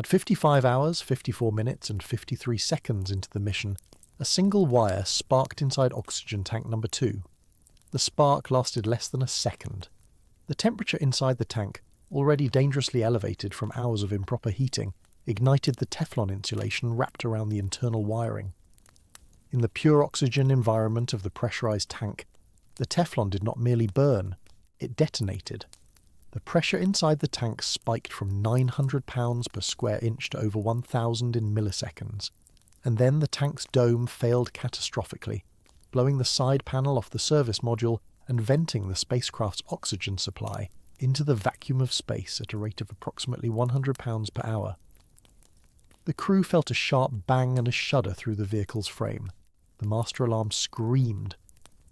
At 55 hours, 54 minutes and 53 seconds into the mission, a single wire sparked inside oxygen tank number 2. The spark lasted less than a second. The temperature inside the tank, already dangerously elevated from hours of improper heating, ignited the Teflon insulation wrapped around the internal wiring. In the pure oxygen environment of the pressurized tank, the Teflon did not merely burn, it detonated. The pressure inside the tank spiked from 900 pounds per square inch to over 1,000 in milliseconds, and then the tank's dome failed catastrophically, blowing the side panel off the service module and venting the spacecraft's oxygen supply into the vacuum of space at a rate of approximately 100 pounds per hour. The crew felt a sharp bang and a shudder through the vehicle's frame. The master alarm screamed.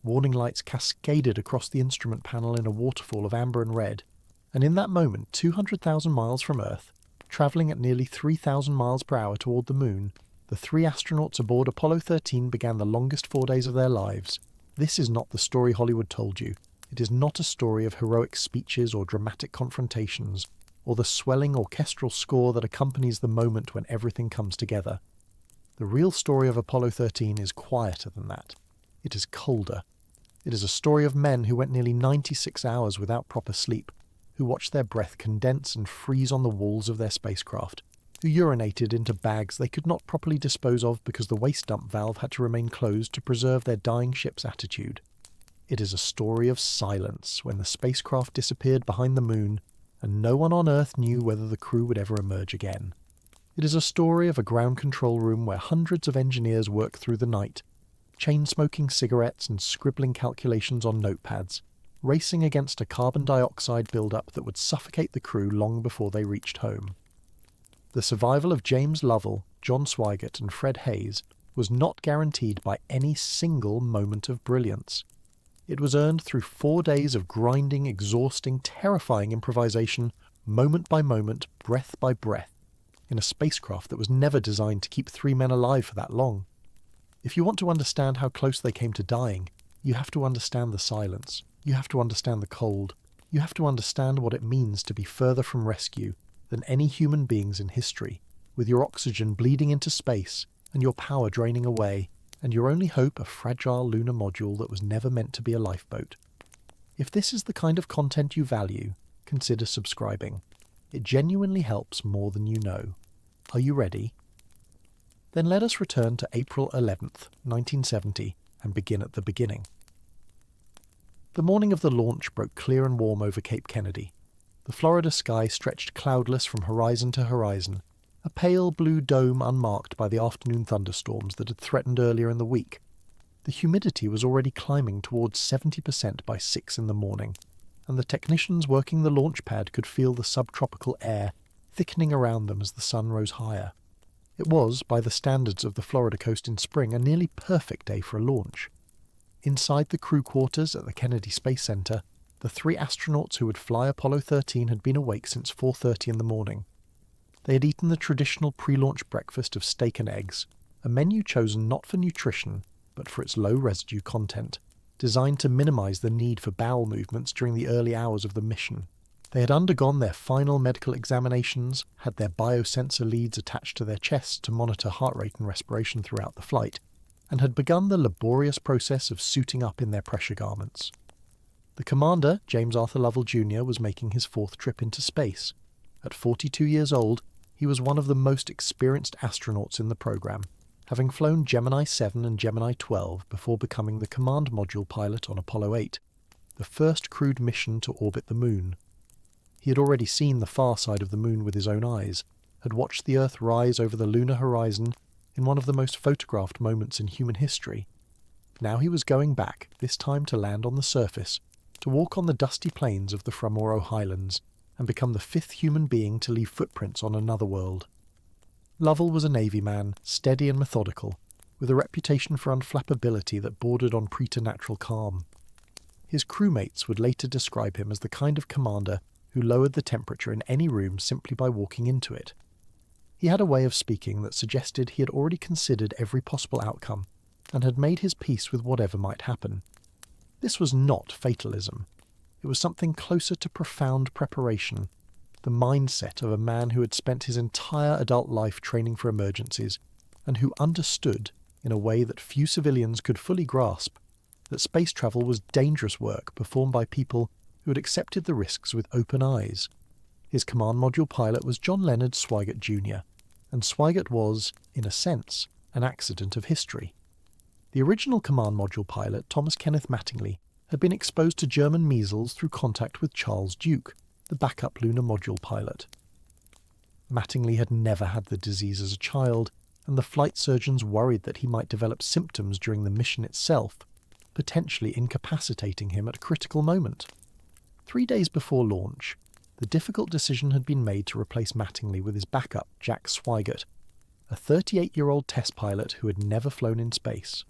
Warning lights cascaded across the instrument panel in a waterfall of amber and red, and in that moment, 200,000 miles from Earth, travelling at nearly 3,000 miles per hour toward the Moon, the 3 astronauts aboard Apollo 13 began the longest 4 days of their lives. This is not the story Hollywood told you. It is not a story of heroic speeches or dramatic confrontations, or the swelling orchestral score that accompanies the moment when everything comes together. The real story of Apollo 13 is quieter than that. It is colder. It is a story of men who went nearly 96 hours without proper sleep, who watched their breath condense and freeze on the walls of their spacecraft, who urinated into bags they could not properly dispose of because the waste dump valve had to remain closed to preserve their dying ship's attitude. It is a story of silence when the spacecraft disappeared behind the Moon, and no one on Earth knew whether the crew would ever emerge again. It is a story of a ground control room where hundreds of engineers work through the night, chain-smoking cigarettes and scribbling calculations on notepads, racing against a carbon dioxide build-up that would suffocate the crew long before they reached home. The survival of James Lovell, John Swigert and Fred Hayes was not guaranteed by any single moment of brilliance. It was earned through 4 days of grinding, exhausting, terrifying improvisation, moment by moment, breath by breath, in a spacecraft that was never designed to keep 3 men alive for that long. If you want to understand how close they came to dying, you have to understand the silence. You have to understand the cold. You have to understand what it means to be further from rescue than any human beings in history, with your oxygen bleeding into space and your power draining away, and your only hope a fragile lunar module that was never meant to be a lifeboat. If this is the kind of content you value, consider subscribing. It genuinely helps more than you know. Are you ready? Then let us return to April 11th, 1970, and begin at the beginning. The morning of the launch broke clear and warm over Cape Kennedy. The Florida sky stretched cloudless from horizon to horizon, a pale blue dome unmarked by the afternoon thunderstorms that had threatened earlier in the week. The humidity was already climbing towards 70% by 6 in the morning, and the technicians working the launch pad could feel the subtropical air thickening around them as the sun rose higher. It was, by the standards of the Florida coast in spring, a nearly perfect day for a launch. Inside the crew quarters at the Kennedy Space Center, the 3 astronauts who would fly Apollo 13 had been awake since 4:30 in the morning. They had eaten the traditional pre-launch breakfast of steak and eggs, a menu chosen not for nutrition, but for its low residue content, designed to minimize the need for bowel movements during the early hours of the mission. They had undergone their final medical examinations, had their biosensor leads attached to their chests to monitor heart rate and respiration throughout the flight, and had begun the laborious process of suiting up in their pressure garments. The commander, James Arthur Lovell Jr., was making his 4th trip into space. At 42 years old, he was one of the most experienced astronauts in the program, having flown Gemini 7 and Gemini 12 before becoming the command module pilot on Apollo 8, the first crewed mission to orbit the Moon. He had already seen the far side of the Moon with his own eyes, had watched the Earth rise over the lunar horizon in one of the most photographed moments in human history. Now he was going back, this time to land on the surface, to walk on the dusty plains of the Framoro Highlands, and become the 5th human being to leave footprints on another world. Lovell was a Navy man, steady and methodical, with a reputation for unflappability that bordered on preternatural calm. His crewmates would later describe him as the kind of commander who lowered the temperature in any room simply by walking into it. He had a way of speaking that suggested he had already considered every possible outcome, and had made his peace with whatever might happen. This was not fatalism. It was something closer to profound preparation, the mindset of a man who had spent his entire adult life training for emergencies and who understood, in a way that few civilians could fully grasp, that space travel was dangerous work performed by people who had accepted the risks with open eyes. His command module pilot was John Leonard Swigert Jr., and Swigert was, in a sense, an accident of history. The original command module pilot, Thomas Kenneth Mattingly, had been exposed to German measles through contact with Charles Duke, the backup lunar module pilot. Mattingly had never had the disease as a child, and the flight surgeons worried that he might develop symptoms during the mission itself, potentially incapacitating him at a critical moment. 3 days before launch, the difficult decision had been made to replace Mattingly with his backup, Jack Swigert, a 38-year-old test pilot who had never flown in space.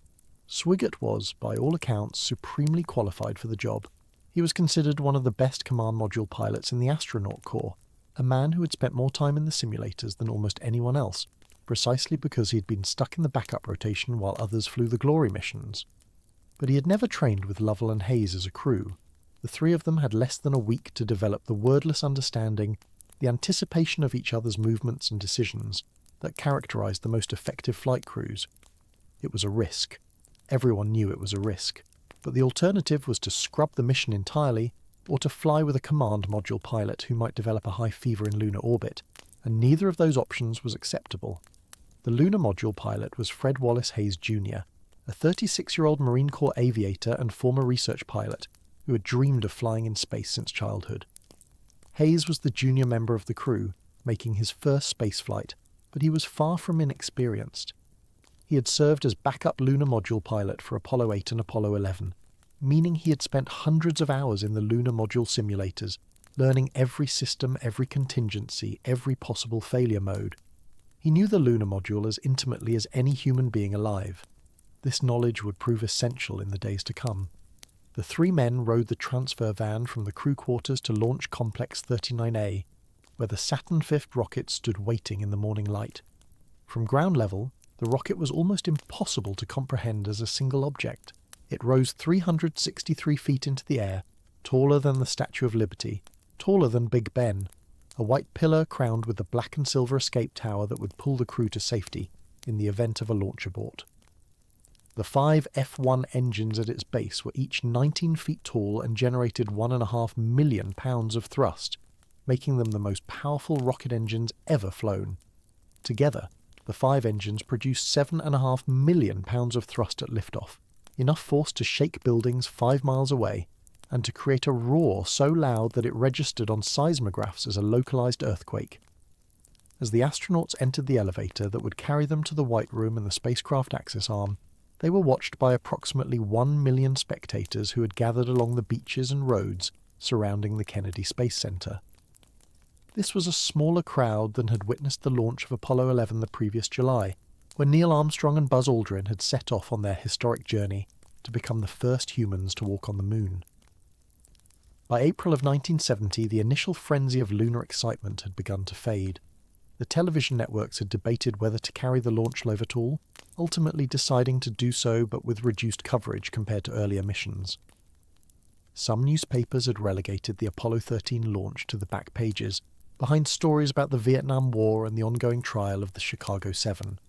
Swigert was, by all accounts, supremely qualified for the job. He was considered one of the best command module pilots in the astronaut corps, a man who had spent more time in the simulators than almost anyone else, precisely because he had been stuck in the backup rotation while others flew the glory missions. But he had never trained with Lovell and Hayes as a crew. The three of them had less than a week to develop the wordless understanding, the anticipation of each other's movements and decisions that characterized the most effective flight crews. It was a risk. Everyone knew it was a risk. But the alternative was to scrub the mission entirely, or to fly with a command module pilot who might develop a high fever in lunar orbit, and neither of those options was acceptable. The lunar module pilot was Fred Wallace Hayes Jr., a 36-year-old Marine Corps aviator and former research pilot who had dreamed of flying in space since childhood. Hayes was the junior member of the crew, making his first spaceflight, but he was far from inexperienced. He had served as backup lunar module pilot for Apollo 8 and Apollo 11, meaning he had spent hundreds of hours in the lunar module simulators, learning every system, every contingency, every possible failure mode. He knew the lunar module as intimately as any human being alive. This knowledge would prove essential in the days to come. The three men rode the transfer van from the crew quarters to Launch Complex 39A, where the Saturn V rocket stood waiting in the morning light. From ground level, the rocket was almost impossible to comprehend as a single object. It rose 363 feet into the air, taller than the Statue of Liberty, taller than Big Ben, a white pillar crowned with the black and silver escape tower that would pull the crew to safety in the event of a launch abort. The 5 F-1 engines at its base were each 19 feet tall and generated 1.5 million pounds of thrust, making them the most powerful rocket engines ever flown. Together, the 5 engines produced 7.5 million pounds of thrust at liftoff, enough force to shake buildings 5 miles away, and to create a roar so loud that it registered on seismographs as a localized earthquake. As the astronauts entered the elevator that would carry them to the White Room and the spacecraft access arm, they were watched by approximately 1 million spectators who had gathered along the beaches and roads surrounding the Kennedy Space Center. This was a smaller crowd than had witnessed the launch of Apollo 11 the previous July, when Neil Armstrong and Buzz Aldrin had set off on their historic journey to become the first humans to walk on the moon. By April of 1970, the initial frenzy of lunar excitement had begun to fade. The television networks had debated whether to carry the launch loaf at all, ultimately deciding to do so but with reduced coverage compared to earlier missions. Some newspapers had relegated the Apollo 13 launch to the back pages, behind stories about the Vietnam War and the ongoing trial of the Chicago 7.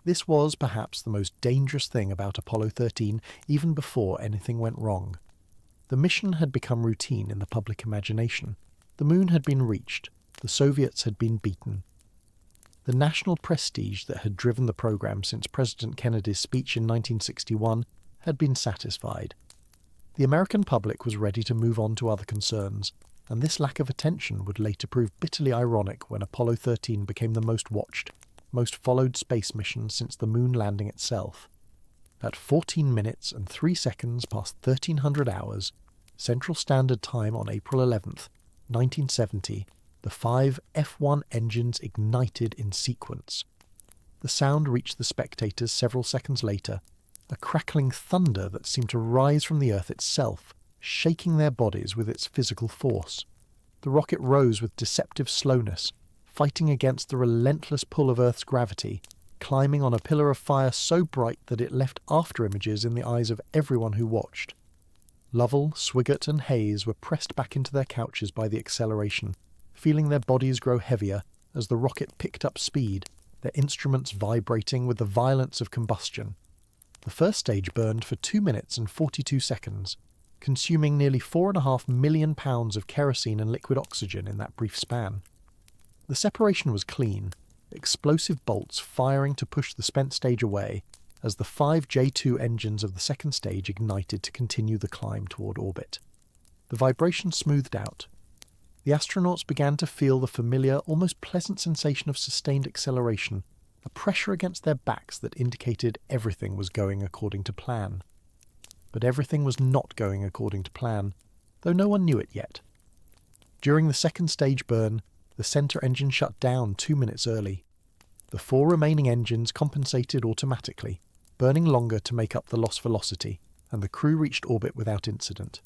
This was perhaps the most dangerous thing about Apollo 13 even before anything went wrong. The mission had become routine in the public imagination. The moon had been reached. The Soviets had been beaten. The national prestige that had driven the program since President Kennedy's speech in 1961 had been satisfied. The American public was ready to move on to other concerns, and this lack of attention would later prove bitterly ironic when Apollo 13 became the most watched, most followed space mission since the moon landing itself. At 14 minutes and 3 seconds past 1300 hours, Central Standard Time on April 11th, 1970, the 5 F-1 engines ignited in sequence. The sound reached the spectators several seconds later, a crackling thunder that seemed to rise from the Earth itself, shaking their bodies with its physical force. The rocket rose with deceptive slowness, fighting against the relentless pull of Earth's gravity, climbing on a pillar of fire so bright that it left after images in the eyes of everyone who watched. Lovell, Swigert and Hayes were pressed back into their couches by the acceleration, feeling their bodies grow heavier as the rocket picked up speed, their instruments vibrating with the violence of combustion. The first stage burned for 2 minutes and 42 seconds, consuming nearly 4.5 million pounds of kerosene and liquid oxygen in that brief span. The separation was clean, explosive bolts firing to push the spent stage away as the 5 J2 engines of the second stage ignited to continue the climb toward orbit. The vibration smoothed out. The astronauts began to feel the familiar, almost pleasant sensation of sustained acceleration, a pressure against their backs that indicated everything was going according to plan. But everything was not going according to plan, though no one knew it yet. During the second stage burn, the center engine shut down 2 minutes early. The 4 remaining engines compensated automatically, burning longer to make up the lost velocity, and the crew reached orbit without incident.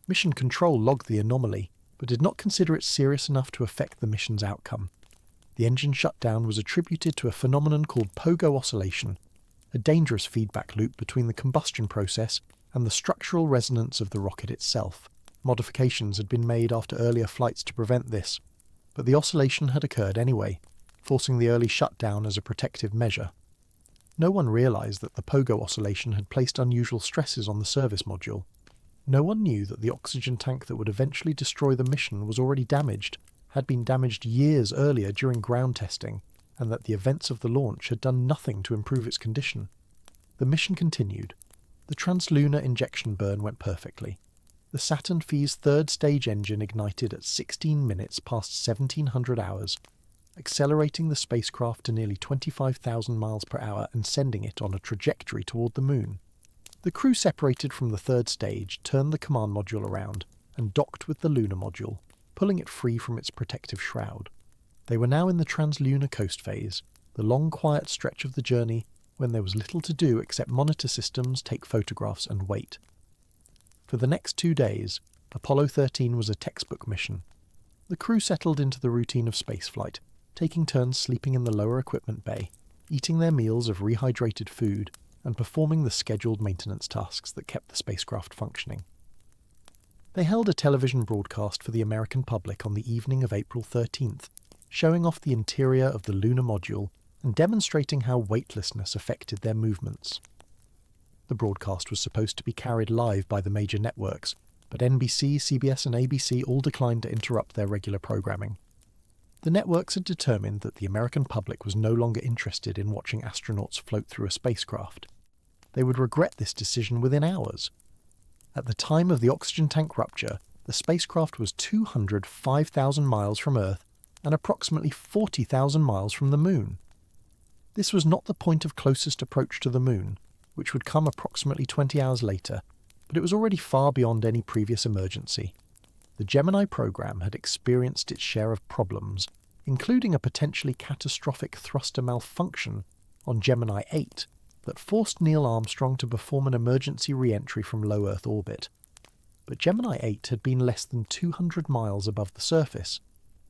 Mission Control logged the anomaly, but did not consider it serious enough to affect the mission's outcome. The engine shutdown was attributed to a phenomenon called pogo oscillation, a dangerous feedback loop between the combustion process and the structural resonance of the rocket itself. Modifications had been made after earlier flights to prevent this, but the oscillation had occurred anyway, forcing the early shutdown as a protective measure. No one realized that the pogo oscillation had placed unusual stresses on the service module. No one knew that the oxygen tank that would eventually destroy the mission was already damaged, had been damaged years earlier during ground testing, and that the events of the launch had done nothing to improve its condition. The mission continued. The translunar injection burn went perfectly. The Saturn V's third stage engine ignited at 16 minutes past 1700 hours, accelerating the spacecraft to nearly 25,000 miles per hour and sending it on a trajectory toward the moon. The crew separated from the third stage, turned the command module around, and docked with the lunar module, pulling it free from its protective shroud. They were now in the translunar coast phase, the long quiet stretch of the journey when there was little to do except monitor systems, take photographs and wait. For the next 2 days, Apollo 13 was a textbook mission. The crew settled into the routine of spaceflight, taking turns sleeping in the lower equipment bay, eating their meals of rehydrated food, and performing the scheduled maintenance tasks that kept the spacecraft functioning. They held a television broadcast for the American public on the evening of April 13th, showing off the interior of the lunar module and demonstrating how weightlessness affected their movements. The broadcast was supposed to be carried live by the major networks, but NBC, CBS and ABC all declined to interrupt their regular programming. The networks had determined that the American public was no longer interested in watching astronauts float through a spacecraft. They would regret this decision within hours. At the time of the oxygen tank rupture, the spacecraft was 205,000 miles from Earth and approximately 40,000 miles from the Moon. This was not the point of closest approach to the Moon, which would come approximately 20 hours later, but it was already far beyond any previous emergency. The Gemini program had experienced its share of problems, including a potentially catastrophic thruster malfunction on Gemini 8 that forced Neil Armstrong to perform an emergency re-entry from low Earth orbit. But Gemini 8 had been less than 200 miles above the surface.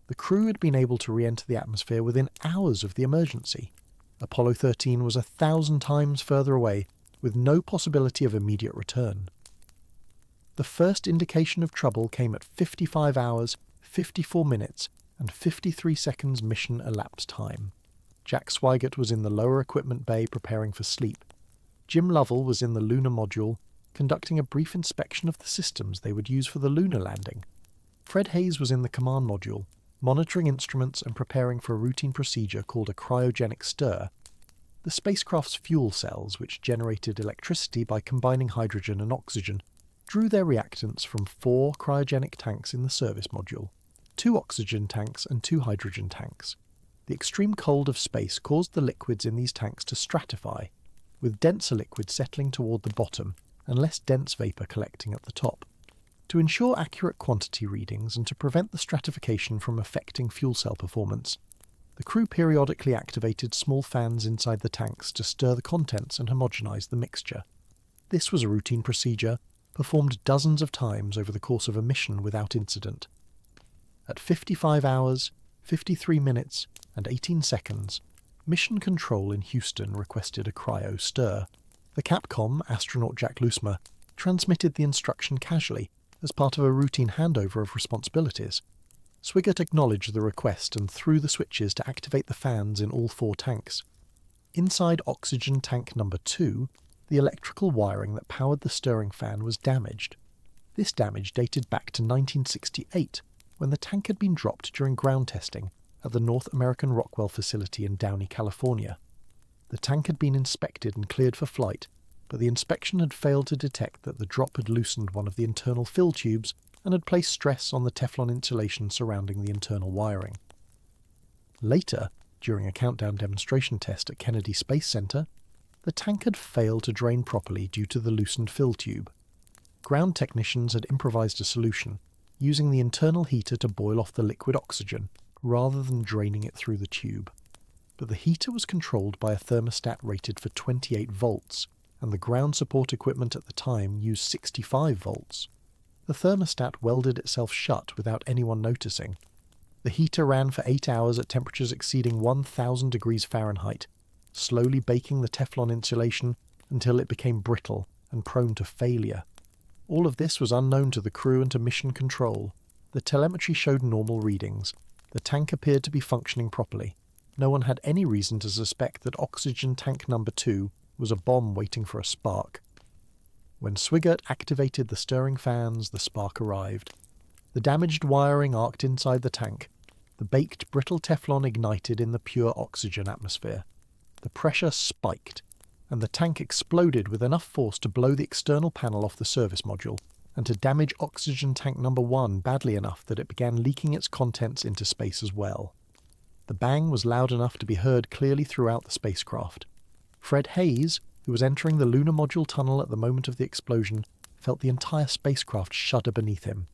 The crew had been able to re-enter the atmosphere within hours of the emergency. Apollo 13 was 1,000 times further away, with no possibility of immediate return. The first indication of trouble came at 55 hours, 54 minutes, and 53 seconds mission elapsed time. Jack Swigert was in the lower equipment bay preparing for sleep. Jim Lovell was in the lunar module, conducting a brief inspection of the systems they would use for the lunar landing. Fred Hayes was in the command module, monitoring instruments and preparing for a routine procedure called a cryogenic stir. The spacecraft's fuel cells, which generated electricity by combining hydrogen and oxygen, drew their reactants from 4 cryogenic tanks in the service module, 2 oxygen tanks and 2 hydrogen tanks. The extreme cold of space caused the liquids in these tanks to stratify, with denser liquid settling toward the bottom and less dense vapour collecting at the top. To ensure accurate quantity readings and to prevent the stratification from affecting fuel cell performance, the crew periodically activated small fans inside the tanks to stir the contents and homogenize the mixture. This was a routine procedure, performed dozens of times over the course of a mission without incident. At 55 hours, 53 minutes, and 18 seconds, Mission Control in Houston requested a cryo stir. The Capcom, astronaut Jack Loosma, transmitted the instruction casually as part of a routine handover of responsibilities. Swigert acknowledged the request and threw the switches to activate the fans in all 4 tanks. Inside oxygen tank number 2, the electrical wiring that powered the stirring fan was damaged. This damage dated back to 1968, when the tank had been dropped during ground testing at the North American Rockwell facility in Downey, California. The tank had been inspected and cleared for flight, but the inspection had failed to detect that the drop had loosened one of the internal fill tubes and had placed stress on the Teflon insulation surrounding the internal wiring. Later, during a countdown demonstration test at Kennedy Space Center, the tank had failed to drain properly due to the loosened fill tube. Ground technicians had improvised a solution, using the internal heater to boil off the liquid oxygen rather than draining it through the tube. But the heater was controlled by a thermostat rated for 28 volts, and the ground support equipment at the time used 65 volts. The thermostat welded itself shut without anyone noticing. The heater ran for 8 hours at temperatures exceeding 1000 degrees Fahrenheit, slowly baking the Teflon insulation until it became brittle and prone to failure. All of this was unknown to the crew and to mission control. The telemetry showed normal readings. The tank appeared to be functioning properly. No one had any reason to suspect that oxygen tank number 2 was a bomb waiting for a spark. When Swigert activated the stirring fans, the spark arrived. The damaged wiring arced inside the tank. The baked, brittle Teflon ignited in the pure oxygen atmosphere. The pressure spiked, and the tank exploded with enough force to blow the external panel off the service module, and to damage oxygen tank number 1 badly enough that it began leaking its contents into space as well. The bang was loud enough to be heard clearly throughout the spacecraft. Fred Hayes, who was entering the lunar module tunnel at the moment of the explosion, felt the entire spacecraft shudder beneath him.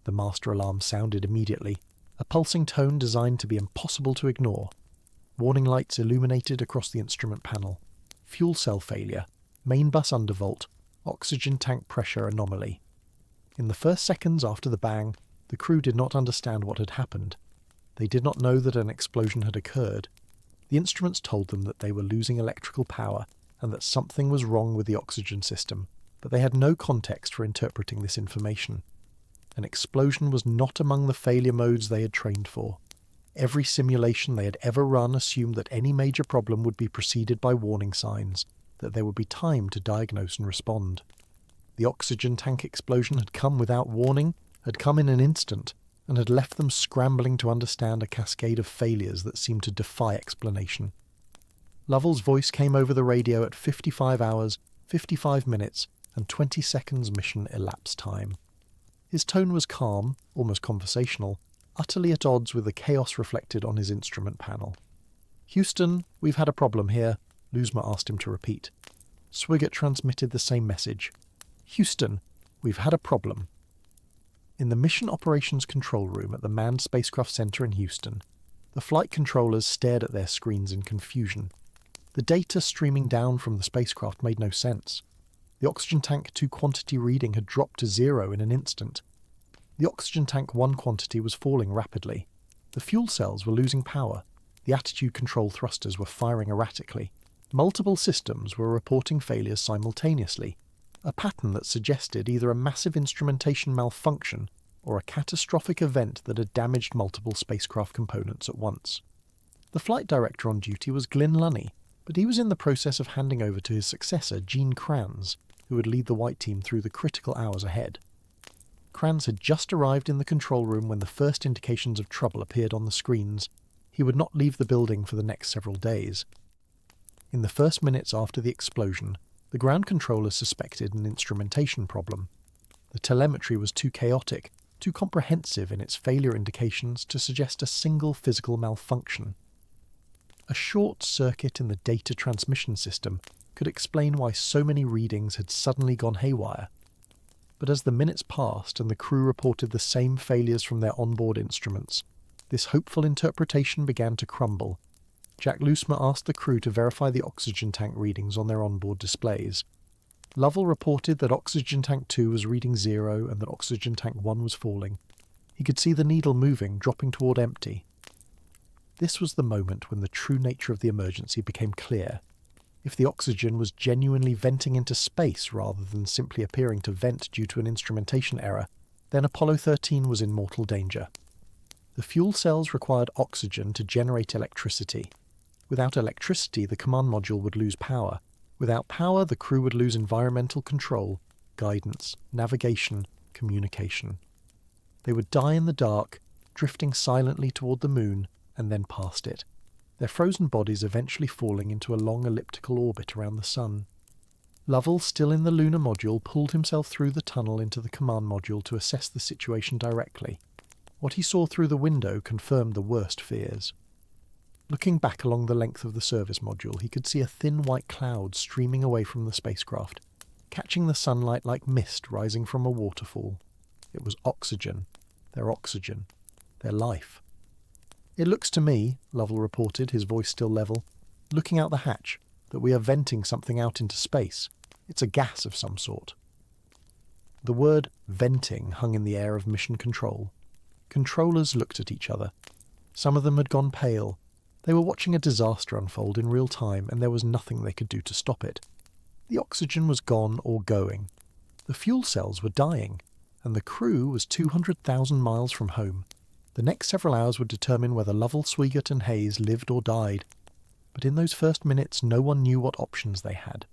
The master alarm sounded immediately, a pulsing tone designed to be impossible to ignore. Warning lights illuminated across the instrument panel. Fuel cell failure, main bus undervolt, oxygen tank pressure anomaly. In the first seconds after the bang, the crew did not understand what had happened. They did not know that an explosion had occurred. The instruments told them that they were losing electrical power and that something was wrong with the oxygen system, but they had no context for interpreting this information. An explosion was not among the failure modes they had trained for. Every simulation they had ever run assumed that any major problem would be preceded by warning signs, that there would be time to diagnose and respond. The oxygen tank explosion had come without warning, had come in an instant, and had left them scrambling to understand a cascade of failures that seemed to defy explanation. Lovell's voice came over the radio at 55 hours, 55 minutes, and 20 seconds mission elapsed time. His tone was calm, almost conversational, utterly at odds with the chaos reflected on his instrument panel. "Houston, we've had a problem here," Luzma asked him to repeat. Swigert transmitted the same message. "Houston, we've had a problem." In the Mission Operations Control Room at the Manned Spacecraft Center in Houston, the flight controllers stared at their screens in confusion. The data streaming down from the spacecraft made no sense. The oxygen tank 2 quantity reading had dropped to 0 in an instant. The oxygen tank 1 quantity was falling rapidly. The fuel cells were losing power. The attitude control thrusters were firing erratically. Multiple systems were reporting failures simultaneously, a pattern that suggested either a massive instrumentation malfunction or a catastrophic event that had damaged multiple spacecraft components at once. The flight director on duty was Glyn Lunny, but he was in the process of handing over to his successor, Gene Kranz, who would lead the White Team through the critical hours ahead. Kranz had just arrived in the control room when the first indications of trouble appeared on the screens. He would not leave the building for the next several days. In the first minutes after the explosion, the ground controllers suspected an instrumentation problem. The telemetry was too chaotic, too comprehensive in its failure indications to suggest a single physical malfunction. A short circuit in the data transmission system could explain why so many readings had suddenly gone haywire. But as the minutes passed and the crew reported the same failures from their onboard instruments, this hopeful interpretation began to crumble. Jack Loosma asked the crew to verify the oxygen tank readings on their onboard displays. Lovell reported that oxygen tank 2 was reading 0 and that oxygen tank 1 was falling. He could see the needle moving, dropping toward empty. This was the moment when the true nature of the emergency became clear. If the oxygen was genuinely venting into space rather than simply appearing to vent due to an instrumentation error, then Apollo 13 was in mortal danger. The fuel cells required oxygen to generate electricity. Without electricity, the command module would lose power. Without power, the crew would lose environmental control, guidance, navigation, communication. They would die in the dark, drifting silently toward the moon and then past it, their frozen bodies eventually falling into a long elliptical orbit around the sun. Lovell, still in the lunar module, pulled himself through the tunnel into the command module to assess the situation directly. What he saw through the window confirmed the worst fears. Looking back along the length of the service module, he could see a thin white cloud streaming away from the spacecraft, catching the sunlight like mist rising from a waterfall. It was oxygen, their life. "It looks to me," Lovell reported, his voice still level, "looking out the hatch, that we are venting something out into space. It's a gas of some sort." The word venting hung in the air of mission control. Controllers looked at each other. Some of them had gone pale. They were watching a disaster unfold in real time, and there was nothing they could do to stop it. The oxygen was gone or going. The fuel cells were dying, and the crew was 200,000 miles from home. The next several hours would determine whether Lovell, Swigert and Hayes lived or died. But in those first minutes, no one knew what options they had.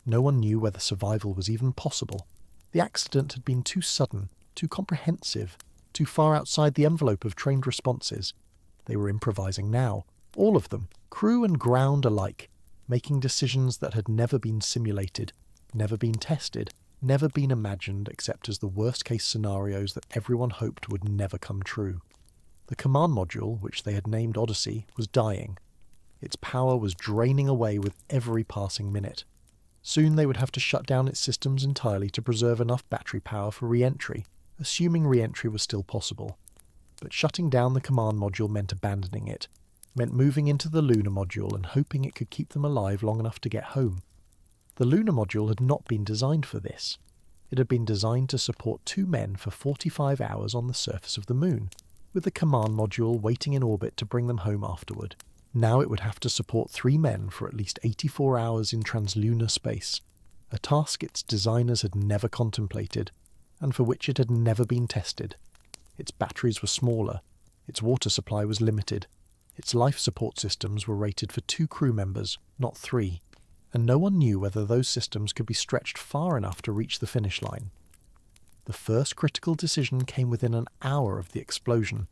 No one knew whether survival was even possible. The accident had been too sudden, too comprehensive, too far outside the envelope of trained responses. They were improvising now, all of them, crew and ground alike, making decisions that had never been simulated, never been tested, never been imagined except as the worst-case scenarios that everyone hoped would never come true. The command module, which they had named Odyssey, was dying. Its power was draining away with every passing minute. Soon they would have to shut down its systems entirely to preserve enough battery power for re-entry, assuming re-entry was still possible. But shutting down the command module meant abandoning it, meant moving into the lunar module and hoping it could keep them alive long enough to get home. The lunar module had not been designed for this. It had been designed to support 2 men for 45 hours on the surface of the moon, with the command module waiting in orbit to bring them home afterward. Now it would have to support 3 men for at least 84 hours in translunar space, a task its designers had never contemplated, and for which it had never been tested. Its batteries were smaller, its water supply was limited, its life support systems were rated for 2 crew members, not 3, and no one knew whether those systems could be stretched far enough to reach the finish line. The first critical decision came within an hour of the explosion.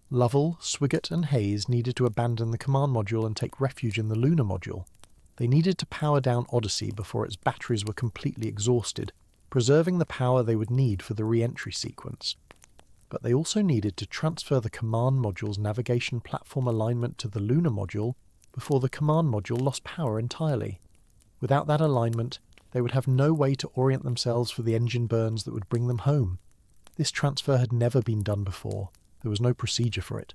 Lovell, Swigert and Hayes needed to abandon the command module and take refuge in the lunar module. They needed to power down Odyssey before its batteries were completely exhausted, preserving the power they would need for the re-entry sequence. But they also needed to transfer the command module's navigation platform alignment to the lunar module before the command module lost power entirely. Without that alignment, they would have no way to orient themselves for the engine burns that would bring them home. This transfer had never been done before. There was no procedure for it.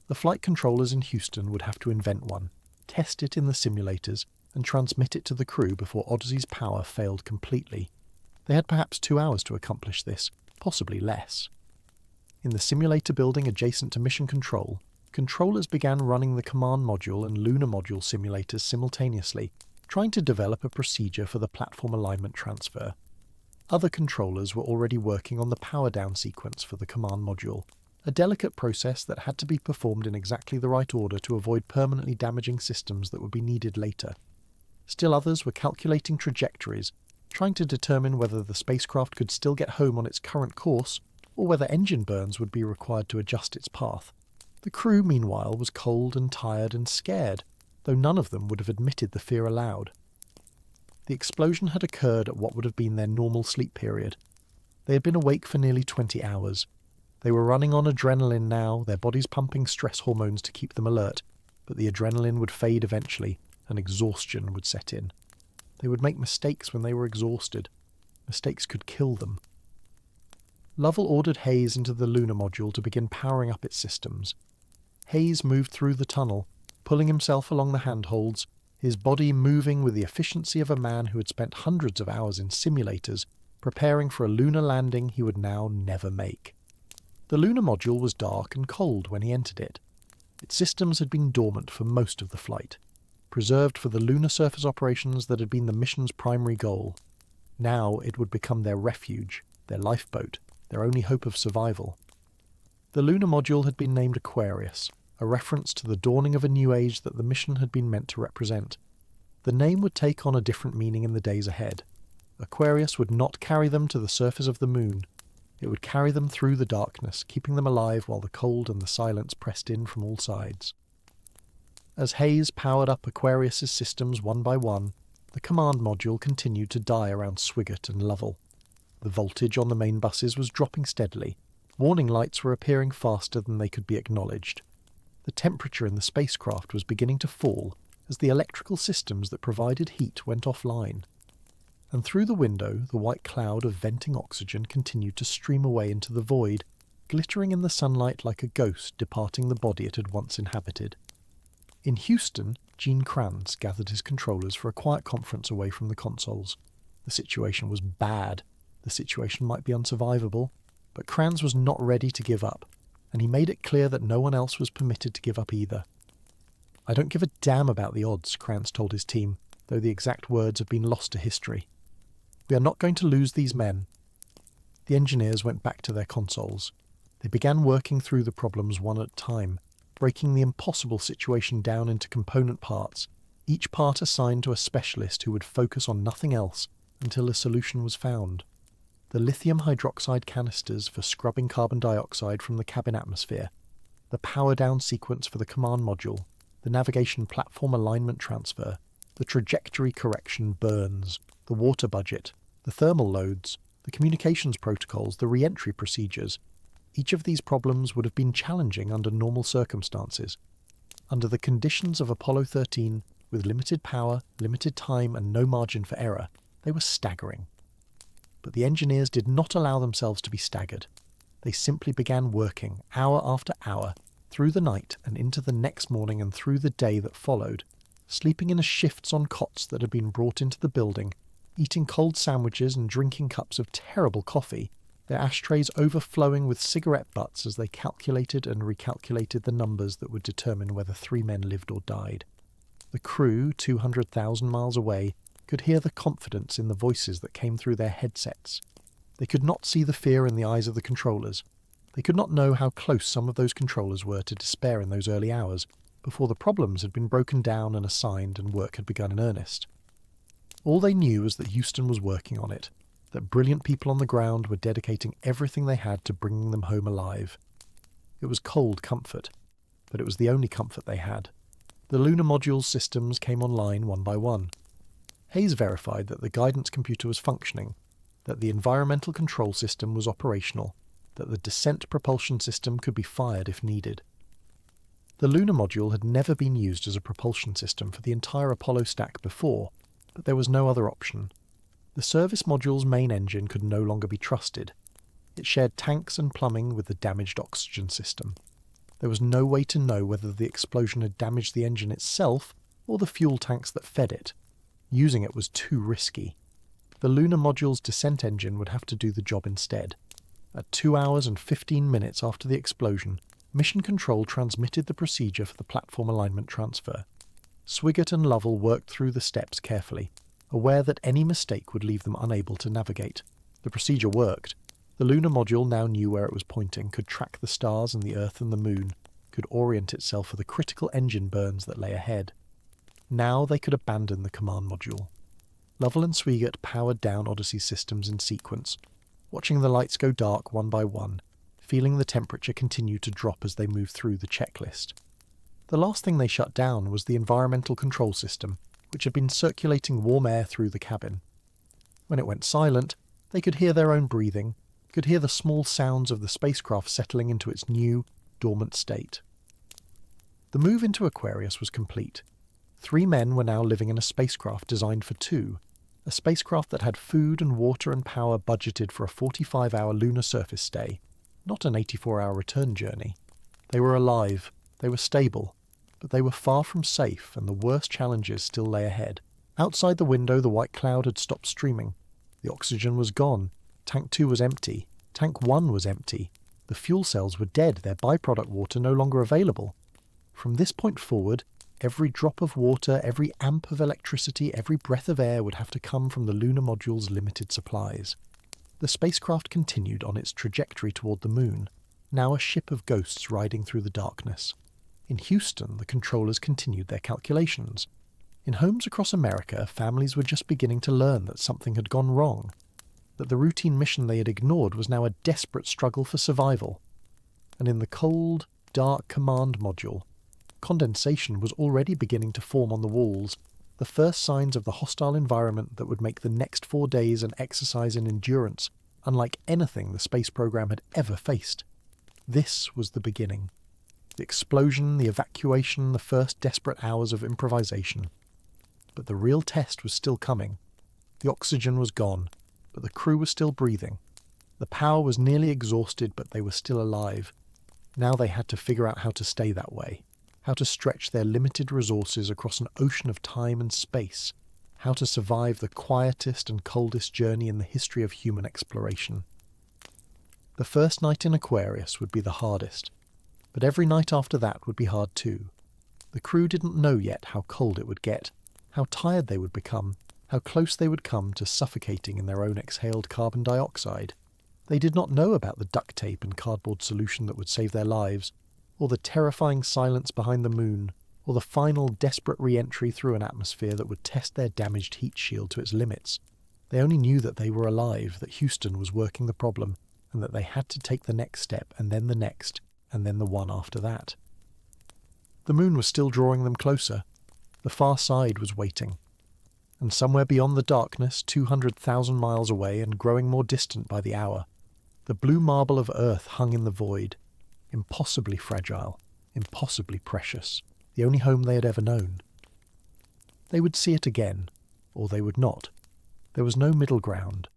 The flight controllers in Houston would have to invent one, test it in the simulators, and transmit it to the crew before Odyssey's power failed completely. They had perhaps 2 hours to accomplish this, possibly less. In the simulator building adjacent to Mission Control, controllers began running the command module and lunar module simulators simultaneously, trying to develop a procedure for the platform alignment transfer. Other controllers were already working on the power down sequence for the command module, a delicate process that had to be performed in exactly the right order to avoid permanently damaging systems that would be needed later. Still others were calculating trajectories, trying to determine whether the spacecraft could still get home on its current course, or whether engine burns would be required to adjust its path. The crew, meanwhile, was cold and tired and scared, though none of them would have admitted the fear aloud. The explosion had occurred at what would have been their normal sleep period. They had been awake for nearly 20 hours. They were running on adrenaline now, their bodies pumping stress hormones to keep them alert, but the adrenaline would fade eventually, and exhaustion would set in. They would make mistakes when they were exhausted. Mistakes could kill them. Lovell ordered Hayes into the lunar module to begin powering up its systems. Hayes moved through the tunnel, pulling himself along the handholds, his body moving with the efficiency of a man who had spent hundreds of hours in simulators, preparing for a lunar landing he would now never make. The lunar module was dark and cold when he entered it. Its systems had been dormant for most of the flight, preserved for the lunar surface operations that had been the mission's primary goal. Now it would become their refuge, their lifeboat, their only hope of survival. The lunar module had been named Aquarius, a reference to the dawning of a new age that the mission had been meant to represent. The name would take on a different meaning in the days ahead. Aquarius would not carry them to the surface of the moon. It would carry them through the darkness, keeping them alive while the cold and the silence pressed in from all sides. As Hayes powered up Aquarius's systems one by one, the command module continued to die around Swigert and Lovell. The voltage on the main buses was dropping steadily. Warning lights were appearing faster than they could be acknowledged. The temperature in the spacecraft was beginning to fall as the electrical systems that provided heat went offline. And through the window, the white cloud of venting oxygen continued to stream away into the void, glittering in the sunlight like a ghost departing the body it had once inhabited. In Houston, Gene Kranz gathered his controllers for a quiet conference away from the consoles. The situation was bad. The situation might be unsurvivable, but Kranz was not ready to give up, and he made it clear that no one else was permitted to give up either. "I don't give a damn about the odds," Kranz told his team, though the exact words have been lost to history. "We are not going to lose these men." The engineers went back to their consoles. They began working through the problems one at a time, breaking the impossible situation down into component parts, each part assigned to a specialist who would focus on nothing else until a solution was found. The lithium hydroxide canisters for scrubbing carbon dioxide from the cabin atmosphere, the power-down sequence for the command module, the navigation platform alignment transfer, the trajectory correction burns, the water budget, the thermal loads, the communications protocols, the re-entry procedures. Each of these problems would have been challenging under normal circumstances. Under the conditions of Apollo 13, with limited power, limited time, and no margin for error, they were staggering. But the engineers did not allow themselves to be staggered. They simply began working, hour after hour, through the night and into the next morning and through the day that followed, sleeping in shifts on cots that had been brought into the building, eating cold sandwiches and drinking cups of terrible coffee, their ashtrays overflowing with cigarette butts as they calculated and recalculated the numbers that would determine whether 3 men lived or died. The crew, 200,000 miles away, could hear the confidence in the voices that came through their headsets. They could not see the fear in the eyes of the controllers. They could not know how close some of those controllers were to despair in those early hours, before the problems had been broken down and assigned and work had begun in earnest. All they knew was that Houston was working on it, that brilliant people on the ground were dedicating everything they had to bringing them home alive. It was cold comfort, but it was the only comfort they had. The lunar module's systems came online one by one. Hayes verified that the guidance computer was functioning, that the environmental control system was operational, that the descent propulsion system could be fired if needed. The lunar module had never been used as a propulsion system for the entire Apollo stack before, but there was no other option. The service module's main engine could no longer be trusted. It shared tanks and plumbing with the damaged oxygen system. There was no way to know whether the explosion had damaged the engine itself or the fuel tanks that fed it. Using it was too risky. The lunar module's descent engine would have to do the job instead. At 2 hours and 15 minutes after the explosion, Mission Control transmitted the procedure for the platform alignment transfer. Swigert and Lovell worked through the steps carefully, aware that any mistake would leave them unable to navigate. The procedure worked. The lunar module now knew where it was pointing, could track the stars and the Earth and the Moon, could orient itself for the critical engine burns that lay ahead. Now they could abandon the command module. Lovell and Swigert powered down Odyssey's systems in sequence, watching the lights go dark one by one, feeling the temperature continue to drop as they moved through the checklist. The last thing they shut down was the environmental control system, which had been circulating warm air through the cabin. When it went silent, they could hear their own breathing, could hear the small sounds of the spacecraft settling into its new, dormant state. The move into Aquarius was complete. 3 men were now living in a spacecraft designed for 2, a spacecraft that had food and water and power budgeted for a 45-hour lunar surface stay, not an 84-hour return journey. They were alive, they were stable, but they were far from safe, and the worst challenges still lay ahead. Outside the window, the white cloud had stopped streaming. The oxygen was gone. Tank 2 was empty. Tank 1 was empty. The fuel cells were dead, their byproduct water no longer available. From this point forward, every drop of water, every amp of electricity, every breath of air would have to come from the lunar module's limited supplies. The spacecraft continued on its trajectory toward the Moon. now a ship of ghosts riding through the darkness. In Houston, the controllers continued their calculations. In homes across America, families were just beginning to learn that something had gone wrong, that the routine mission they had ignored was now a desperate struggle for survival. And in the cold, dark command module, condensation was already beginning to form on the walls, the first signs of the hostile environment that would make the next 4 days an exercise in endurance unlike anything the space program had ever faced. This was the beginning. The explosion, the evacuation, the first desperate hours of improvisation. But the real test was still coming. The oxygen was gone, but the crew was still breathing. The power was nearly exhausted, but they were still alive. Now they had to figure out how to stay that way, how to stretch their limited resources across an ocean of time and space, how to survive the quietest and coldest journey in the history of human exploration. The first night in Aquarius would be the hardest, but every night after that would be hard too. The crew didn't know yet how cold it would get, how tired they would become, how close they would come to suffocating in their own exhaled carbon dioxide. They did not know about the duct tape and cardboard solution that would save their lives, or the terrifying silence behind the moon, or the final desperate re-entry through an atmosphere that would test their damaged heat shield to its limits. They only knew that they were alive, that Houston was working the problem, and that they had to take the next step, and then the next, and then the one after that. The moon was still drawing them closer. The far side was waiting. And somewhere beyond the darkness, 200,000 miles away and growing more distant by the hour, the blue marble of Earth hung in the void, impossibly fragile, impossibly precious, the only home they had ever known. They would see it again, or they would not. There was no middle ground,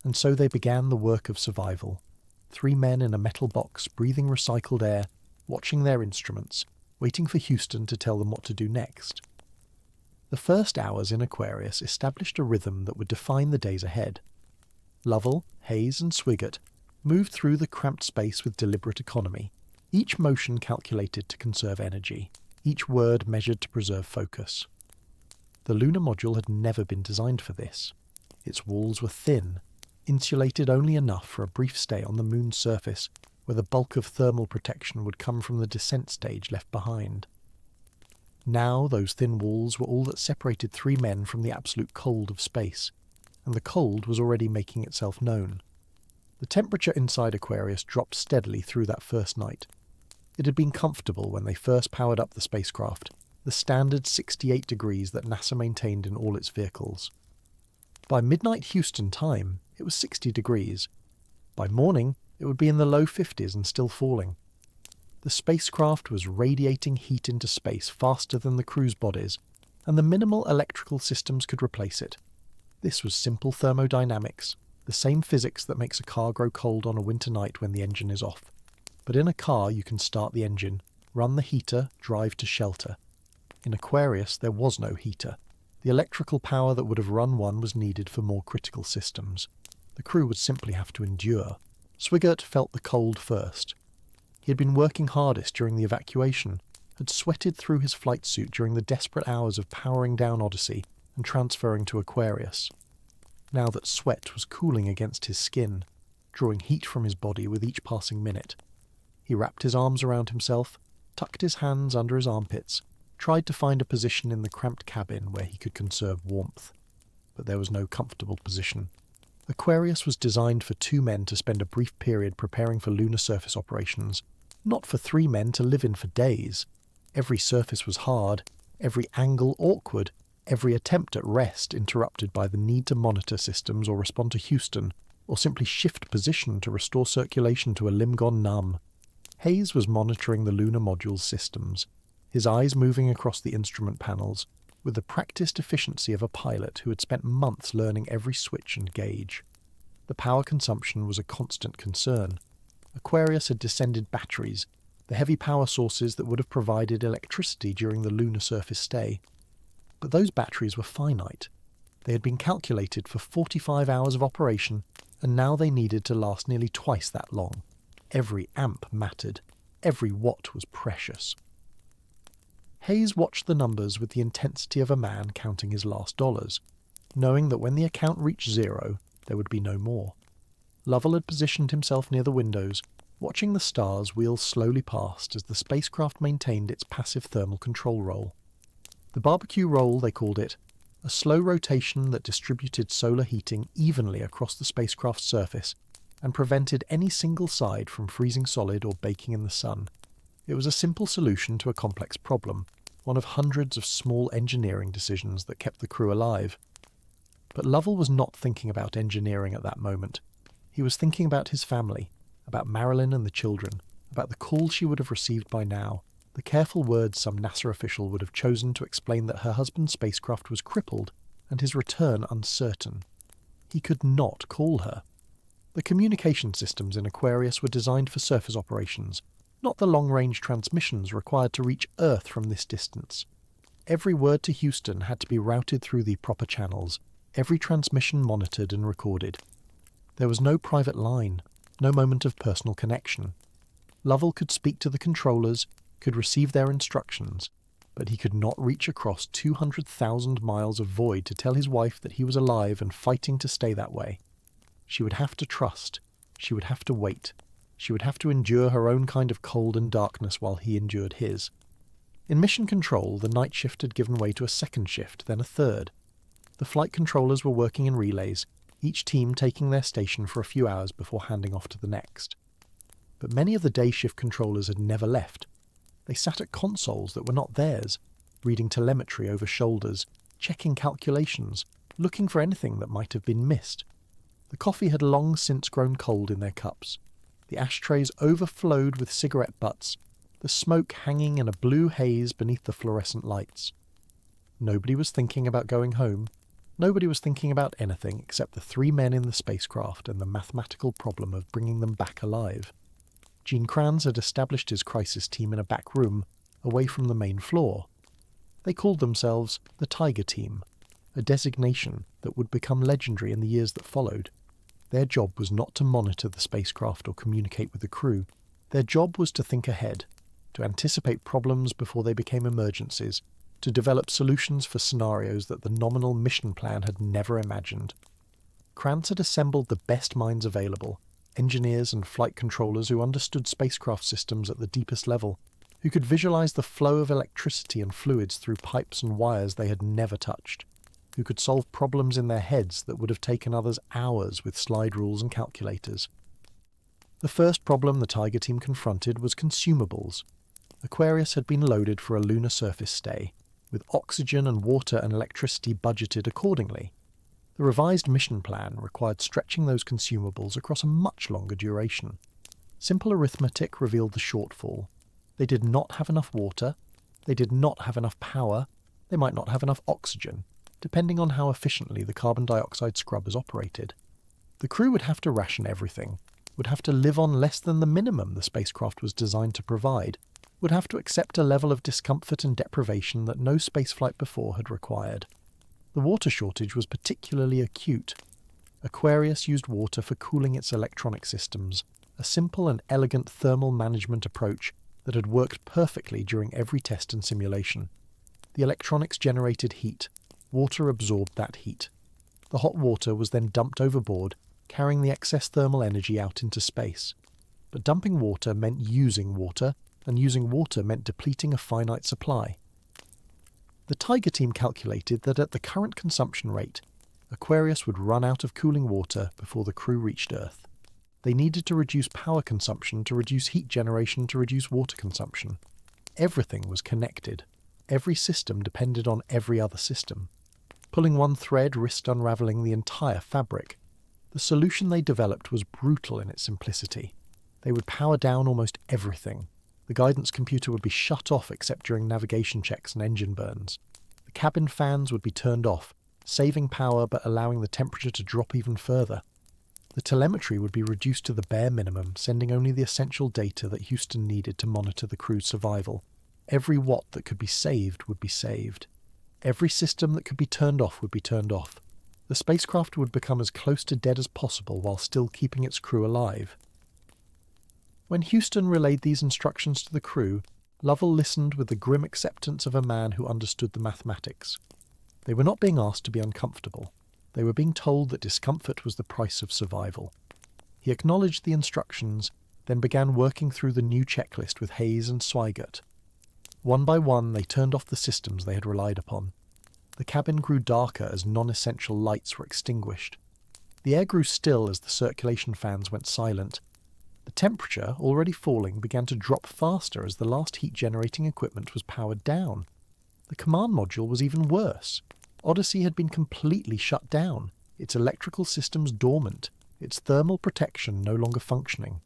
and so they began the work of survival. 3 men in a metal box, breathing recycled air, watching their instruments, waiting for Houston to tell them what to do next. The first hours in Aquarius established a rhythm that would define the days ahead. Lovell, Hayes and Swigert moved through the cramped space with deliberate economy, each motion calculated to conserve energy, each word measured to preserve focus. The lunar module had never been designed for this. Its walls were thin, insulated only enough for a brief stay on the moon's surface, where the bulk of thermal protection would come from the descent stage left behind. Now those thin walls were all that separated 3 men from the absolute cold of space, and the cold was already making itself known. The temperature inside Aquarius dropped steadily through that first night. It had been comfortable when they first powered up the spacecraft, the standard 68 degrees that NASA maintained in all its vehicles. By midnight Houston time, it was 60 degrees. By morning, it would be in the low 50s and still falling. The spacecraft was radiating heat into space faster than the crew's bodies, and the minimal electrical systems could replace it. This was simple thermodynamics, the same physics that makes a car grow cold on a winter night when the engine is off. But in a car you can start the engine, run the heater, drive to shelter. In Aquarius there was no heater. The electrical power that would have run one was needed for more critical systems. The crew would simply have to endure. Swigert felt the cold first. He had been working hardest during the evacuation, had sweated through his flight suit during the desperate hours of powering down Odyssey and transferring to Aquarius. Now that sweat was cooling against his skin, drawing heat from his body with each passing minute. He wrapped his arms around himself, tucked his hands under his armpits, tried to find a position in the cramped cabin where he could conserve warmth. But there was no comfortable position. Aquarius was designed for 2 men to spend a brief period preparing for lunar surface operations, not for 3 men to live in for days. Every surface was hard, every angle awkward, every attempt at rest interrupted by the need to monitor systems or respond to Houston, or simply shift position to restore circulation to a limb gone numb. Hayes was monitoring the lunar module's systems, his eyes moving across the instrument panels, with the practiced efficiency of a pilot who had spent months learning every switch and gauge. The power consumption was a constant concern. Aquarius had descended batteries, the heavy power sources that would have provided electricity during the lunar surface stay. But those batteries were finite. They had been calculated for 45 hours of operation, and now they needed to last nearly twice that long. Every amp mattered. Every watt was precious. Hayes watched the numbers with the intensity of a man counting his last dollars, knowing that when the account reached 0, there would be no more. Lovell had positioned himself near the windows, watching the stars wheel slowly past as the spacecraft maintained its passive thermal control roll. The barbecue roll, they called it, a slow rotation that distributed solar heating evenly across the spacecraft's surface and prevented any single side from freezing solid or baking in the sun. It was a simple solution to a complex problem, one of hundreds of small engineering decisions that kept the crew alive. But Lovell was not thinking about engineering at that moment. He was thinking about his family, about Marilyn and the children, about the call she would have received by now, the careful words some NASA official would have chosen to explain that her husband's spacecraft was crippled and his return uncertain. He could not call her. The communication systems in Aquarius were designed for surface operations, not the long-range transmissions required to reach Earth from this distance. Every word to Houston had to be routed through the proper channels, every transmission monitored and recorded. There was no private line, no moment of personal connection. Lovell could speak to the controllers, could receive their instructions, but he could not reach across 200,000 miles of void to tell his wife that he was alive and fighting to stay that way. She would have to trust. She would have to wait. She would have to endure her own kind of cold and darkness while he endured his. In mission control, the night shift had given way to a second shift, then a third. The flight controllers were working in relays, each team taking their station for a few hours before handing off to the next. But many of the day shift controllers had never left. They sat at consoles that were not theirs, reading telemetry over shoulders, checking calculations, looking for anything that might have been missed. The coffee had long since grown cold in their cups. The ashtrays overflowed with cigarette butts, the smoke hanging in a blue haze beneath the fluorescent lights. Nobody was thinking about going home. Nobody was thinking about anything except the three men in the spacecraft and the mathematical problem of bringing them back alive. Gene Kranz had established his crisis team in a back room, away from the main floor. They called themselves the Tiger Team, a designation that would become legendary in the years that followed. Their job was not to monitor the spacecraft or communicate with the crew. Their job was to think ahead, to anticipate problems before they became emergencies, to develop solutions for scenarios that the nominal mission plan had never imagined. Kranz had assembled the best minds available, engineers and flight controllers who understood spacecraft systems at the deepest level, who could visualize the flow of electricity and fluids through pipes and wires they had never touched, who could solve problems in their heads that would have taken others hours with slide rules and calculators. The first problem the Tiger Team confronted was consumables. Aquarius had been loaded for a lunar surface stay, with oxygen and water and electricity budgeted accordingly. The revised mission plan required stretching those consumables across a much longer duration. Simple arithmetic revealed the shortfall. They did not have enough water, they did not have enough power, they might not have enough oxygen, depending on how efficiently the carbon dioxide scrubbers operated. The crew would have to ration everything, would have to live on less than the minimum the spacecraft was designed to provide, would have to accept a level of discomfort and deprivation that no spaceflight before had required. The water shortage was particularly acute. Aquarius used water for cooling its electronic systems, a simple and elegant thermal management approach that had worked perfectly during every test and simulation. The electronics generated heat. Water absorbed that heat. The hot water was then dumped overboard, carrying the excess thermal energy out into space. But dumping water meant using water, and using water meant depleting a finite supply. The Tiger Team calculated that at the current consumption rate, Aquarius would run out of cooling water before the crew reached Earth. They needed to reduce power consumption to reduce heat generation to reduce water consumption. Everything was connected. Every system depended on every other system. Pulling one thread risked unravelling the entire fabric. The solution they developed was brutal in its simplicity. They would power down almost everything. The guidance computer would be shut off except during navigation checks and engine burns. The cabin fans would be turned off, saving power but allowing the temperature to drop even further. The telemetry would be reduced to the bare minimum, sending only the essential data that Houston needed to monitor the crew's survival. Every watt that could be saved would be saved. Every system that could be turned off would be turned off. The spacecraft would become as close to dead as possible while still keeping its crew alive. When Houston relayed these instructions to the crew, Lovell listened with the grim acceptance of a man who understood the mathematics. They were not being asked to be uncomfortable. They were being told that discomfort was the price of survival. He acknowledged the instructions, then began working through the new checklist with Hayes and Swigert. One by one, they turned off the systems they had relied upon. The cabin grew darker as non-essential lights were extinguished. The air grew still as the circulation fans went silent. The temperature, already falling, began to drop faster as the last heat-generating equipment was powered down. The command module was even worse. Odyssey had been completely shut down, its electrical systems dormant, its thermal protection no longer functioning.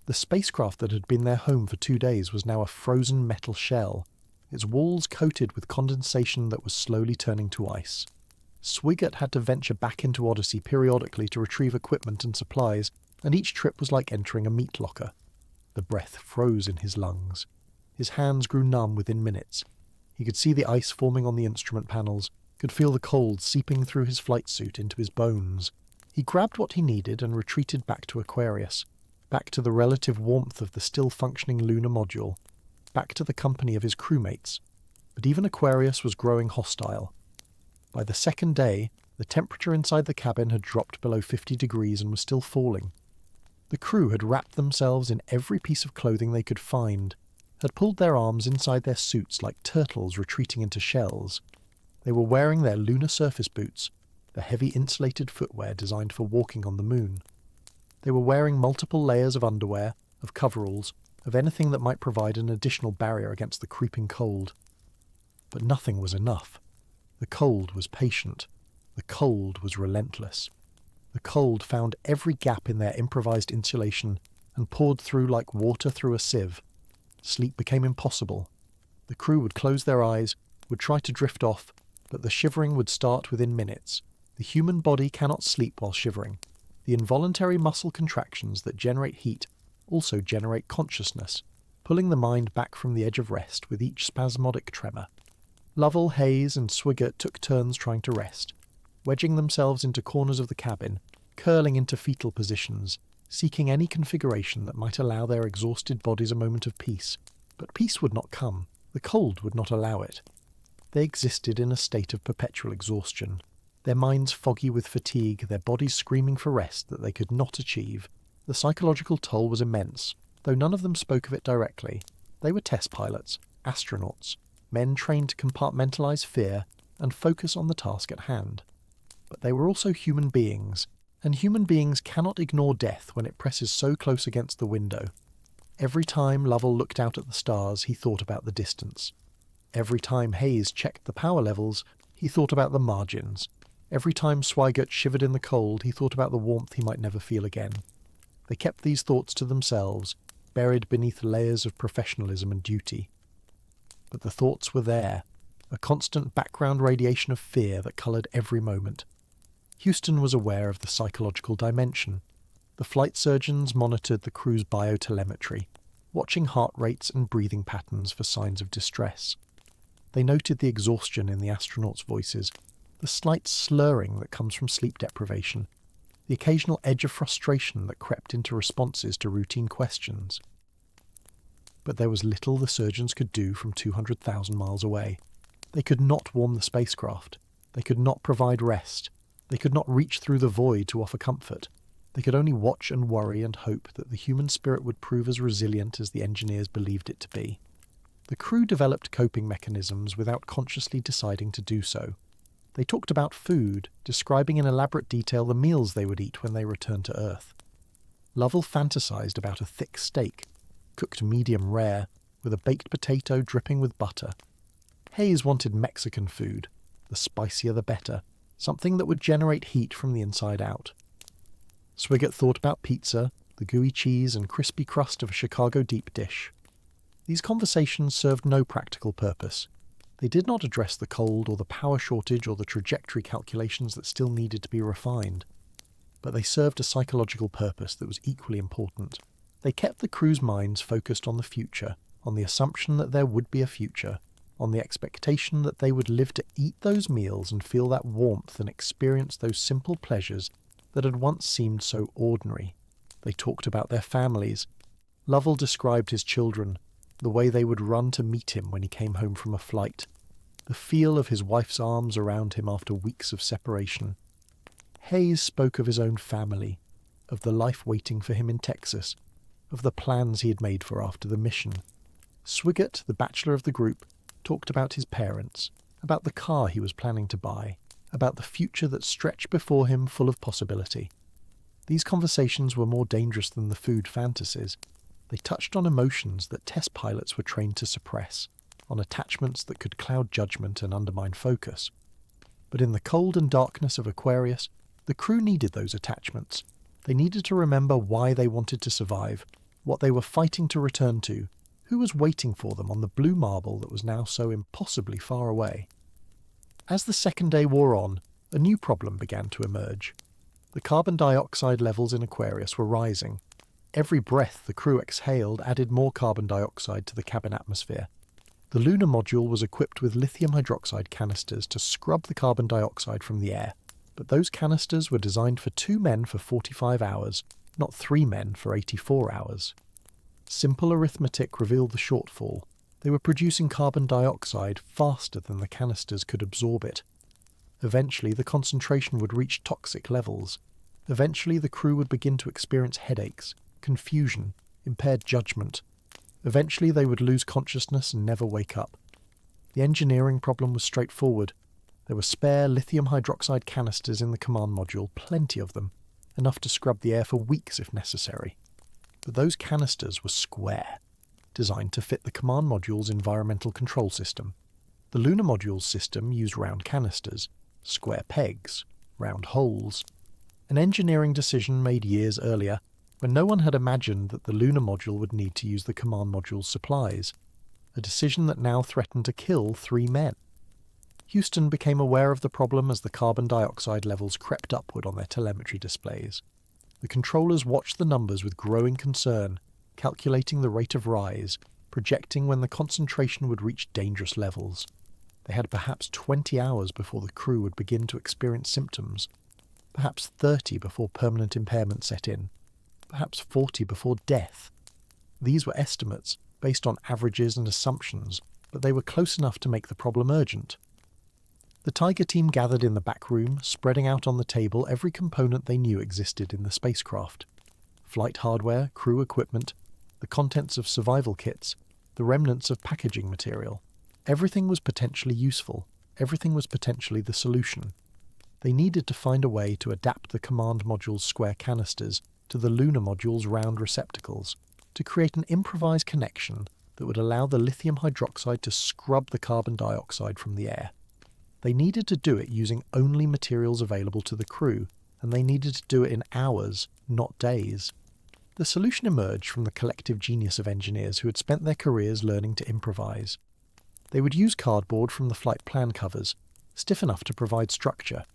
The spacecraft that had been their home for 2 days was now a frozen metal shell, its walls coated with condensation that was slowly turning to ice. Swigert had to venture back into Odyssey periodically to retrieve equipment and supplies, and each trip was like entering a meat locker. The breath froze in his lungs. His hands grew numb within minutes. He could see the ice forming on the instrument panels, could feel the cold seeping through his flight suit into his bones. He grabbed what he needed and retreated back to Aquarius, back to the relative warmth of the still-functioning lunar module, back to the company of his crewmates. But even Aquarius was growing hostile. By the second day, the temperature inside the cabin had dropped below 50 degrees and was still falling. The crew had wrapped themselves in every piece of clothing they could find, had pulled their arms inside their suits like turtles retreating into shells. They were wearing their lunar surface boots, the heavy insulated footwear designed for walking on the moon. They were wearing multiple layers of underwear, of coveralls, of anything that might provide an additional barrier against the creeping cold. But nothing was enough. The cold was patient. The cold was relentless. The cold found every gap in their improvised insulation and poured through like water through a sieve. Sleep became impossible. The crew would close their eyes, would try to drift off, but the shivering would start within minutes. The human body cannot sleep while shivering. The involuntary muscle contractions that generate heat also generate consciousness, pulling the mind back from the edge of rest with each spasmodic tremor. Lovell, Hayes, and Swigert took turns trying to rest, wedging themselves into corners of the cabin, curling into fetal positions, seeking any configuration that might allow their exhausted bodies a moment of peace. But peace would not come. The cold would not allow it. They existed in a state of perpetual exhaustion, their minds foggy with fatigue, their bodies screaming for rest that they could not achieve. The psychological toll was immense, though none of them spoke of it directly. They were test pilots, astronauts, men trained to compartmentalize fear and focus on the task at hand. But they were also human beings, and human beings cannot ignore death when it presses so close against the window. Every time Lovell looked out at the stars, he thought about the distance. Every time Hayes checked the power levels, he thought about the margins. Every time Swigert shivered in the cold, he thought about the warmth he might never feel again. They kept these thoughts to themselves, buried beneath layers of professionalism and duty. But the thoughts were there, a constant background radiation of fear that coloured every moment. Houston was aware of the psychological dimension. The flight surgeons monitored the crew's biotelemetry, watching heart rates and breathing patterns for signs of distress. They noted the exhaustion in the astronauts' voices, the slight slurring that comes from sleep deprivation, the occasional edge of frustration that crept into responses to routine questions. But there was little the surgeons could do from 200,000 miles away. They could not warm the spacecraft. They could not provide rest. They could not reach through the void to offer comfort. They could only watch and worry and hope that the human spirit would prove as resilient as the engineers believed it to be. The crew developed coping mechanisms without consciously deciding to do so. They talked about food, describing in elaborate detail the meals they would eat when they returned to Earth. Lovell fantasized about a thick steak, cooked medium rare, with a baked potato dripping with butter. Hayes wanted Mexican food, the spicier the better, something that would generate heat from the inside out. Swigert thought about pizza, the gooey cheese and crispy crust of a Chicago deep dish. These conversations served no practical purpose. They did not address the cold or the power shortage or the trajectory calculations that still needed to be refined. But they served a psychological purpose that was equally important. They kept the crew's minds focused on the future, on the assumption that there would be a future, on the expectation that they would live to eat those meals and feel that warmth and experience those simple pleasures that had once seemed so ordinary. They talked about their families. Lovell described his children, the way they would run to meet him when he came home from a flight, the feel of his wife's arms around him after weeks of separation. Hayes spoke of his own family, of the life waiting for him in Texas, of the plans he had made for after the mission. Swigert, the bachelor of the group, talked about his parents, about the car he was planning to buy, about the future that stretched before him full of possibility. These conversations were more dangerous than the food fantasies. They touched on emotions that test pilots were trained to suppress, on attachments that could cloud judgment and undermine focus. But in the cold and darkness of Aquarius, the crew needed those attachments. They needed to remember why they wanted to survive, what they were fighting to return to, who was waiting for them on the blue marble that was now so impossibly far away. As the second day wore on, a new problem began to emerge. The carbon dioxide levels in Aquarius were rising. Every breath the crew exhaled added more carbon dioxide to the cabin atmosphere. The lunar module was equipped with lithium hydroxide canisters to scrub the carbon dioxide from the air, but those canisters were designed for 2 men for 45 hours, not 3 men for 84 hours. Simple arithmetic revealed the shortfall. They were producing carbon dioxide faster than the canisters could absorb it. Eventually, the concentration would reach toxic levels. Eventually, the crew would begin to experience headaches, confusion, impaired judgment. Eventually, they would lose consciousness and never wake up. The engineering problem was straightforward. There were spare lithium hydroxide canisters in the command module, plenty of them, enough to scrub the air for weeks if necessary. But those canisters were square, designed to fit the command module's environmental control system. The lunar module's system used round canisters, square pegs, round holes. An engineering decision made years earlier, when no one had imagined that the lunar module would need to use the command module's supplies. A decision that now threatened to kill 3 men. Houston became aware of the problem as the carbon dioxide levels crept upward on their telemetry displays. The controllers watched the numbers with growing concern, calculating the rate of rise, projecting when the concentration would reach dangerous levels. They had perhaps 20 hours before the crew would begin to experience symptoms, perhaps 30 before permanent impairment set in, perhaps 40 before death. These were estimates, based on averages and assumptions, but they were close enough to make the problem urgent. The Tiger team gathered in the back room, spreading out on the table every component they knew existed in the spacecraft. Flight hardware, crew equipment, the contents of survival kits, the remnants of packaging material. Everything was potentially useful. Everything was potentially the solution. They needed to find a way to adapt the command module's square canisters to the lunar module's round receptacles, to create an improvised connection that would allow the lithium hydroxide to scrub the carbon dioxide from the air. They needed to do it using only materials available to the crew, and they needed to do it in hours, not days. The solution emerged from the collective genius of engineers who had spent their careers learning to improvise. They would use cardboard from the flight plan covers, stiff enough to provide structure.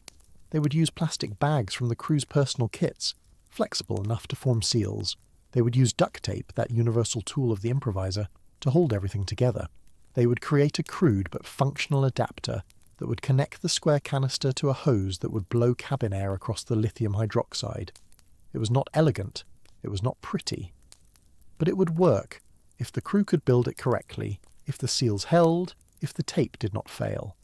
They would use plastic bags from the crew's personal kits, flexible enough to form seals. They would use duct tape, that universal tool of the improviser, to hold everything together. They would create a crude but functional adapter that would connect the square canister to a hose that would blow cabin air across the lithium hydroxide. It was not elegant, it was not pretty. But it would work, if the crew could build it correctly, if the seals held, if the tape did not fail.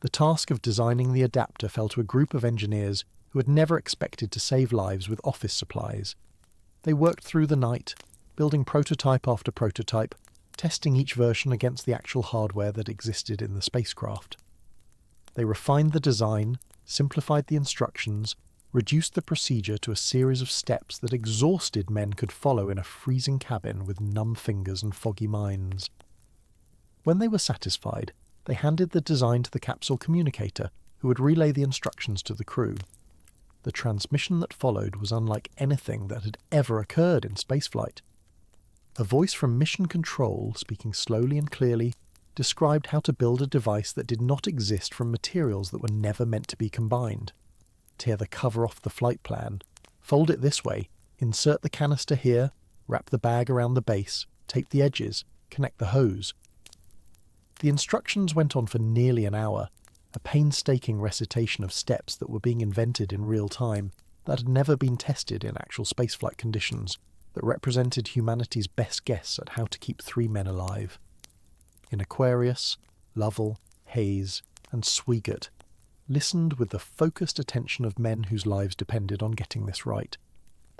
The task of designing the adapter fell to a group of engineers who had never expected to save lives with office supplies. They worked through the night, building prototype after prototype, testing each version against the actual hardware that existed in the spacecraft. They refined the design, simplified the instructions, reduced the procedure to a series of steps that exhausted men could follow in a freezing cabin with numb fingers and foggy minds. When they were satisfied, they handed the design to the capsule communicator, who would relay the instructions to the crew. The transmission that followed was unlike anything that had ever occurred in spaceflight. A voice from Mission Control, speaking slowly and clearly, described how to build a device that did not exist from materials that were never meant to be combined. Tear the cover off the flight plan, fold it this way, insert the canister here, wrap the bag around the base, tape the edges, connect the hose. The instructions went on for nearly an hour, a painstaking recitation of steps that were being invented in real time, that had never been tested in actual spaceflight conditions, that represented humanity's best guess at how to keep 3 men alive. In Aquarius, Lovell, Hayes, and Swigert listened with the focused attention of men whose lives depended on getting this right.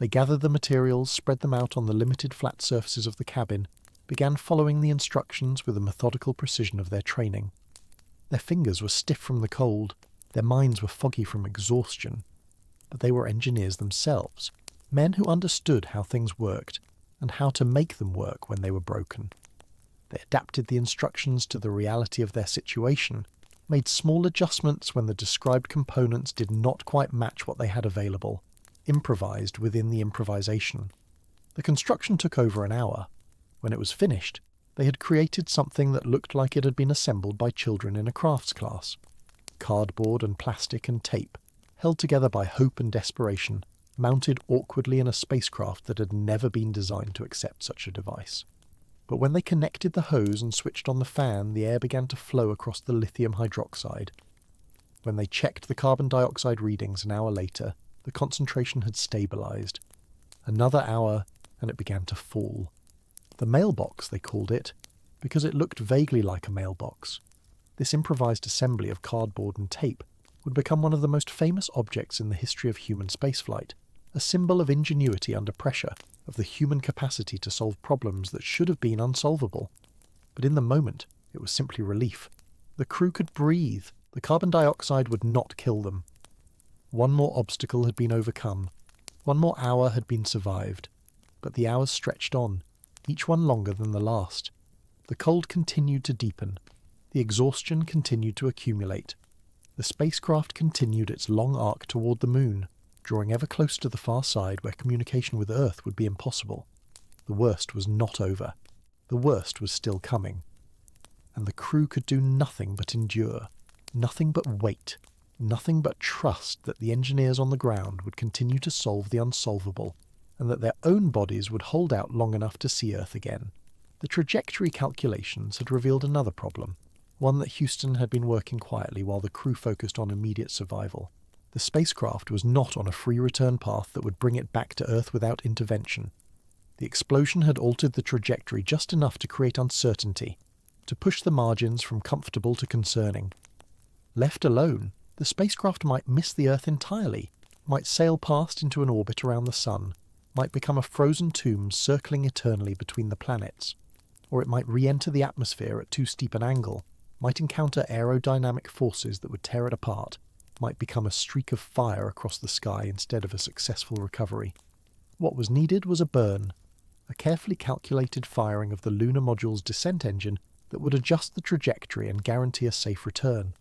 They gathered the materials, spread them out on the limited flat surfaces of the cabin, began following the instructions with the methodical precision of their training. Their fingers were stiff from the cold, their minds were foggy from exhaustion. But they were engineers themselves, men who understood how things worked, and how to make them work when they were broken. They adapted the instructions to the reality of their situation, made small adjustments when the described components did not quite match what they had available, improvised within the improvisation. The construction took over an hour. When it was finished, they had created something that looked like it had been assembled by children in a crafts class. Cardboard and plastic and tape, held together by hope and desperation, mounted awkwardly in a spacecraft that had never been designed to accept such a device. But when they connected the hose and switched on the fan, the air began to flow across the lithium hydroxide. When they checked the carbon dioxide readings an hour later, the concentration had stabilized. Another hour, and it began to fall. The mailbox, they called it, because it looked vaguely like a mailbox. This improvised assembly of cardboard and tape would become one of the most famous objects in the history of human spaceflight, a symbol of ingenuity under pressure, of the human capacity to solve problems that should have been unsolvable. But in the moment, it was simply relief. The crew could breathe. The carbon dioxide would not kill them. One more obstacle had been overcome. One more hour had been survived. But the hours stretched on, each one longer than the last. The cold continued to deepen. The exhaustion continued to accumulate. The spacecraft continued its long arc toward the moon, drawing ever closer to the far side where communication with Earth would be impossible. The worst was not over. The worst was still coming. And the crew could do nothing but endure, nothing but wait, nothing but trust that the engineers on the ground would continue to solve the unsolvable, and that their own bodies would hold out long enough to see Earth again. The trajectory calculations had revealed another problem, one that Houston had been working quietly while the crew focused on immediate survival. The spacecraft was not on a free return path that would bring it back to Earth without intervention. The explosion had altered the trajectory just enough to create uncertainty, to push the margins from comfortable to concerning. Left alone, the spacecraft might miss the Earth entirely, might sail past into an orbit around the Sun, might become a frozen tomb circling eternally between the planets, or it might re-enter the atmosphere at too steep an angle, might encounter aerodynamic forces that would tear it apart, might become a streak of fire across the sky instead of a successful recovery. What was needed was a burn, a carefully calculated firing of the lunar module's descent engine that would adjust the trajectory and guarantee a safe return.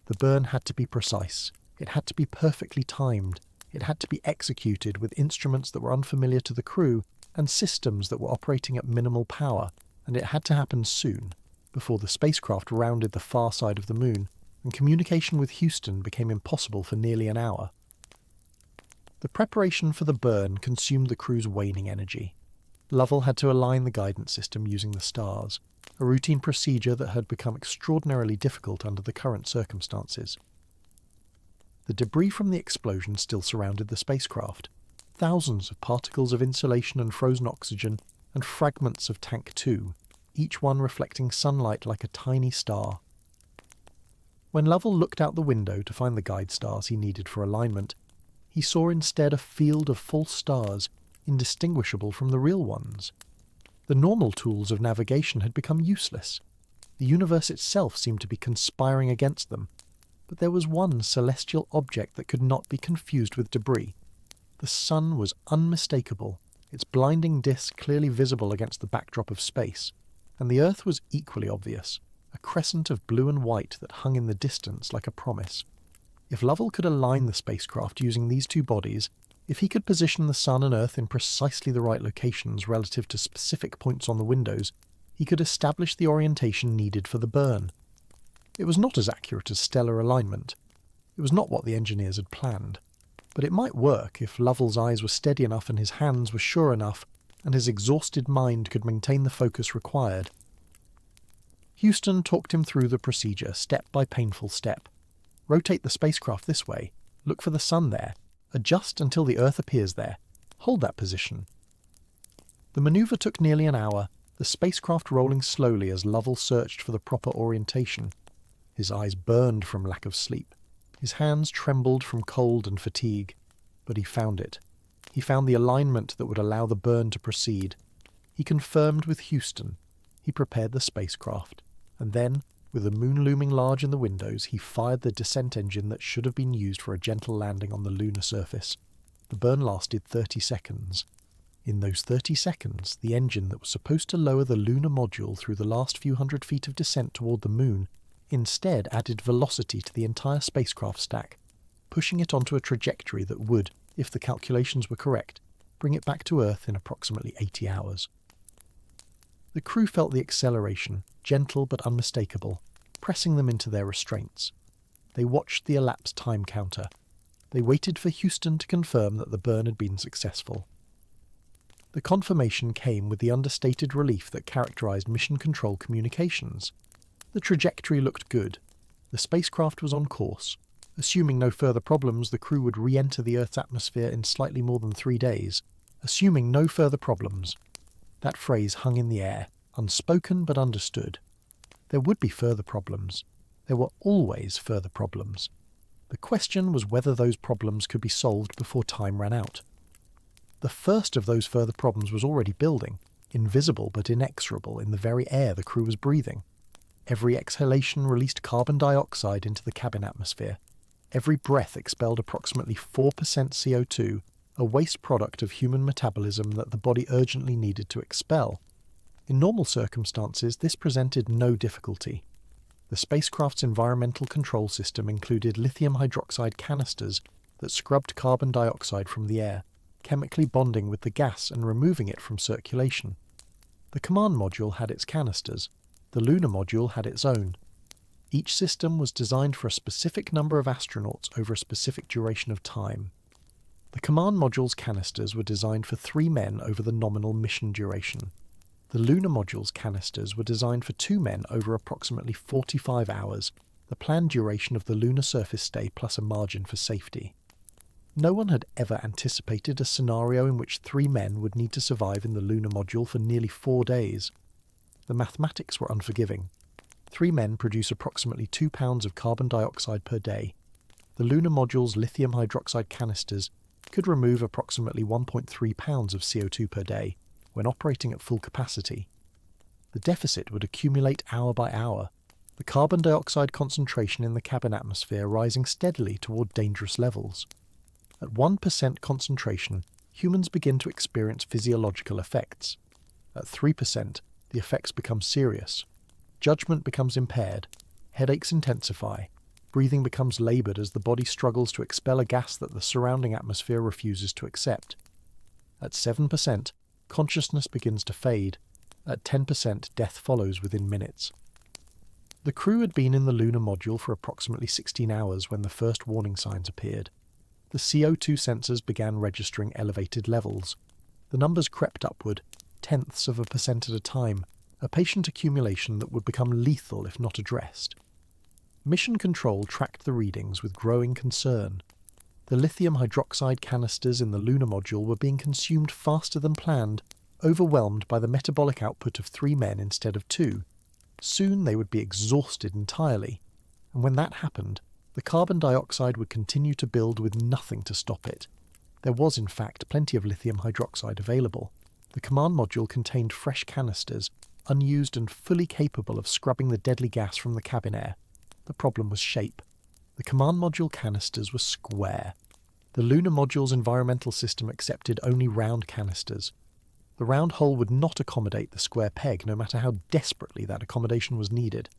The burn had to be precise, it had to be perfectly timed, it had to be executed with instruments that were unfamiliar to the crew and systems that were operating at minimal power, and it had to happen soon, before the spacecraft rounded the far side of the moon and communication with Houston became impossible for nearly an hour. The preparation for the burn consumed the crew's waning energy. Lovell had to align the guidance system using the stars, a routine procedure that had become extraordinarily difficult under the current circumstances. The debris from the explosion still surrounded the spacecraft. Thousands of particles of insulation and frozen oxygen, and fragments of Tank 2, each one reflecting sunlight like a tiny star. When Lovell looked out the window to find the guide stars he needed for alignment, he saw instead a field of false stars, indistinguishable from the real ones. The normal tools of navigation had become useless. The universe itself seemed to be conspiring against them. But there was one celestial object that could not be confused with debris. The sun was unmistakable, its blinding disk clearly visible against the backdrop of space, and the Earth was equally obvious, a crescent of blue and white that hung in the distance like a promise. If Lovell could align the spacecraft using these two bodies, if he could position the Sun and Earth in precisely the right locations relative to specific points on the windows, he could establish the orientation needed for the burn. It was not as accurate as stellar alignment. It was not what the engineers had planned. But it might work if Lovell's eyes were steady enough and his hands were sure enough, and his exhausted mind could maintain the focus required. Houston talked him through the procedure, step by painful step. Rotate the spacecraft this way, look for the sun there, adjust until the Earth appears there, hold that position. The manoeuvre took nearly an hour, the spacecraft rolling slowly as Lovell searched for the proper orientation. His eyes burned from lack of sleep. His hands trembled from cold and fatigue. But he found it. He found the alignment that would allow the burn to proceed. He confirmed with Houston. He prepared the spacecraft. And then, with the moon looming large in the windows, he fired the descent engine that should have been used for a gentle landing on the lunar surface. The burn lasted 30 seconds. In those 30 seconds, the engine that was supposed to lower the lunar module through the last few hundred feet of descent toward the moon instead added velocity to the entire spacecraft stack, pushing it onto a trajectory that would, if the calculations were correct, bring it back to Earth in approximately 80 hours. The crew felt the acceleration, gentle but unmistakable, pressing them into their restraints. They watched the elapsed time counter. They waited for Houston to confirm that the burn had been successful. The confirmation came with the understated relief that characterized mission control communications. The trajectory looked good. The spacecraft was on course. Assuming no further problems, the crew would re-enter the Earth's atmosphere in slightly more than 3 days. Assuming no further problems. That phrase hung in the air, unspoken but understood. There would be further problems. There were always further problems. The question was whether those problems could be solved before time ran out. The first of those further problems was already building, invisible but inexorable in the very air the crew was breathing. Every exhalation released carbon dioxide into the cabin atmosphere. Every breath expelled approximately 4% CO2, a waste product of human metabolism that the body urgently needed to expel. In normal circumstances, this presented no difficulty. The spacecraft's environmental control system included lithium hydroxide canisters that scrubbed carbon dioxide from the air, chemically bonding with the gas and removing it from circulation. The command module had its canisters. The lunar module had its own. Each system was designed for a specific number of astronauts over a specific duration of time. The command module's canisters were designed for 3 men over the nominal mission duration. The lunar module's canisters were designed for 2 men over approximately 45 hours, the planned duration of the lunar surface stay plus a margin for safety. No one had ever anticipated a scenario in which 3 men would need to survive in the lunar module for nearly 4 days. The mathematics were unforgiving. 3 men produce approximately 2 pounds of carbon dioxide per day. The lunar module's lithium hydroxide canisters could remove approximately 1.3 pounds of CO2 per day when operating at full capacity. The deficit would accumulate hour by hour, the carbon dioxide concentration in the cabin atmosphere rising steadily toward dangerous levels. At 1% concentration, humans begin to experience physiological effects. At 3%, the effects become serious. Judgment becomes impaired, headaches intensify, breathing becomes laboured as the body struggles to expel a gas that the surrounding atmosphere refuses to accept. At 7%, consciousness begins to fade. At 10%, death follows within minutes. The crew had been in the lunar module for approximately 16 hours when the first warning signs appeared. The CO2 sensors began registering elevated levels. The numbers crept upward, tenths of a percent at a time, a patient accumulation that would become lethal if not addressed. Mission Control tracked the readings with growing concern. The lithium hydroxide canisters in the lunar module were being consumed faster than planned, overwhelmed by the metabolic output of 3 men instead of 2. Soon they would be exhausted entirely, and when that happened, the carbon dioxide would continue to build with nothing to stop it. There was, in fact, plenty of lithium hydroxide available. The command module contained fresh canisters, unused and fully capable of scrubbing the deadly gas from the cabin air. The problem was shape. The command module canisters were square. The lunar module's environmental system accepted only round canisters. The round hole would not accommodate the square peg, no matter how desperately that accommodation was needed.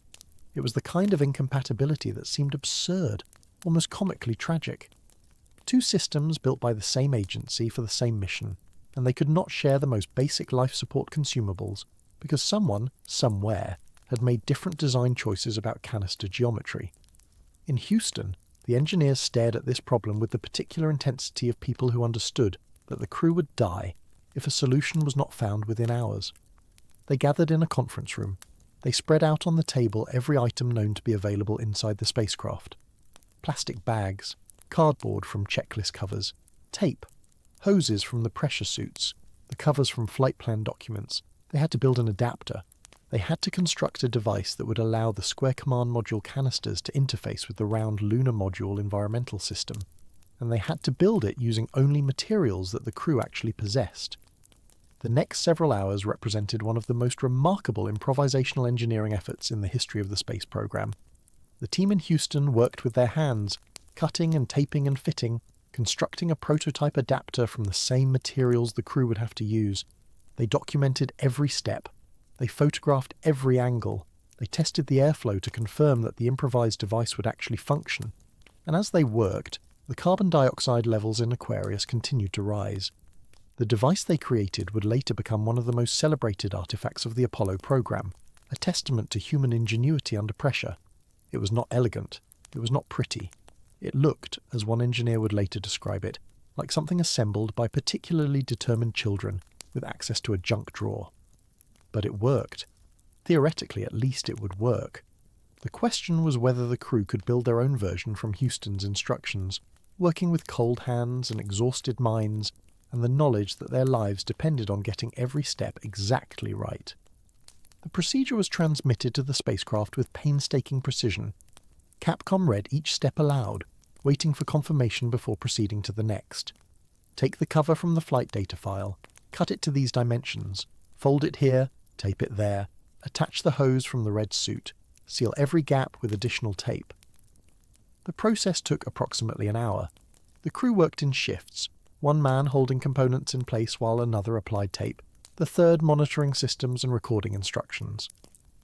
It was the kind of incompatibility that seemed absurd, almost comically tragic. 2 systems built by the same agency for the same mission, and they could not share the most basic life support consumables because someone, somewhere, had made different design choices about canister geometry. In Houston, the engineers stared at this problem with the particular intensity of people who understood that the crew would die if a solution was not found within hours. They gathered in a conference room. They spread out on the table every item known to be available inside the spacecraft. Plastic bags, cardboard from checklist covers, tape, hoses from the pressure suits, the covers from flight plan documents. They had to build an adapter. They had to construct a device that would allow the square command module canisters to interface with the round lunar module environmental system. and they had to build it using only materials that the crew actually possessed. The next several hours represented one of the most remarkable improvisational engineering efforts in the history of the space program. The team in Houston worked with their hands, cutting and taping and fitting, constructing a prototype adapter from the same materials the crew would have to use. They documented every step. They photographed every angle. They tested the airflow to confirm that the improvised device would actually function. And as they worked, the carbon dioxide levels in Aquarius continued to rise. The device they created would later become one of the most celebrated artifacts of the Apollo program, a testament to human ingenuity under pressure. It was not elegant. It was not pretty. It looked, as one engineer would later describe it, like something assembled by particularly determined children with access to a junk drawer. But it worked. Theoretically, at least, it would work. The question was whether the crew could build their own version from Houston's instructions, working with cold hands and exhausted minds, and the knowledge that their lives depended on getting every step exactly right. The procedure was transmitted to the spacecraft with painstaking precision. Capcom read each step aloud, waiting for confirmation before proceeding to the next. Take the cover from the flight data file, cut it to these dimensions, fold it here, tape it there, attach the hose from the red suit, seal every gap with additional tape. The process took approximately an hour. The crew worked in shifts, one man holding components in place while another applied tape, the third monitoring systems and recording instructions.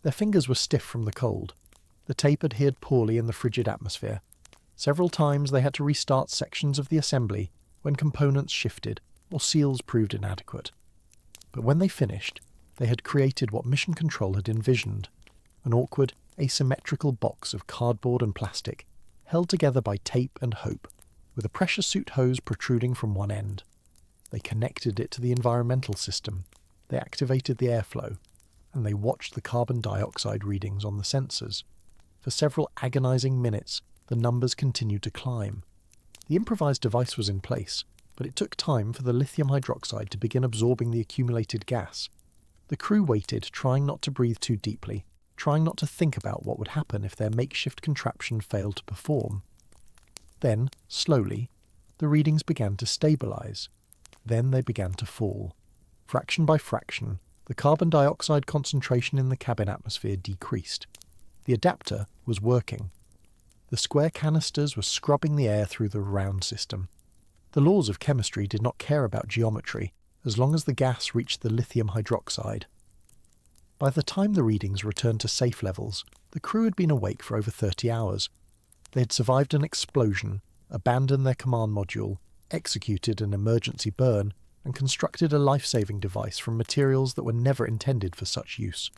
Their fingers were stiff from the cold. The tape adhered poorly in the frigid atmosphere. Several times they had to restart sections of the assembly when components shifted or seals proved inadequate. But when they finished, they had created what Mission Control had envisioned, an awkward, asymmetrical box of cardboard and plastic, held together by tape and hope, with a pressure suit hose protruding from one end. They connected it to the environmental system, they activated the airflow, and they watched the carbon dioxide readings on the sensors. For several agonizing minutes, the numbers continued to climb. The improvised device was in place, but it took time for the lithium hydroxide to begin absorbing the accumulated gas. The crew waited, trying not to breathe too deeply, trying not to think about what would happen if their makeshift contraption failed to perform. Then, slowly, the readings began to stabilize. Then they began to fall. Fraction by fraction, the carbon dioxide concentration in the cabin atmosphere decreased. The adapter was working. The square canisters were scrubbing the air through the round system. The laws of chemistry did not care about geometry, as long as the gas reached the lithium hydroxide. By the time the readings returned to safe levels, the crew had been awake for over 30 hours. They had survived an explosion, abandoned their command module, executed an emergency burn, and constructed a life-saving device from materials that were never intended for such use.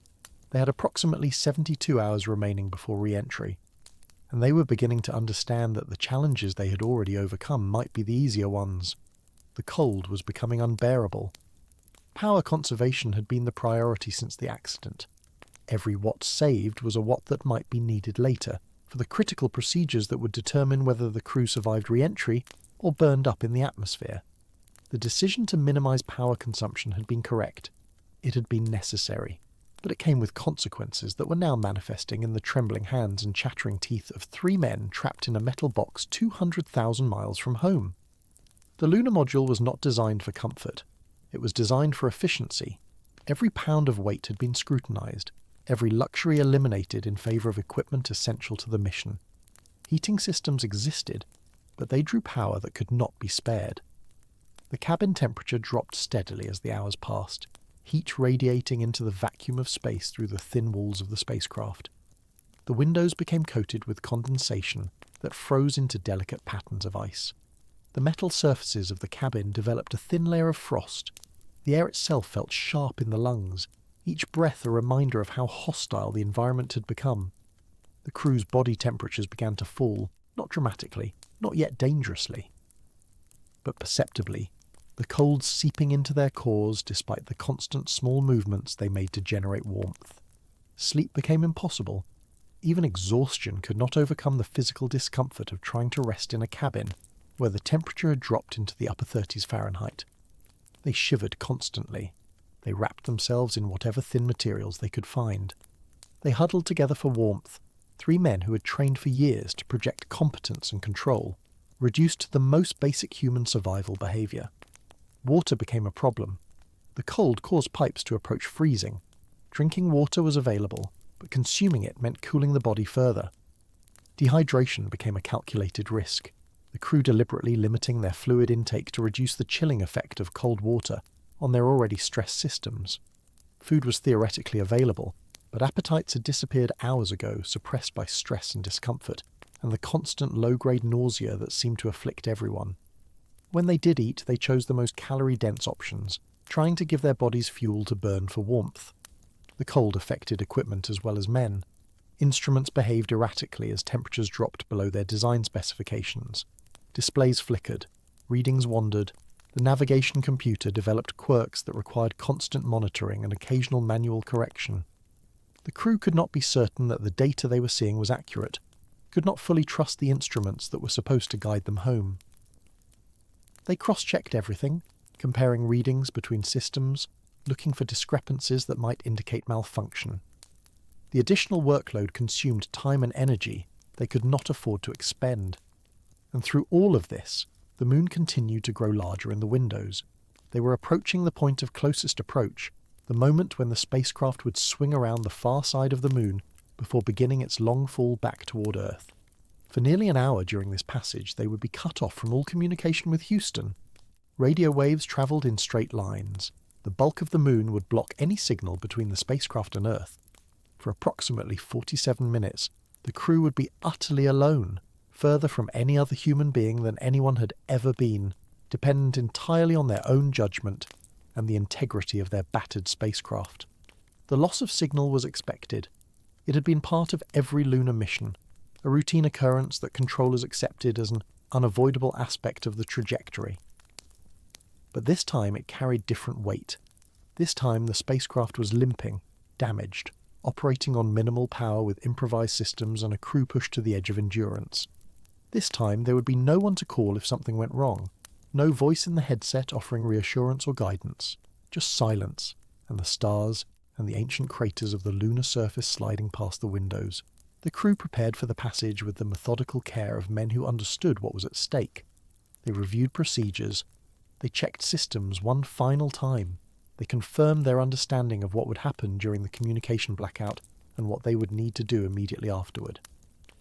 They had approximately 72 hours remaining before re-entry, and they were beginning to understand that the challenges they had already overcome might be the easier ones. The cold was becoming unbearable. Power conservation had been the priority since the accident. Every watt saved was a watt that might be needed later, for the critical procedures that would determine whether the crew survived re-entry or burned up in the atmosphere. The decision to minimize power consumption had been correct. It had been necessary, but it came with consequences that were now manifesting in the trembling hands and chattering teeth of 3 men trapped in a metal box 200,000 miles from home. The lunar module was not designed for comfort. It was designed for efficiency. Every pound of weight had been scrutinized, every luxury eliminated in favor of equipment essential to the mission. Heating systems existed, but they drew power that could not be spared. The cabin temperature dropped steadily as the hours passed, heat radiating into the vacuum of space through the thin walls of the spacecraft. The windows became coated with condensation that froze into delicate patterns of ice. The metal surfaces of the cabin developed a thin layer of frost. The air itself felt sharp in the lungs, each breath a reminder of how hostile the environment had become. The crew's body temperatures began to fall, not dramatically, not yet dangerously, but perceptibly, the cold seeping into their cores despite the constant small movements they made to generate warmth. Sleep became impossible. Even exhaustion could not overcome the physical discomfort of trying to rest in a cabin where the temperature had dropped into the upper 30s Fahrenheit. They shivered constantly. They wrapped themselves in whatever thin materials they could find. They huddled together for warmth, 3 men who had trained for years to project competence and control, reduced to the most basic human survival behaviour. Water became a problem. The cold caused pipes to approach freezing. Drinking water was available, but consuming it meant cooling the body further. Dehydration became a calculated risk, the crew deliberately limiting their fluid intake to reduce the chilling effect of cold water on their already stressed systems. Food was theoretically available, but appetites had disappeared hours ago, suppressed by stress and discomfort, and the constant low-grade nausea that seemed to afflict everyone. When they did eat, they chose the most calorie-dense options, trying to give their bodies fuel to burn for warmth. The cold affected equipment as well as men. Instruments behaved erratically as temperatures dropped below their design specifications. Displays flickered, readings wandered, the navigation computer developed quirks that required constant monitoring and occasional manual correction. The crew could not be certain that the data they were seeing was accurate, could not fully trust the instruments that were supposed to guide them home. They cross-checked everything, comparing readings between systems, looking for discrepancies that might indicate malfunction. The additional workload consumed time and energy they could not afford to expend. And through all of this, the moon continued to grow larger in the windows. They were approaching the point of closest approach, the moment when the spacecraft would swing around the far side of the moon before beginning its long fall back toward Earth. For nearly an hour during this passage, they would be cut off from all communication with Houston. Radio waves travelled in straight lines. The bulk of the moon would block any signal between the spacecraft and Earth. For approximately 47 minutes, the crew would be utterly alone, further from any other human being than anyone had ever been, dependent entirely on their own judgment and the integrity of their battered spacecraft. The loss of signal was expected. It had been part of every lunar mission, a routine occurrence that controllers accepted as an unavoidable aspect of the trajectory. But this time it carried different weight. This time the spacecraft was limping, damaged, operating on minimal power with improvised systems and a crew pushed to the edge of endurance. This time there would be no one to call if something went wrong, no voice in the headset offering reassurance or guidance, just silence, and the stars and the ancient craters of the lunar surface sliding past the windows. The crew prepared for the passage with the methodical care of men who understood what was at stake. They reviewed procedures. They checked systems one final time. They confirmed their understanding of what would happen during the communication blackout and what they would need to do immediately afterward.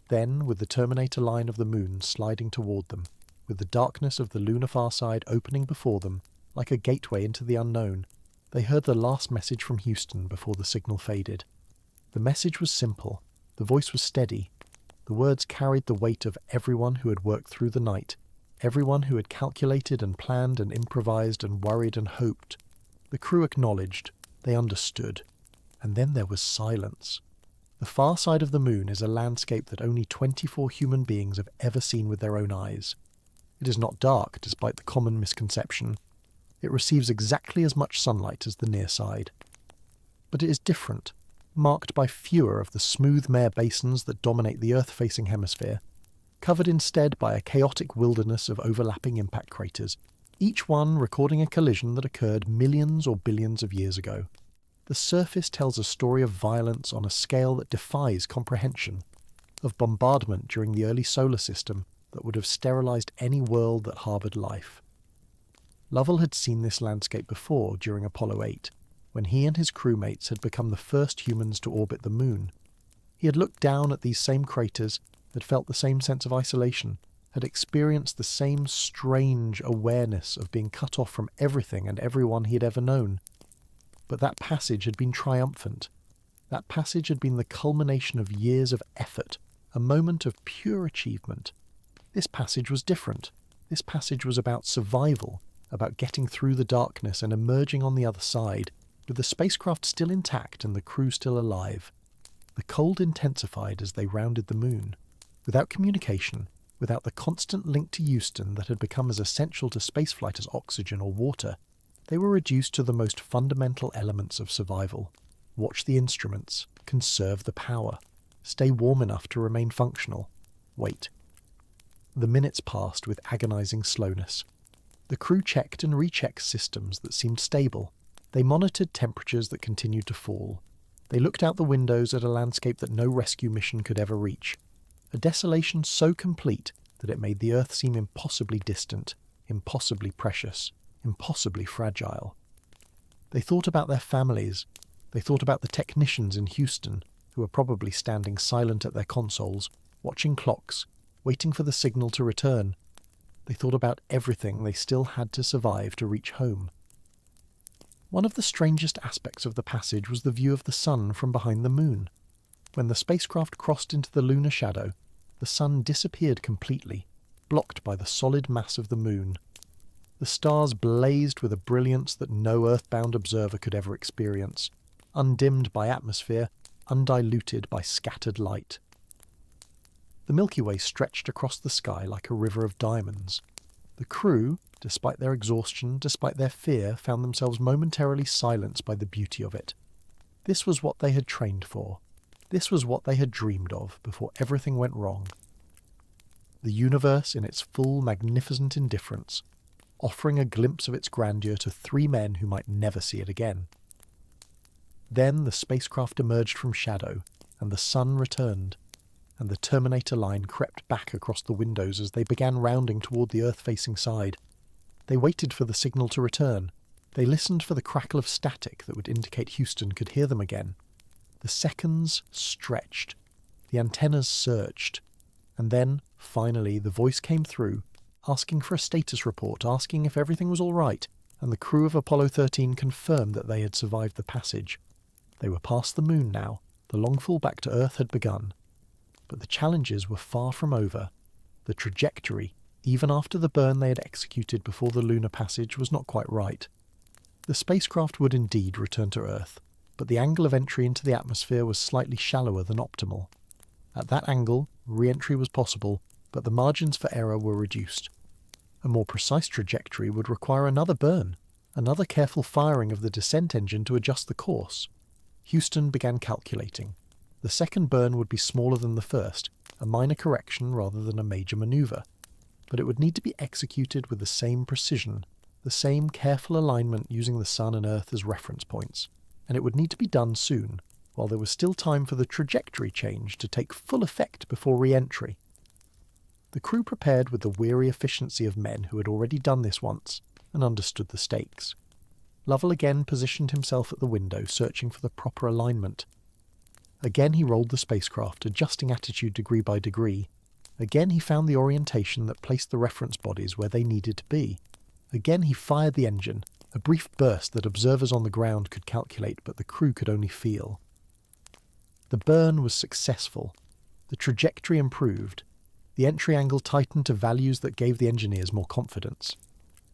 Then, with the terminator line of the moon sliding toward them, with the darkness of the lunar far side opening before them, like a gateway into the unknown, they heard the last message from Houston before the signal faded. The message was simple. The voice was steady. The words carried the weight of everyone who had worked through the night, everyone who had calculated and planned and improvised and worried and hoped. The crew acknowledged. They understood. And then there was silence. The far side of the moon is a landscape that only 24 human beings have ever seen with their own eyes. It is not dark, despite the common misconception. It receives exactly as much sunlight as the near side. But it is different, marked by fewer of the smooth mare basins that dominate the Earth-facing hemisphere, covered instead by a chaotic wilderness of overlapping impact craters, each one recording a collision that occurred millions or billions of years ago. The surface tells a story of violence on a scale that defies comprehension, of bombardment during the early solar system that would have sterilized any world that harbored life. Lovell had seen this landscape before during Apollo 8, when he and his crewmates had become the first humans to orbit the moon. He had looked down at these same craters, had felt the same sense of isolation, had experienced the same strange awareness of being cut off from everything and everyone he had ever known. But that passage had been triumphant. That passage had been the culmination of years of effort, a moment of pure achievement. This passage was different. This passage was about survival, about getting through the darkness and emerging on the other side, with the spacecraft still intact and the crew still alive. The cold intensified as they rounded the moon. Without communication, without the constant link to Houston that had become as essential to spaceflight as oxygen or water, they were reduced to the most fundamental elements of survival. Watch the instruments, conserve the power, stay warm enough to remain functional, wait. The minutes passed with agonizing slowness. The crew checked and rechecked systems that seemed stable. They monitored temperatures that continued to fall. They looked out the windows at a landscape that no rescue mission could ever reach. A desolation so complete that it made the Earth seem impossibly distant, impossibly precious, impossibly fragile. They thought about their families. They thought about the technicians in Houston, who were probably standing silent at their consoles, watching clocks, waiting for the signal to return. They thought about everything they still had to survive to reach home. One of the strangest aspects of the passage was the view of the sun from behind the moon. When the spacecraft crossed into the lunar shadow, the sun disappeared completely, blocked by the solid mass of the moon. The stars blazed with a brilliance that no earthbound observer could ever experience, undimmed by atmosphere, undiluted by scattered light. The Milky Way stretched across the sky like a river of diamonds. The crew, despite their exhaustion, despite their fear, found themselves momentarily silenced by the beauty of it. This was what they had trained for. This was what they had dreamed of before everything went wrong. The universe in its full, magnificent indifference, offering a glimpse of its grandeur to three men who might never see it again. Then the spacecraft emerged from shadow, and the sun returned, and the Terminator line crept back across the windows as they began rounding toward the Earth-facing side. They waited for the signal to return. They listened for the crackle of static that would indicate Houston could hear them again. The seconds stretched. The antennas surged. And then, finally, the voice came through, asking for a status report, asking if everything was all right, and the crew of Apollo 13 confirmed that they had survived the passage. They were past the moon now. The long fall back to Earth had begun. But the challenges were far from over. The trajectory, even after the burn they had executed before the lunar passage, was not quite right. The spacecraft would indeed return to Earth, but the angle of entry into the atmosphere was slightly shallower than optimal. At that angle, re-entry was possible, but the margins for error were reduced. A more precise trajectory would require another burn, another careful firing of the descent engine to adjust the course. Houston began calculating. The second burn would be smaller than the first, a minor correction rather than a major maneuver. But it would need to be executed with the same precision, the same careful alignment using the Sun and Earth as reference points, and it would need to be done soon, while there was still time for the trajectory change to take full effect before re-entry. The crew prepared with the weary efficiency of men who had already done this once and understood the stakes. Lovell again positioned himself at the window, searching for the proper alignment. Again he rolled the spacecraft, adjusting attitude degree by degree. Again he found the orientation that placed the reference bodies where they needed to be. Again he fired the engine, a brief burst that observers on the ground could calculate but the crew could only feel. The burn was successful. The trajectory improved. The entry angle tightened to values that gave the engineers more confidence.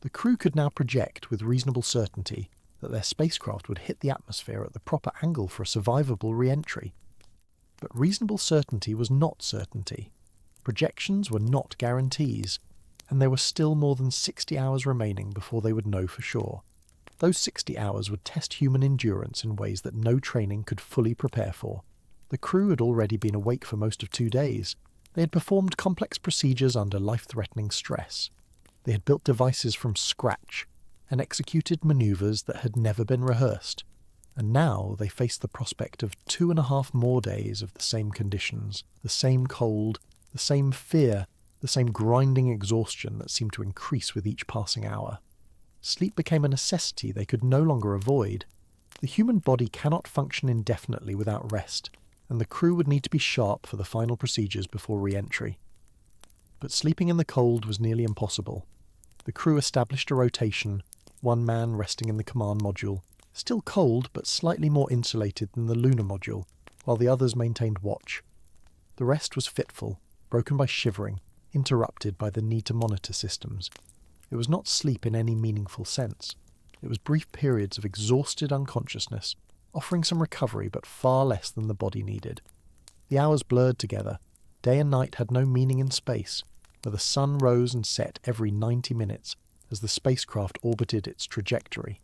The crew could now project with reasonable certainty that their spacecraft would hit the atmosphere at the proper angle for a survivable re-entry. But reasonable certainty was not certainty. Projections were not guarantees, and there were still more than 60 hours remaining before they would know for sure. Those 60 hours would test human endurance in ways that no training could fully prepare for. The crew had already been awake for most of 2 days. They had performed complex procedures under life-threatening stress. They had built devices from scratch and executed maneuvers that had never been rehearsed. And now they faced the prospect of 2.5 more days of the same conditions, the same cold, the same fear, the same grinding exhaustion that seemed to increase with each passing hour. Sleep became a necessity they could no longer avoid. The human body cannot function indefinitely without rest, and the crew would need to be sharp for the final procedures before re-entry. But sleeping in the cold was nearly impossible. The crew established a rotation, one man resting in the command module, still cold but slightly more insulated than the lunar module, while the others maintained watch. The rest was fitful, broken by shivering, interrupted by the need to monitor systems. It was not sleep in any meaningful sense. It was brief periods of exhausted unconsciousness, offering some recovery but far less than the body needed. The hours blurred together. Day and night had no meaning in space, where the sun rose and set every 90 minutes as the spacecraft orbited its trajectory.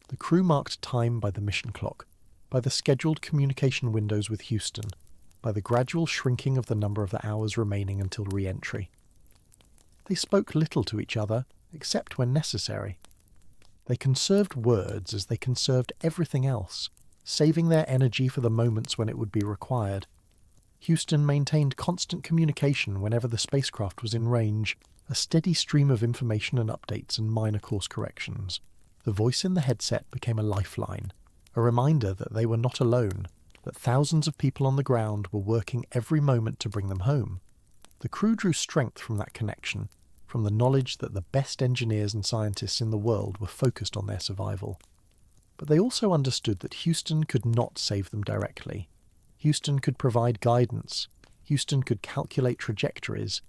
The crew marked time by the mission clock, by the scheduled communication windows with Houston, by the gradual shrinking of the number of the hours remaining until re-entry. They spoke little to each other, except when necessary. They conserved words as they conserved everything else, saving their energy for the moments when it would be required. Houston maintained constant communication whenever the spacecraft was in range, a steady stream of information and updates and minor course corrections. The voice in the headset became a lifeline, a reminder that they were not alone, that thousands of people on the ground were working every moment to bring them home. The crew drew strength from that connection, from the knowledge that the best engineers and scientists in the world were focused on their survival. But they also understood that Houston could not save them directly. Houston could provide guidance. Houston could calculate trajectories.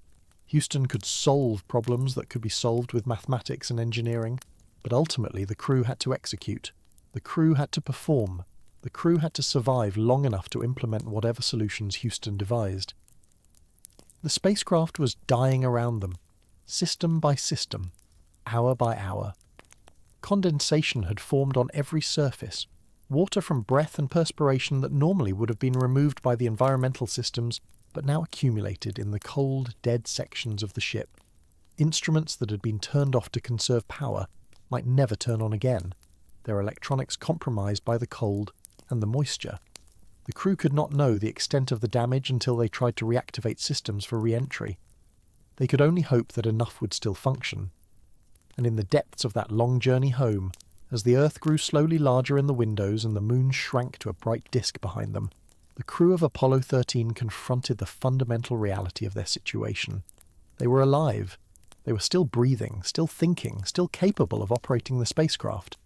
Houston could solve problems that could be solved with mathematics and engineering. But ultimately the crew had to execute. The crew had to perform. The crew had to survive long enough to implement whatever solutions Houston devised. The spacecraft was dying around them, system by system, hour by hour. Condensation had formed on every surface, water from breath and perspiration that normally would have been removed by the environmental systems, but now accumulated in the cold, dead sections of the ship. Instruments that had been turned off to conserve power might never turn on again, their electronics compromised by the cold and the moisture. The crew could not know the extent of the damage until they tried to reactivate systems for re-entry. They could only hope that enough would still function. And in the depths of that long journey home, as the Earth grew slowly larger in the windows and the moon shrank to a bright disk behind them, the crew of Apollo 13 confronted the fundamental reality of their situation. They were alive. They were still breathing, still thinking, still capable of operating the spacecraft.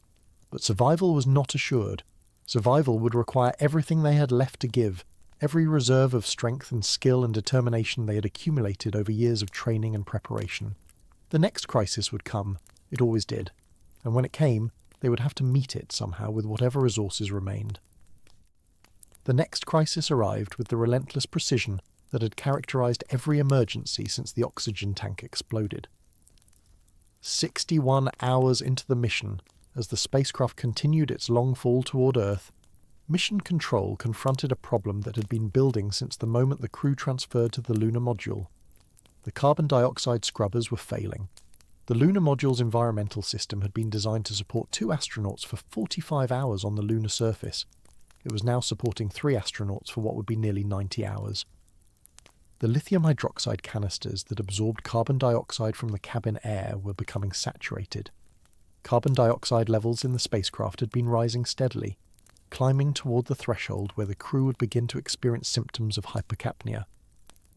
But survival was not assured. Survival would require everything they had left to give, every reserve of strength and skill and determination they had accumulated over years of training and preparation. The next crisis would come, it always did, and when it came, they would have to meet it somehow with whatever resources remained. The next crisis arrived with the relentless precision that had characterized every emergency since the oxygen tank exploded. 61 hours into the mission, as the spacecraft continued its long fall toward Earth, Mission Control confronted a problem that had been building since the moment the crew transferred to the lunar module. The carbon dioxide scrubbers were failing. The lunar module's environmental system had been designed to support 2 astronauts for 45 hours on the lunar surface. It was now supporting 3 astronauts for what would be nearly 90 hours. The lithium hydroxide canisters that absorbed carbon dioxide from the cabin air were becoming saturated. Carbon dioxide levels in the spacecraft had been rising steadily, climbing toward the threshold where the crew would begin to experience symptoms of hypercapnia.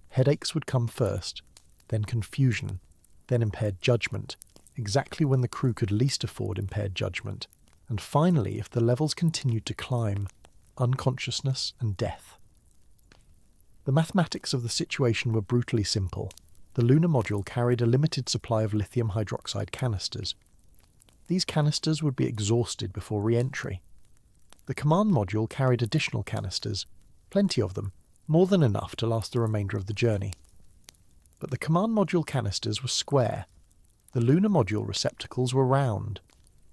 Headaches would come first, then confusion, then impaired judgment, exactly when the crew could least afford impaired judgment, and finally, if the levels continued to climb, unconsciousness and death. The mathematics of the situation were brutally simple. The lunar module carried a limited supply of lithium hydroxide canisters. These canisters would be exhausted before re-entry. The command module carried additional canisters, plenty of them, more than enough to last the remainder of the journey. But the command module canisters were square. The lunar module receptacles were round.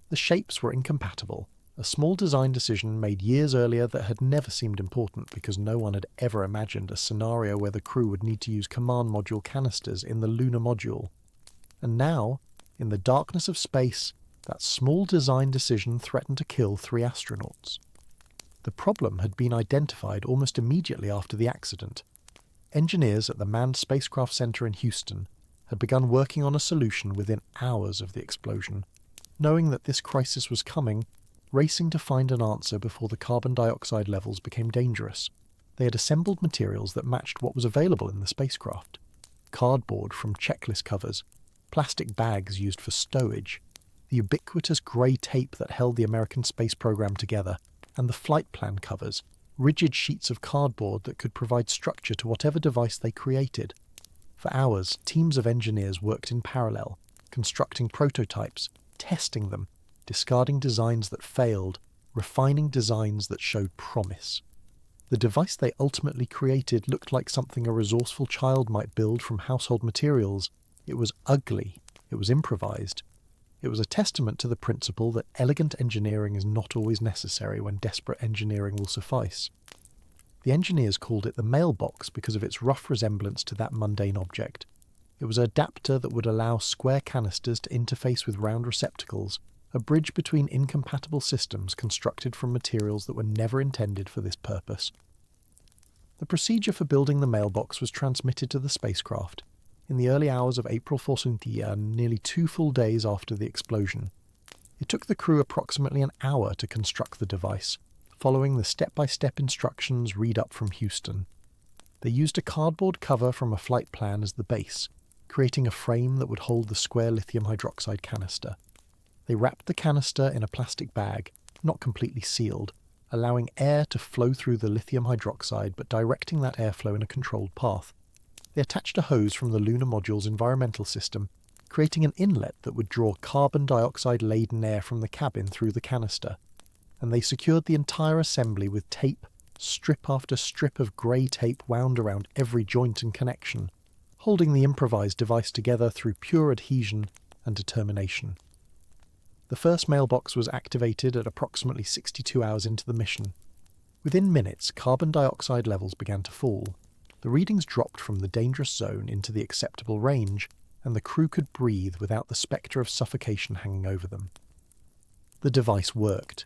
The shapes were incompatible, a small design decision made years earlier that had never seemed important because no one had ever imagined a scenario where the crew would need to use command module canisters in the lunar module. And now, in the darkness of space, that small design decision threatened to kill 3 astronauts. The problem had been identified almost immediately after the accident. Engineers at the Manned Spacecraft Center in Houston had begun working on a solution within hours of the explosion, knowing that this crisis was coming, racing to find an answer before the carbon dioxide levels became dangerous. They had assembled materials that matched what was available in the spacecraft. Cardboard from checklist covers, plastic bags used for stowage, the ubiquitous grey tape that held the American space program together, and the flight plan covers, rigid sheets of cardboard that could provide structure to whatever device they created. For hours, teams of engineers worked in parallel, constructing prototypes, testing them, discarding designs that failed, refining designs that showed promise. The device they ultimately created looked like something a resourceful child might build from household materials. It was ugly. It was improvised. It was a testament to the principle that elegant engineering is not always necessary when desperate engineering will suffice. The engineers called it the mailbox because of its rough resemblance to that mundane object. It was an adapter that would allow square canisters to interface with round receptacles, a bridge between incompatible systems constructed from materials that were never intended for this purpose. The procedure for building the mailbox was transmitted to the spacecraft in the early hours of April 14, nearly 2 full days after the explosion. It took the crew approximately an hour to construct the device, following the step-by-step instructions read up from Houston. They used a cardboard cover from a flight plan as the base, creating a frame that would hold the square lithium hydroxide canister. They wrapped the canister in a plastic bag, not completely sealed, allowing air to flow through the lithium hydroxide but directing that airflow in a controlled path. They attached a hose from the lunar module's environmental system, creating an inlet that would draw carbon dioxide-laden air from the cabin through the canister, and they secured the entire assembly with tape, strip after strip of grey tape wound around every joint and connection, holding the improvised device together through pure adhesion and determination. The first mailbox was activated at approximately 62 hours into the mission. Within minutes, carbon dioxide levels began to fall. The readings dropped from the dangerous zone into the acceptable range, and the crew could breathe without the spectre of suffocation hanging over them. The device worked.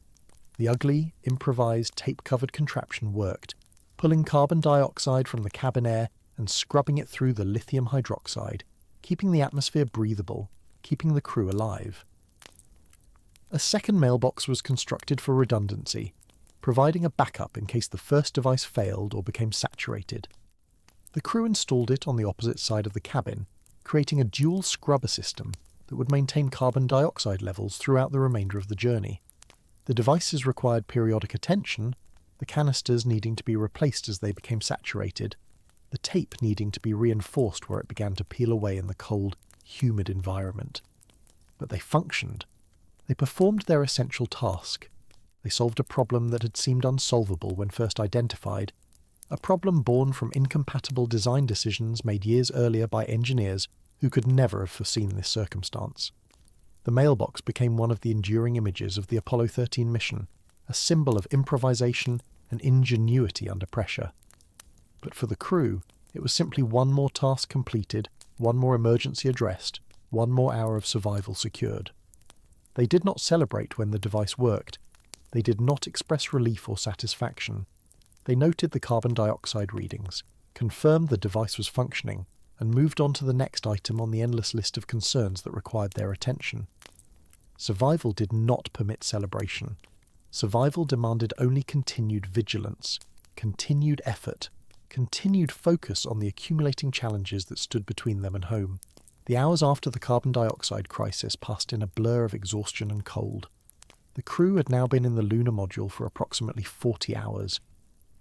The ugly, improvised, tape-covered contraption worked, pulling carbon dioxide from the cabin air and scrubbing it through the lithium hydroxide, keeping the atmosphere breathable, keeping the crew alive. A second mailbox was constructed for redundancy, providing a backup in case the first device failed or became saturated. The crew installed it on the opposite side of the cabin, creating a dual scrubber system that would maintain carbon dioxide levels throughout the remainder of the journey. The devices required periodic attention, the canisters needing to be replaced as they became saturated, the tape needing to be reinforced where it began to peel away in the cold, humid environment. But they functioned. They performed their essential task. They solved a problem that had seemed unsolvable when first identified, a problem born from incompatible design decisions made years earlier by engineers who could never have foreseen this circumstance. The mailbox became one of the enduring images of the Apollo 13 mission, a symbol of improvisation and ingenuity under pressure. But for the crew, it was simply one more task completed, one more emergency addressed, one more hour of survival secured. They did not celebrate when the device worked. They did not express relief or satisfaction. They noted the carbon dioxide readings, confirmed the device was functioning, and moved on to the next item on the endless list of concerns that required their attention. Survival did not permit celebration. Survival demanded only continued vigilance, continued effort, continued focus on the accumulating challenges that stood between them and home. The hours after the carbon dioxide crisis passed in a blur of exhaustion and cold. The crew had now been in the lunar module for approximately 40 hours.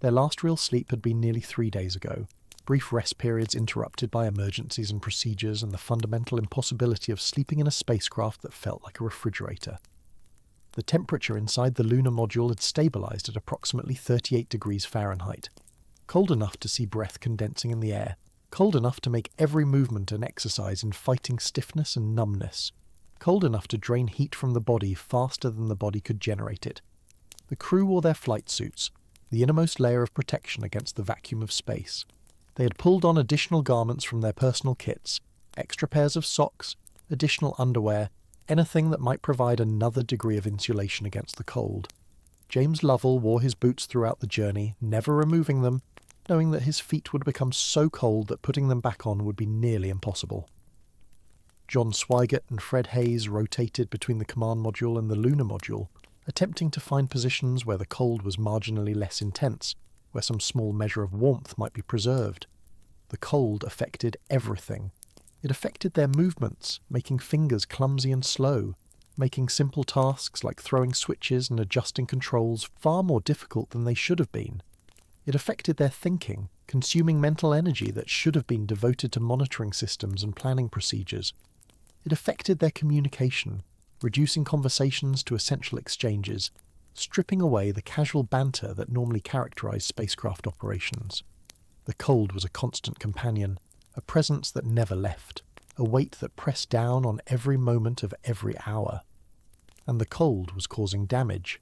Their last real sleep had been nearly 3 days ago, brief rest periods interrupted by emergencies and procedures and the fundamental impossibility of sleeping in a spacecraft that felt like a refrigerator. The temperature inside the lunar module had stabilized at approximately 38 degrees Fahrenheit, cold enough to see breath condensing in the air, cold enough to make every movement an exercise in fighting stiffness and numbness, cold enough to drain heat from the body faster than the body could generate it. The crew wore their flight suits, the innermost layer of protection against the vacuum of space. They had pulled on additional garments from their personal kits, extra pairs of socks, additional underwear, anything that might provide another degree of insulation against the cold. James Lovell wore his boots throughout the journey, never removing them, knowing that his feet would become so cold that putting them back on would be nearly impossible. John Swigert and Fred Hayes rotated between the command module and the lunar module, attempting to find positions where the cold was marginally less intense, where some small measure of warmth might be preserved. The cold affected everything. It affected their movements, making fingers clumsy and slow, making simple tasks like throwing switches and adjusting controls far more difficult than they should have been. It affected their thinking, consuming mental energy that should have been devoted to monitoring systems and planning procedures. It affected their communication, reducing conversations to essential exchanges, stripping away the casual banter that normally characterized spacecraft operations. The cold was a constant companion, a presence that never left, a weight that pressed down on every moment of every hour. And the cold was causing damage.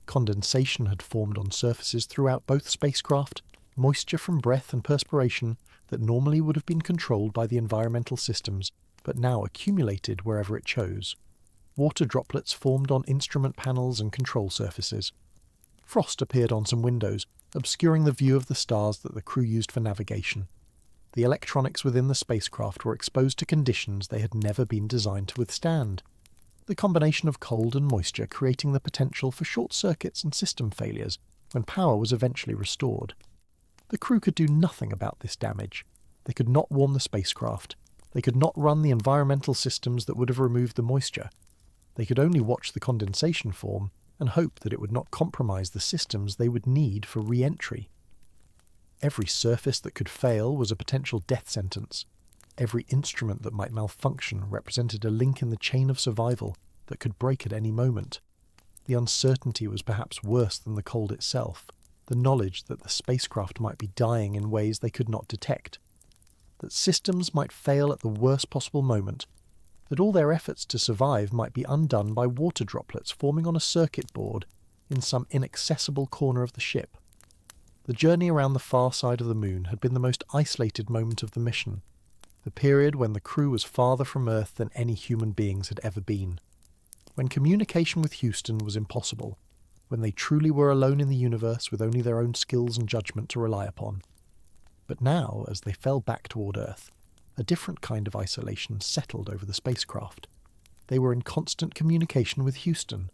Condensation had formed on surfaces throughout both spacecraft, moisture from breath and perspiration that normally would have been controlled by the environmental systems, but now accumulated wherever it chose. Water droplets formed on instrument panels and control surfaces. Frost appeared on some windows, obscuring the view of the stars that the crew used for navigation. The electronics within the spacecraft were exposed to conditions they had never been designed to withstand. The combination of cold and moisture creating the potential for short circuits and system failures when power was eventually restored. The crew could do nothing about this damage. They could not warm the spacecraft. They could not run the environmental systems that would have removed the moisture. They could only watch the condensation form and hope that it would not compromise the systems they would need for re-entry. Every surface that could fail was a potential death sentence. Every instrument that might malfunction represented a link in the chain of survival that could break at any moment. The uncertainty was perhaps worse than the cold itself, the knowledge that the spacecraft might be dying in ways they could not detect, that systems might fail at the worst possible moment, that all their efforts to survive might be undone by water droplets forming on a circuit board in some inaccessible corner of the ship. The journey around the far side of the moon had been the most isolated moment of the mission, the period when the crew was farther from Earth than any human beings had ever been, when communication with Houston was impossible, when they truly were alone in the universe with only their own skills and judgment to rely upon. But now, as they fell back toward Earth, a different kind of isolation settled over the spacecraft. They were in constant communication with Houston.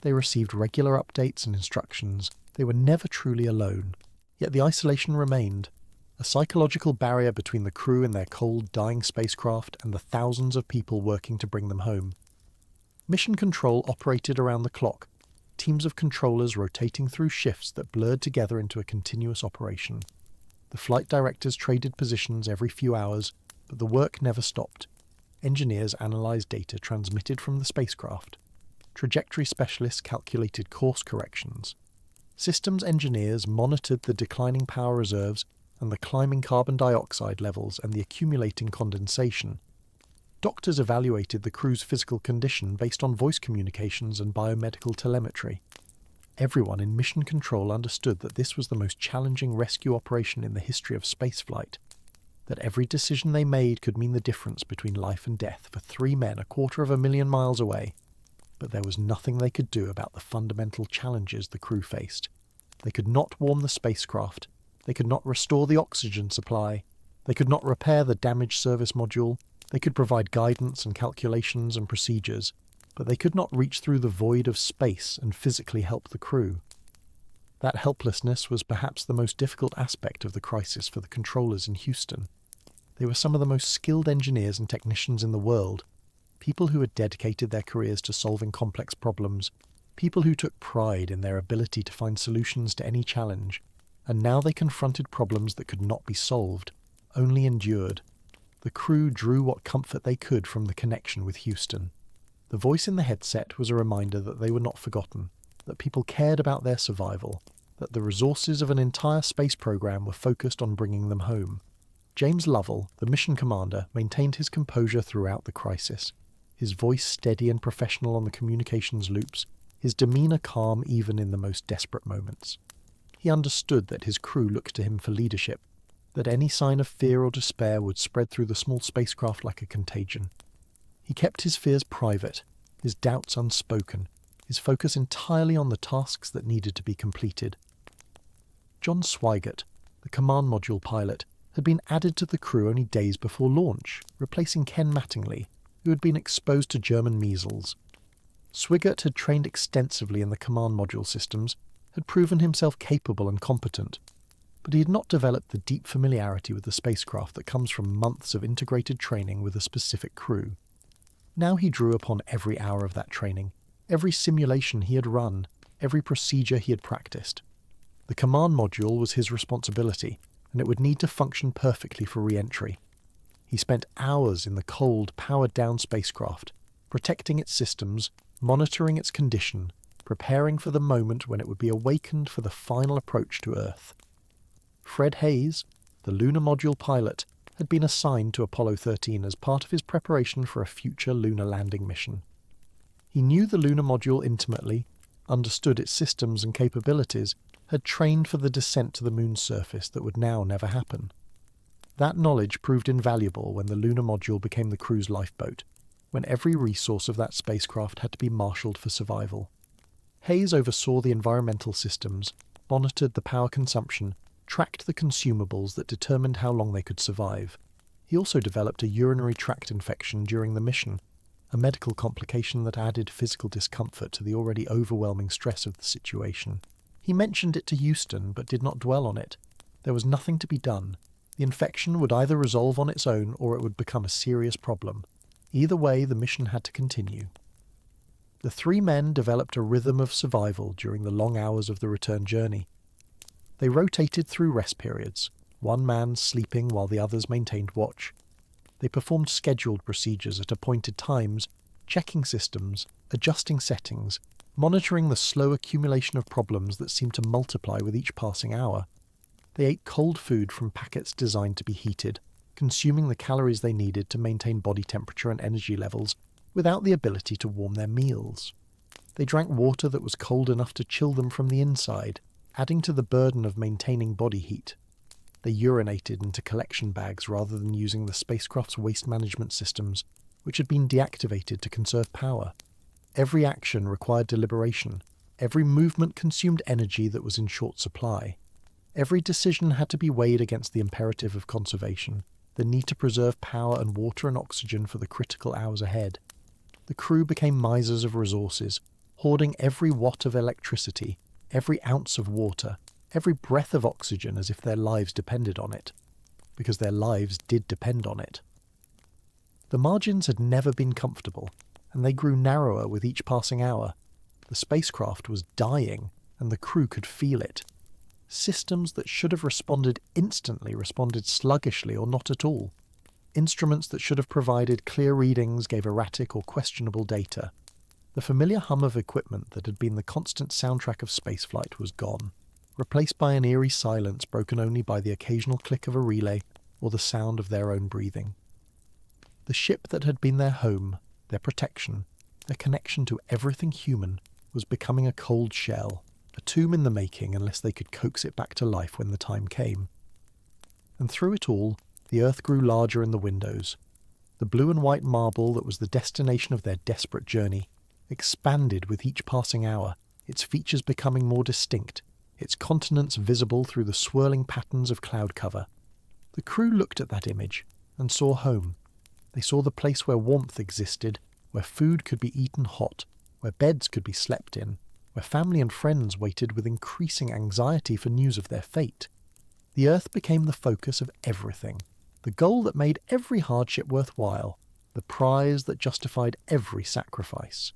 They received regular updates and instructions. They were never truly alone. Yet the isolation remained, a psychological barrier between the crew and their cold, dying spacecraft and the thousands of people working to bring them home. Mission Control operated around the clock, teams of controllers rotating through shifts that blurred together into a continuous operation. The flight directors traded positions every few hours, but the work never stopped. Engineers analysed data transmitted from the spacecraft. Trajectory specialists calculated course corrections. Systems engineers monitored the declining power reserves and the climbing carbon dioxide levels and the accumulating condensation. Doctors evaluated the crew's physical condition based on voice communications and biomedical telemetry. Everyone in Mission Control understood that this was the most challenging rescue operation in the history of spaceflight, that every decision they made could mean the difference between life and death for 3 men 250,000 miles away. But there was nothing they could do about the fundamental challenges the crew faced. They could not warm the spacecraft. They could not restore the oxygen supply. They could not repair the damaged service module. They could provide guidance and calculations and procedures, but they could not reach through the void of space and physically help the crew. That helplessness was perhaps the most difficult aspect of the crisis for the controllers in Houston. They were some of the most skilled engineers and technicians in the world, people who had dedicated their careers to solving complex problems, people who took pride in their ability to find solutions to any challenge, and now they confronted problems that could not be solved, only endured. The crew drew what comfort they could from the connection with Houston. The voice in the headset was a reminder that they were not forgotten, that people cared about their survival, that the resources of an entire space program were focused on bringing them home. James Lovell, the mission commander, maintained his composure throughout the crisis, his voice steady and professional on the communications loops, his demeanour calm even in the most desperate moments. He understood that his crew looked to him for leadership, that any sign of fear or despair would spread through the small spacecraft like a contagion. He kept his fears private, his doubts unspoken, his focus entirely on the tasks that needed to be completed. John Swigert, the command module pilot, had been added to the crew only days before launch, replacing Ken Mattingly, who had been exposed to German measles. Swigert had trained extensively in the command module systems, had proven himself capable and competent, but he had not developed the deep familiarity with the spacecraft that comes from months of integrated training with a specific crew. Now he drew upon every hour of that training, every simulation he had run, every procedure he had practiced. The command module was his responsibility, and it would need to function perfectly for re-entry. He spent hours in the cold, powered-down spacecraft, protecting its systems, monitoring its condition, preparing for the moment when it would be awakened for the final approach to Earth. Fred Hayes, the lunar module pilot, had been assigned to Apollo 13 as part of his preparation for a future lunar landing mission. He knew the lunar module intimately, understood its systems and capabilities, had trained for the descent to the moon's surface that would now never happen. That knowledge proved invaluable when the lunar module became the crew's lifeboat, when every resource of that spacecraft had to be marshalled for survival. Hayes oversaw the environmental systems, monitored the power consumption, tracked the consumables that determined how long they could survive. He also developed a urinary tract infection during the mission, a medical complication that added physical discomfort to the already overwhelming stress of the situation. He mentioned it to Houston, but did not dwell on it. There was nothing to be done. The infection would either resolve on its own or it would become a serious problem. Either way, the mission had to continue. The three men developed a rhythm of survival during the long hours of the return journey. They rotated through rest periods, one man sleeping while the others maintained watch. They performed scheduled procedures at appointed times, checking systems, adjusting settings, monitoring the slow accumulation of problems that seemed to multiply with each passing hour. They ate cold food from packets designed to be heated, consuming the calories they needed to maintain body temperature and energy levels without the ability to warm their meals. They drank water that was cold enough to chill them from the inside, adding to the burden of maintaining body heat. They urinated into collection bags rather than using the spacecraft's waste management systems, which had been deactivated to conserve power. Every action required deliberation. Every movement consumed energy that was in short supply. Every decision had to be weighed against the imperative of conservation, the need to preserve power and water and oxygen for the critical hours ahead. The crew became misers of resources, hoarding every watt of electricity, every ounce of water, every breath of oxygen as if their lives depended on it, because their lives did depend on it. The margins had never been comfortable, and they grew narrower with each passing hour. The spacecraft was dying, and the crew could feel it. Systems that should have responded instantly responded sluggishly or not at all. Instruments that should have provided clear readings gave erratic or questionable data. The familiar hum of equipment that had been the constant soundtrack of spaceflight was gone, replaced by an eerie silence broken only by the occasional click of a relay or the sound of their own breathing. The ship that had been their home, their protection, their connection to everything human, was becoming a cold shell, a tomb in the making unless they could coax it back to life when the time came. And through it all, the Earth grew larger in the windows. The blue and white marble that was the destination of their desperate journey expanded with each passing hour, its features becoming more distinct, its continents visible through the swirling patterns of cloud cover. The crew looked at that image and saw home. They saw the place where warmth existed, where food could be eaten hot, where beds could be slept in, where family and friends waited with increasing anxiety for news of their fate. The Earth became the focus of everything, the goal that made every hardship worthwhile, the prize that justified every sacrifice.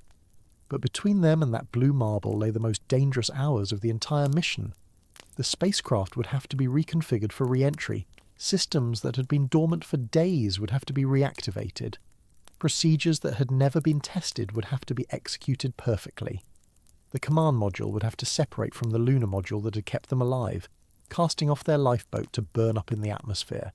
But between them and that blue marble lay the most dangerous hours of the entire mission. The spacecraft would have to be reconfigured for re-entry. Systems that had been dormant for days would have to be reactivated. Procedures that had never been tested would have to be executed perfectly. The command module would have to separate from the lunar module that had kept them alive, casting off their lifeboat to burn up in the atmosphere.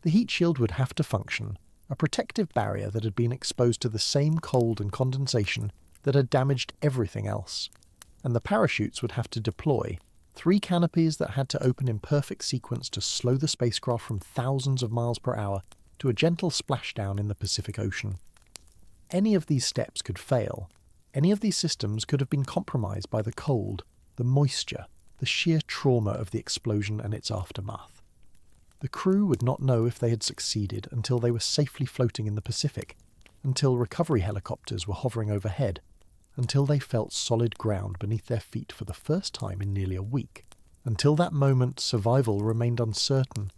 The heat shield would have to function, a protective barrier that had been exposed to the same cold and condensation that had damaged everything else. And the parachutes would have to deploy, 3 canopies that had to open in perfect sequence to slow the spacecraft from thousands of miles per hour to a gentle splashdown in the Pacific Ocean. Any of these steps could fail. Any of these systems could have been compromised by the cold, the moisture, the sheer trauma of the explosion and its aftermath. The crew would not know if they had succeeded until they were safely floating in the Pacific, until recovery helicopters were hovering overhead, until they felt solid ground beneath their feet for the first time in nearly a week. Until that moment, survival remained uncertain.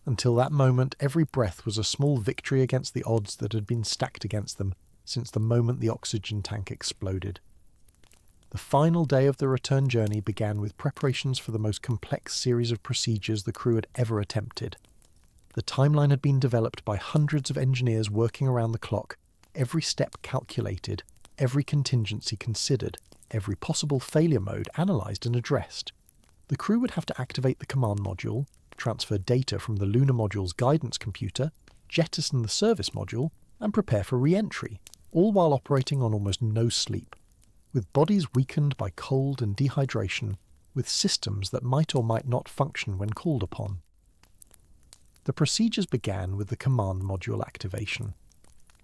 Until that moment, every breath was a small victory against the odds that had been stacked against them since the moment the oxygen tank exploded. The final day of the return journey began with preparations for the most complex series of procedures the crew had ever attempted. The timeline had been developed by hundreds of engineers working around the clock, every step calculated, every contingency considered, every possible failure mode analysed and addressed. The crew would have to activate the command module, transfer data from the lunar module's guidance computer, jettison the service module, and prepare for re-entry, all while operating on almost no sleep, with bodies weakened by cold and dehydration, with systems that might or might not function when called upon. The procedures began with the command module activation.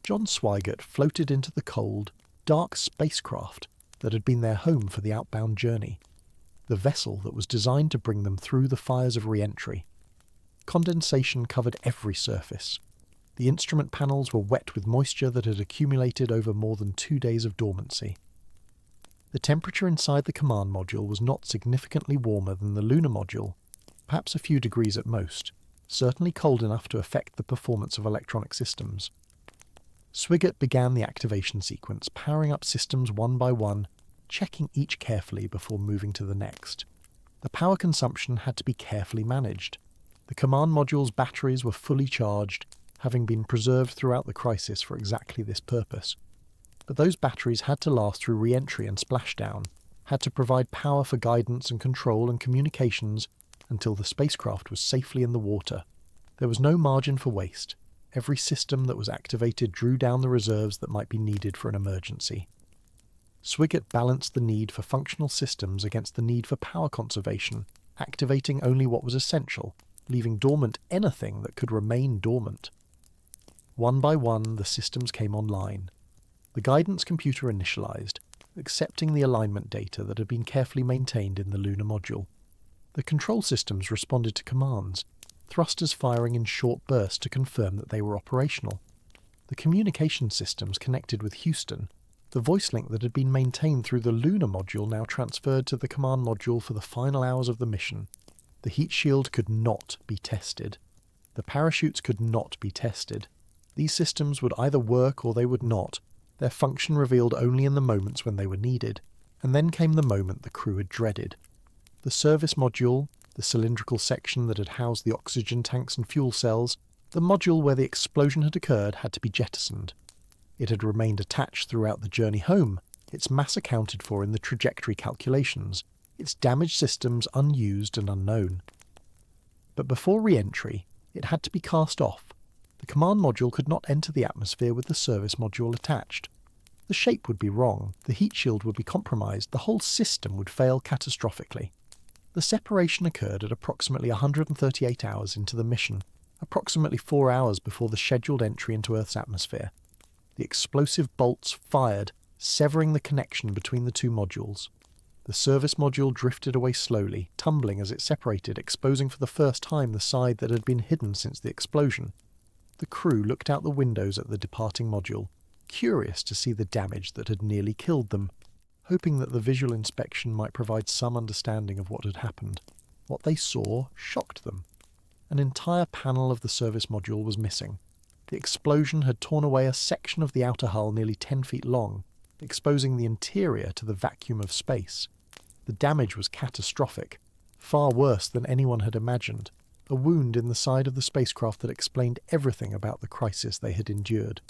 John Swigert floated into the cold, dark spacecraft that had been their home for the outbound journey. the vessel that was designed to bring them through the fires of re-entry. Condensation covered every surface. The instrument panels were wet with moisture that had accumulated over more than 2 days of dormancy. The temperature inside the command module was not significantly warmer than the lunar module, perhaps a few degrees at most, certainly cold enough to affect the performance of electronic systems. Swigert began the activation sequence, powering up systems one by one, checking each carefully before moving to the next. The power consumption had to be carefully managed. The command module's batteries were fully charged, having been preserved throughout the crisis for exactly this purpose. But those batteries had to last through re-entry and splashdown, had to provide power for guidance and control and communications until the spacecraft was safely in the water. There was no margin for waste. Every system that was activated drew down the reserves that might be needed for an emergency. Swigert balanced the need for functional systems against the need for power conservation, activating only what was essential, leaving dormant anything that could remain dormant. One by one, the systems came online. The guidance computer initialized, accepting the alignment data that had been carefully maintained in the lunar module. The control systems responded to commands, thrusters firing in short bursts to confirm that they were operational. The communication systems connected with Houston. The voice link that had been maintained through the lunar module now transferred to the command module for the final hours of the mission. The heat shield could not be tested. The parachutes could not be tested. These systems would either work or they would not, their function revealed only in the moments when they were needed. And then came the moment the crew had dreaded. The service module, the cylindrical section that had housed the oxygen tanks and fuel cells, the module where the explosion had occurred, had to be jettisoned. It had remained attached throughout the journey home, its mass accounted for in the trajectory calculations, its damaged systems unused and unknown. But before re-entry, it had to be cast off. The command module could not enter the atmosphere with the service module attached. The shape would be wrong, the heat shield would be compromised, the whole system would fail catastrophically. The separation occurred at approximately 138 hours into the mission, approximately 4 hours before the scheduled entry into Earth's atmosphere. The explosive bolts fired, severing the connection between the two modules. The service module drifted away slowly, tumbling as it separated, exposing for the first time the side that had been hidden since the explosion. The crew looked out the windows at the departing module, curious to see the damage that had nearly killed them, hoping that the visual inspection might provide some understanding of what had happened. What they saw shocked them. An entire panel of the service module was missing. The explosion had torn away a section of the outer hull nearly 10 feet long, exposing the interior to the vacuum of space. The damage was catastrophic, far worse than anyone had imagined, a wound in the side of the spacecraft that explained everything about the crisis they had endured.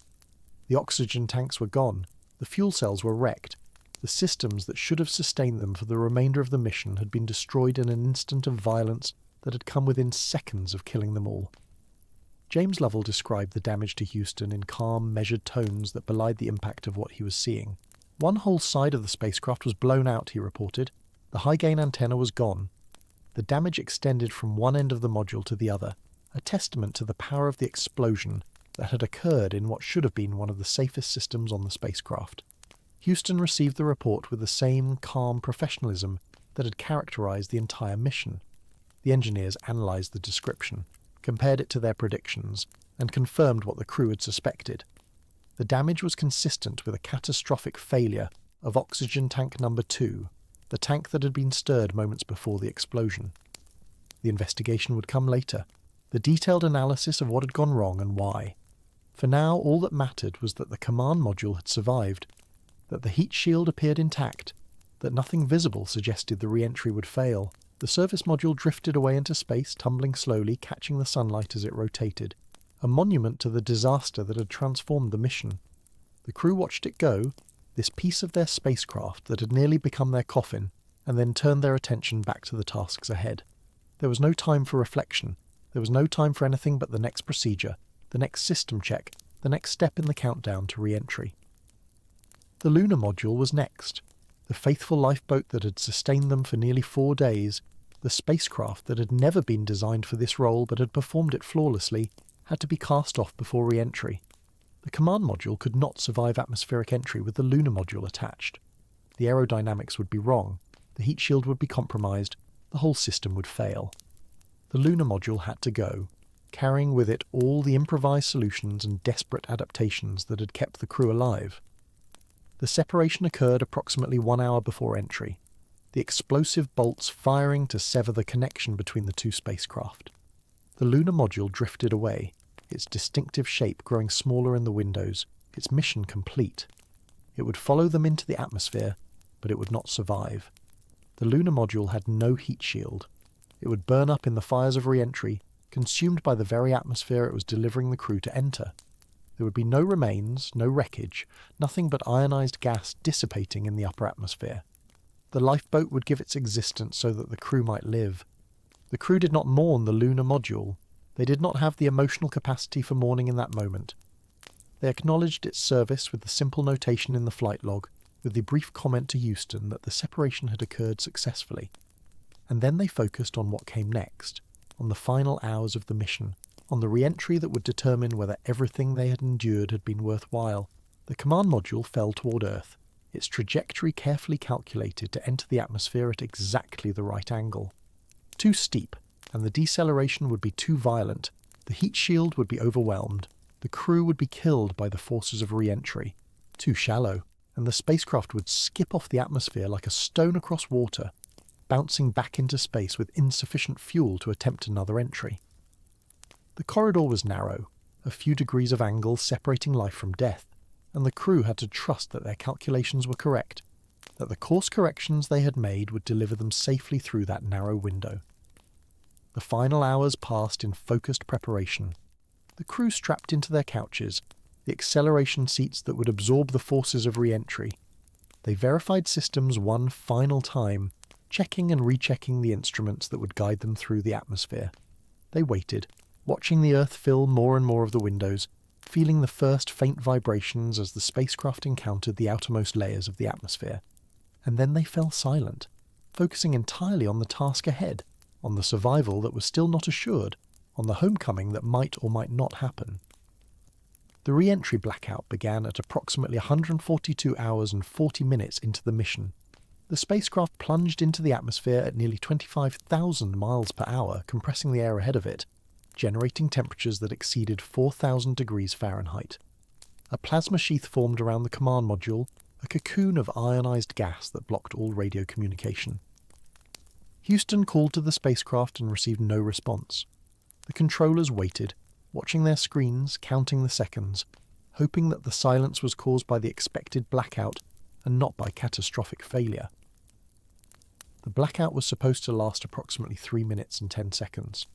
The oxygen tanks were gone, the fuel cells were wrecked, the systems that should have sustained them for the remainder of the mission had been destroyed in an instant of violence that had come within seconds of killing them all. James Lovell described the damage to Houston in calm, measured tones that belied the impact of what he was seeing. One whole side of the spacecraft was blown out, he reported. The high-gain antenna was gone. The damage extended from one end of the module to the other, a testament to the power of the explosion that had occurred in what should have been one of the safest systems on the spacecraft. Houston received the report with the same calm professionalism that had characterized the entire mission. The engineers analyzed the description, compared it to their predictions, and confirmed what the crew had suspected. The damage was consistent with a catastrophic failure of oxygen tank number 2, the tank that had been stirred moments before the explosion. The investigation would come later, the detailed analysis of what had gone wrong and why. For now, all that mattered was that the command module had survived, that the heat shield appeared intact, that nothing visible suggested the re-entry would fail. The service module drifted away into space, tumbling slowly, catching the sunlight as it rotated, a monument to the disaster that had transformed the mission. The crew watched it go, this piece of their spacecraft that had nearly become their coffin, and then turned their attention back to the tasks ahead. There was no time for reflection. There was no time for anything but the next procedure, the next system check, the next step in the countdown to re-entry. The lunar module was next. The faithful lifeboat that had sustained them for nearly 4 days, the spacecraft that had never been designed for this role but had performed it flawlessly, had to be cast off before re-entry. The command module could not survive atmospheric entry with the lunar module attached. The aerodynamics would be wrong. The heat shield would be compromised, the whole system would fail. The lunar module had to go, carrying with it all the improvised solutions and desperate adaptations that had kept the crew alive. The separation occurred approximately 1 hour before entry, the explosive bolts firing to sever the connection between the two spacecraft. The lunar module drifted away, its distinctive shape growing smaller in the windows, its mission complete. It would follow them into the atmosphere, but it would not survive. The lunar module had no heat shield. It would burn up in the fires of re-entry, consumed by the very atmosphere it was delivering the crew to enter. There would be no remains, no wreckage, nothing but ionized gas dissipating in the upper atmosphere. The lifeboat would give its existence so that the crew might live. The crew did not mourn the lunar module. They did not have the emotional capacity for mourning in that moment. They acknowledged its service with the simple notation in the flight log, with the brief comment to Houston that the separation had occurred successfully. And then they focused on what came next, on the final hours of the mission, on the re-entry that would determine whether everything they had endured had been worthwhile. The command module fell toward Earth, its trajectory carefully calculated to enter the atmosphere at exactly the right angle. Too steep, and the deceleration would be too violent, the heat shield would be overwhelmed, the crew would be killed by the forces of re-entry. Too shallow, and the spacecraft would skip off the atmosphere like a stone across water, bouncing back into space with insufficient fuel to attempt another entry. The corridor was narrow, a few degrees of angle separating life from death, and the crew had to trust that their calculations were correct, that the course corrections they had made would deliver them safely through that narrow window. The final hours passed in focused preparation. The crew strapped into their couches, the acceleration seats that would absorb the forces of re-entry. They verified systems one final time, checking and rechecking the instruments that would guide them through the atmosphere. They waited, watching the Earth fill more and more of the windows, feeling the first faint vibrations as the spacecraft encountered the outermost layers of the atmosphere. And then they fell silent, focusing entirely on the task ahead, on the survival that was still not assured, on the homecoming that might or might not happen. The re-entry blackout began at approximately 142 hours and 40 minutes into the mission. The spacecraft plunged into the atmosphere at nearly 25,000 miles per hour, compressing the air ahead of it, generating temperatures that exceeded 4,000 degrees Fahrenheit. A plasma sheath formed around the command module, a cocoon of ionized gas that blocked all radio communication. Houston called to the spacecraft and received no response. The controllers waited, watching their screens, counting the seconds, hoping that the silence was caused by the expected blackout and not by catastrophic failure. The blackout was supposed to last approximately 3 minutes and 10 seconds.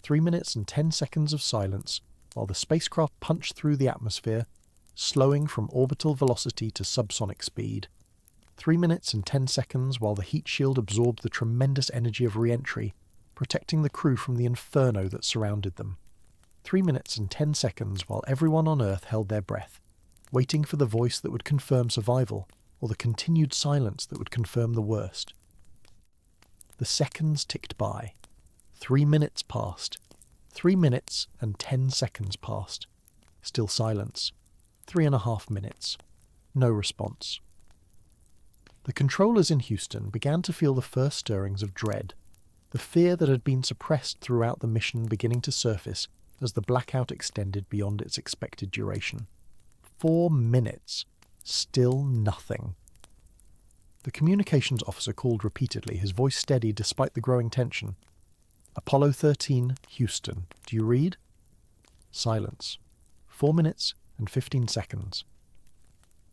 3 minutes and 10 seconds of silence while the spacecraft punched through the atmosphere, slowing from orbital velocity to subsonic speed. 3 minutes and 10 seconds while the heat shield absorbed the tremendous energy of re-entry, protecting the crew from the inferno that surrounded them. 3 minutes and 10 seconds while everyone on Earth held their breath, waiting for the voice that would confirm survival, or the continued silence that would confirm the worst. The seconds ticked by. 3 minutes passed. 3 minutes and 10 seconds passed. Still silence. 3.5 minutes. No response. The controllers in Houston began to feel the first stirrings of dread, the fear that had been suppressed throughout the mission beginning to surface as the blackout extended beyond its expected duration. 4 minutes. Still nothing. The communications officer called repeatedly, his voice steady despite the growing tension. Apollo 13, Houston. Do you read? Silence. 4 minutes and 15 seconds.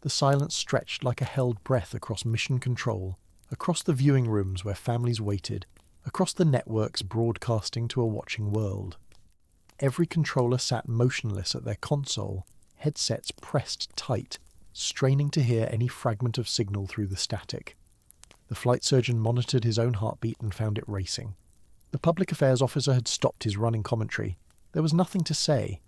The silence stretched like a held breath across mission control, across the viewing rooms where families waited, across the networks broadcasting to a watching world. Every controller sat motionless at their console, headsets pressed tight, straining to hear any fragment of signal through the static. The flight surgeon monitored his own heartbeat and found it racing. The public affairs officer had stopped his running commentary. There was nothing to say.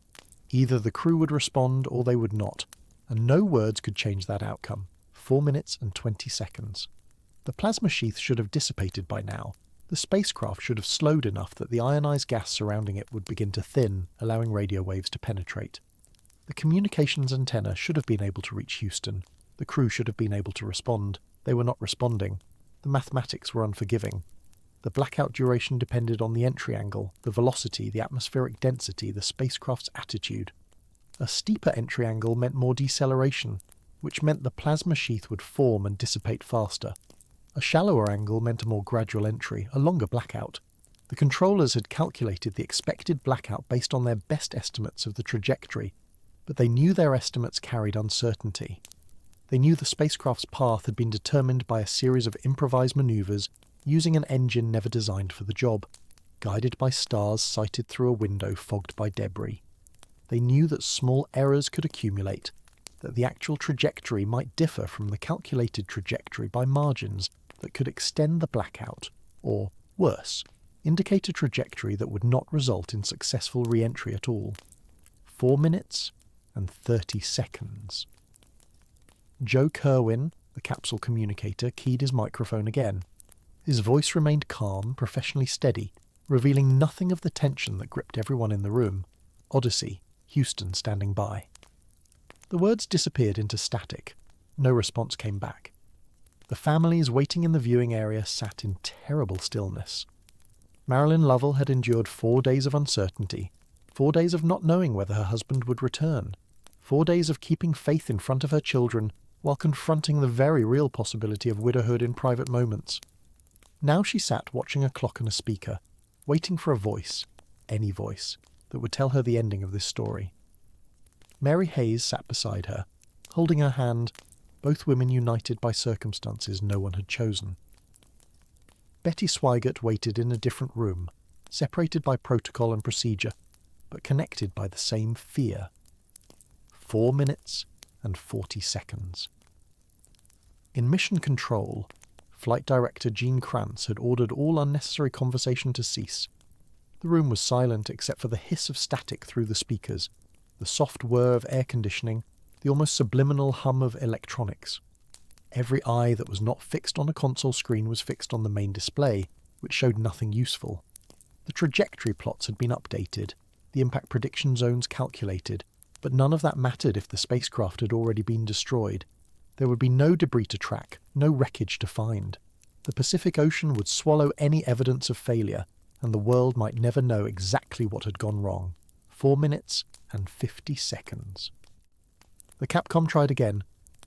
Either the crew would respond or they would not, and no words could change that outcome. 4 minutes and 20 seconds. The plasma sheath should have dissipated by now. The spacecraft should have slowed enough that the ionized gas surrounding it would begin to thin, allowing radio waves to penetrate. The communications antenna should have been able to reach Houston. The crew should have been able to respond. They were not responding. The mathematics were unforgiving. The blackout duration depended on the entry angle, the velocity, the atmospheric density, the spacecraft's attitude. A steeper entry angle meant more deceleration, which meant the plasma sheath would form and dissipate faster. A shallower angle meant a more gradual entry, a longer blackout. The controllers had calculated the expected blackout based on their best estimates of the trajectory, but they knew their estimates carried uncertainty. They knew the spacecraft's path had been determined by a series of improvised maneuvers using an engine never designed for the job, guided by stars sighted through a window fogged by debris. They knew that small errors could accumulate, that the actual trajectory might differ from the calculated trajectory by margins that could extend the blackout, or, worse, indicate a trajectory that would not result in successful re-entry at all. 4 minutes and 30 seconds. Joe Kerwin, the capsule communicator, keyed his microphone again. His voice remained calm, professionally steady, revealing nothing of the tension that gripped everyone in the room. Odyssey, Houston standing by. The words disappeared into static. No response came back. The families waiting in the viewing area sat in terrible stillness. Marilyn Lovell had endured 4 days of uncertainty, 4 days of not knowing whether her husband would return, 4 days of keeping faith in front of her children while confronting the very real possibility of widowhood in private moments. Now she sat watching a clock and a speaker, waiting for a voice, any voice, that would tell her the ending of this story. Mary Hayes sat beside her, holding her hand, both women united by circumstances no one had chosen. Betty Swigert waited in a different room, separated by protocol and procedure, but connected by the same fear. 4 minutes and 40 seconds. In Mission Control, Flight Director Gene Kranz had ordered all unnecessary conversation to cease. The room was silent except for the hiss of static through the speakers, the soft whir of air conditioning, the almost subliminal hum of electronics. Every eye that was not fixed on a console screen was fixed on the main display, which showed nothing useful. The trajectory plots had been updated, the impact prediction zones calculated, but none of that mattered if the spacecraft had already been destroyed. There would be no debris to track, no wreckage to find. The Pacific Ocean would swallow any evidence of failure, and the world might never know exactly what had gone wrong. 4 minutes and 50 seconds. The Capcom tried again.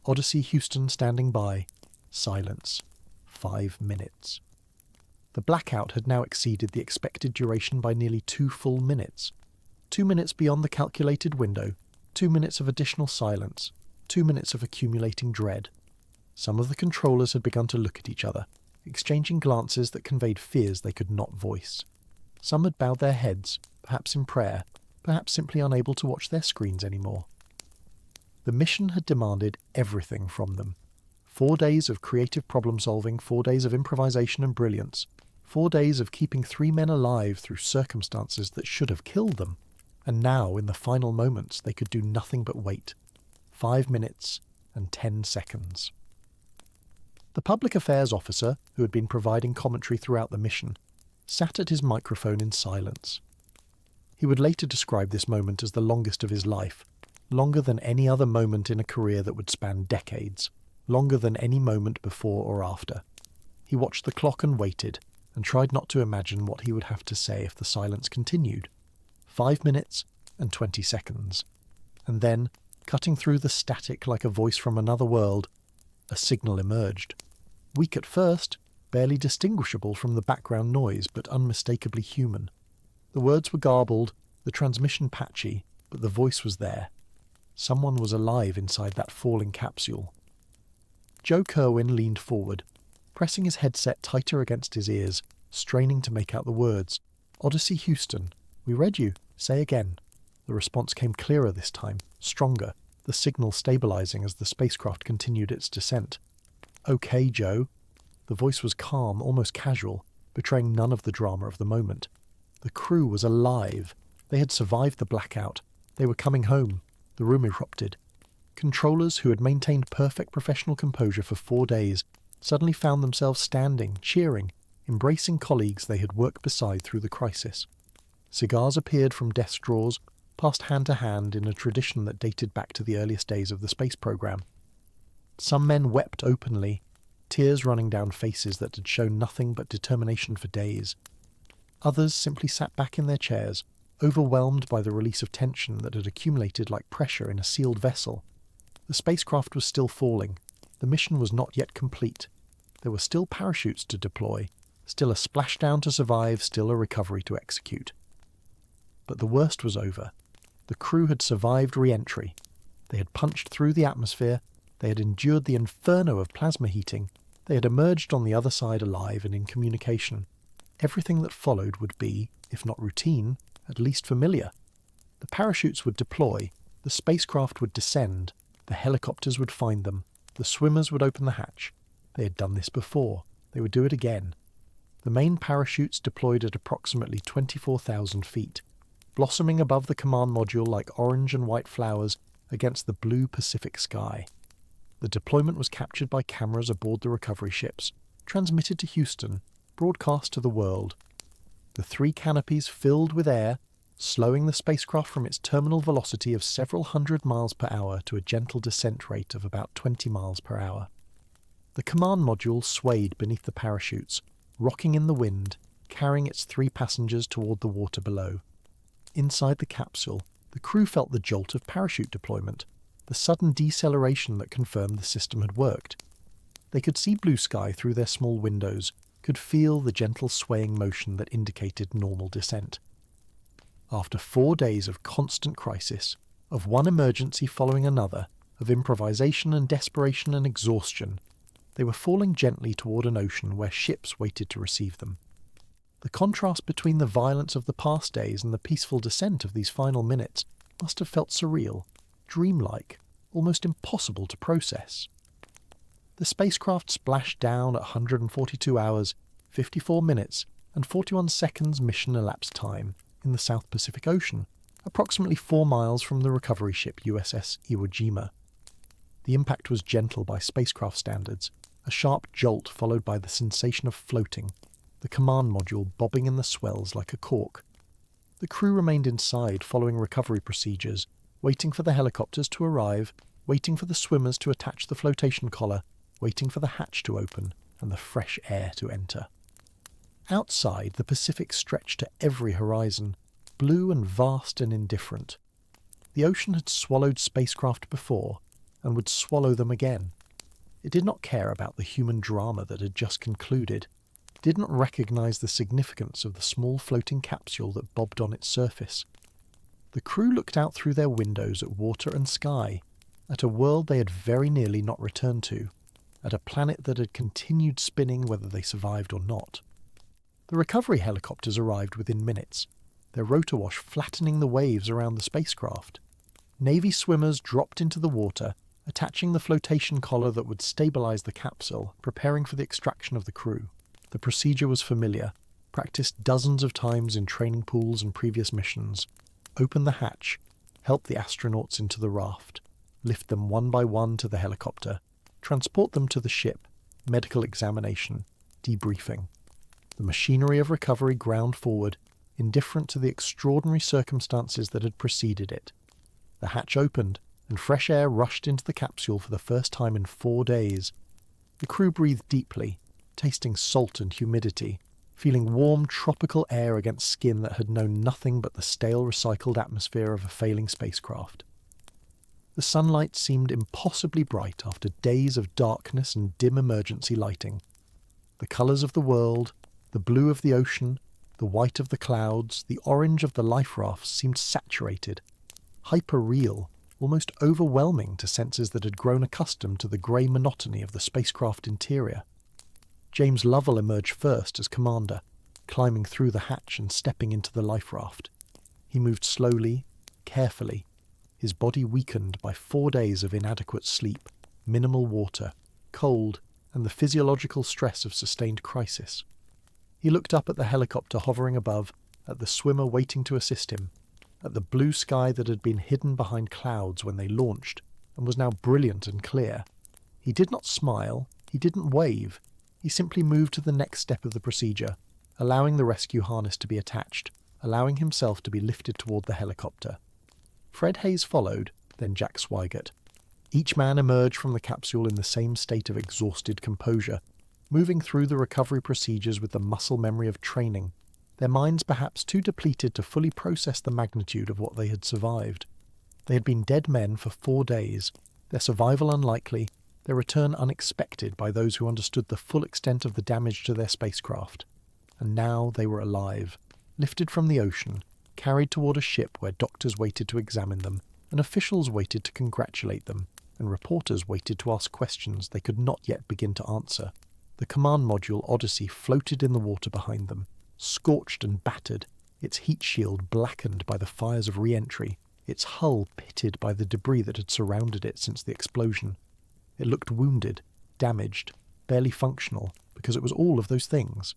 Odyssey Houston standing by. Silence. 5 minutes. The blackout had now exceeded the expected duration by nearly 2 full minutes. 2 minutes beyond the calculated window, 2 minutes of additional silence, 2 minutes of accumulating dread. Some of the controllers had begun to look at each other, exchanging glances that conveyed fears they could not voice. Some had bowed their heads, perhaps in prayer, perhaps simply unable to watch their screens anymore. The mission had demanded everything from them. 4 days of creative problem-solving, 4 days of improvisation and brilliance, 4 days of keeping 3 men alive through circumstances that should have killed them. And now, in the final moments, they could do nothing but wait. 5 minutes and 10 seconds. The public affairs officer, who had been providing commentary throughout the mission, sat at his microphone in silence. He would later describe this moment as the longest of his life, longer than any other moment in a career that would span decades, longer than any moment before or after. He watched the clock and waited, and tried not to imagine what he would have to say if the silence continued. 5 minutes and 20 seconds. And then, cutting through the static like a voice from another world, a signal emerged. Weak at first, barely distinguishable from the background noise, but unmistakably human. The words were garbled, the transmission patchy, but the voice was there. Someone was alive inside that falling capsule. Joe Kerwin leaned forward, pressing his headset tighter against his ears, straining to make out the words. "Odyssey Houston, we read you. Say again." The response came clearer this time, stronger, the signal stabilizing as the spacecraft continued its descent. "Okay, Joe." The voice was calm, almost casual, betraying none of the drama of the moment. The crew was alive. They had survived the blackout. They were coming home. The room erupted. Controllers who had maintained perfect professional composure for 4 days suddenly found themselves standing, cheering, embracing colleagues they had worked beside through the crisis. Cigars appeared from desk drawers, passed hand to hand in a tradition that dated back to the earliest days of the space program. Some men wept openly, tears running down faces that had shown nothing but determination for days. Others simply sat back in their chairs, overwhelmed by the release of tension that had accumulated like pressure in a sealed vessel. The spacecraft was still falling. The mission was not yet complete. There were still parachutes to deploy, still a splashdown to survive, still a recovery to execute. But the worst was over. The crew had survived re-entry. They had punched through the atmosphere, they had endured the inferno of plasma heating, they had emerged on the other side alive and in communication. Everything that followed would be, if not routine, at least familiar. The parachutes would deploy, the spacecraft would descend, the helicopters would find them, the swimmers would open the hatch. They had done this before. They would do it again. The main parachutes deployed at approximately 24,000 feet, blossoming above the command module like orange and white flowers against the blue Pacific sky. The deployment was captured by cameras aboard the recovery ships, transmitted to Houston, broadcast to the world. The three canopies filled with air, slowing the spacecraft from its terminal velocity of several hundred miles per hour to a gentle descent rate of about 20 miles per hour. The command module swayed beneath the parachutes, rocking in the wind, carrying its three passengers toward the water below. Inside the capsule, the crew felt the jolt of parachute deployment, the sudden deceleration that confirmed the system had worked. They could see blue sky through their small windows, could feel the gentle swaying motion that indicated normal descent. After 4 days of constant crisis, of one emergency following another, of improvisation and desperation and exhaustion, they were falling gently toward an ocean where ships waited to receive them. The contrast between the violence of the past days and the peaceful descent of these final minutes must have felt surreal, dreamlike, almost impossible to process. The spacecraft splashed down at 142 hours, 54 minutes, and 41 seconds mission elapsed time in the South Pacific Ocean, approximately 4 miles from the recovery ship USS Iwo Jima. The impact was gentle by spacecraft standards, a sharp jolt followed by the sensation of floating, the command module bobbing in the swells like a cork. The crew remained inside following recovery procedures, waiting for the helicopters to arrive, waiting for the swimmers to attach the flotation collar, waiting for the hatch to open and the fresh air to enter. Outside, the Pacific stretched to every horizon, blue and vast and indifferent. The ocean had swallowed spacecraft before, and would swallow them again. It did not care about the human drama that had just concluded, didn't recognize the significance of the small floating capsule that bobbed on its surface. The crew looked out through their windows at water and sky, at a world they had very nearly not returned to, at a planet that had continued spinning whether they survived or not. The recovery helicopters arrived within minutes, their rotor wash flattening the waves around the spacecraft. Navy swimmers dropped into the water, attaching the flotation collar that would stabilize the capsule, preparing for the extraction of the crew. The procedure was familiar, practiced dozens of times in training pools and previous missions. Open the hatch, help the astronauts into the raft, lift them one by one to the helicopter, transport them to the ship, medical examination, debriefing. The machinery of recovery ground forward, indifferent to the extraordinary circumstances that had preceded it. The hatch opened, and fresh air rushed into the capsule for the first time in 4 days. The crew breathed deeply, tasting salt and humidity, feeling warm tropical air against skin that had known nothing but the stale recycled atmosphere of a failing spacecraft. The sunlight seemed impossibly bright after days of darkness and dim emergency lighting. The colours of the world, the blue of the ocean, the white of the clouds, the orange of the life rafts seemed saturated, hyper-real, almost overwhelming to senses that had grown accustomed to the grey monotony of the spacecraft interior. James Lovell emerged first as commander, climbing through the hatch and stepping into the life raft. He moved slowly, carefully, his body weakened by 4 days of inadequate sleep, minimal water, cold, and the physiological stress of sustained crisis. He looked up at the helicopter hovering above, at the swimmer waiting to assist him, at the blue sky that had been hidden behind clouds when they launched and was now brilliant and clear. He did not smile, he didn't wave, he simply moved to the next step of the procedure, allowing the rescue harness to be attached, allowing himself to be lifted toward the helicopter. Fred Hayes followed, then Jack Swigert. Each man emerged from the capsule in the same state of exhausted composure, moving through the recovery procedures with the muscle memory of training, their minds perhaps too depleted to fully process the magnitude of what they had survived. They had been dead men for 4 days, their survival unlikely, their return unexpected by those who understood the full extent of the damage to their spacecraft. And now they were alive, lifted from the ocean, carried toward a ship where doctors waited to examine them, and officials waited to congratulate them, and reporters waited to ask questions they could not yet begin to answer. The command module Odyssey floated in the water behind them, scorched and battered, its heat shield blackened by the fires of re-entry, its hull pitted by the debris that had surrounded it since the explosion. It looked wounded, damaged, barely functional, because it was all of those things.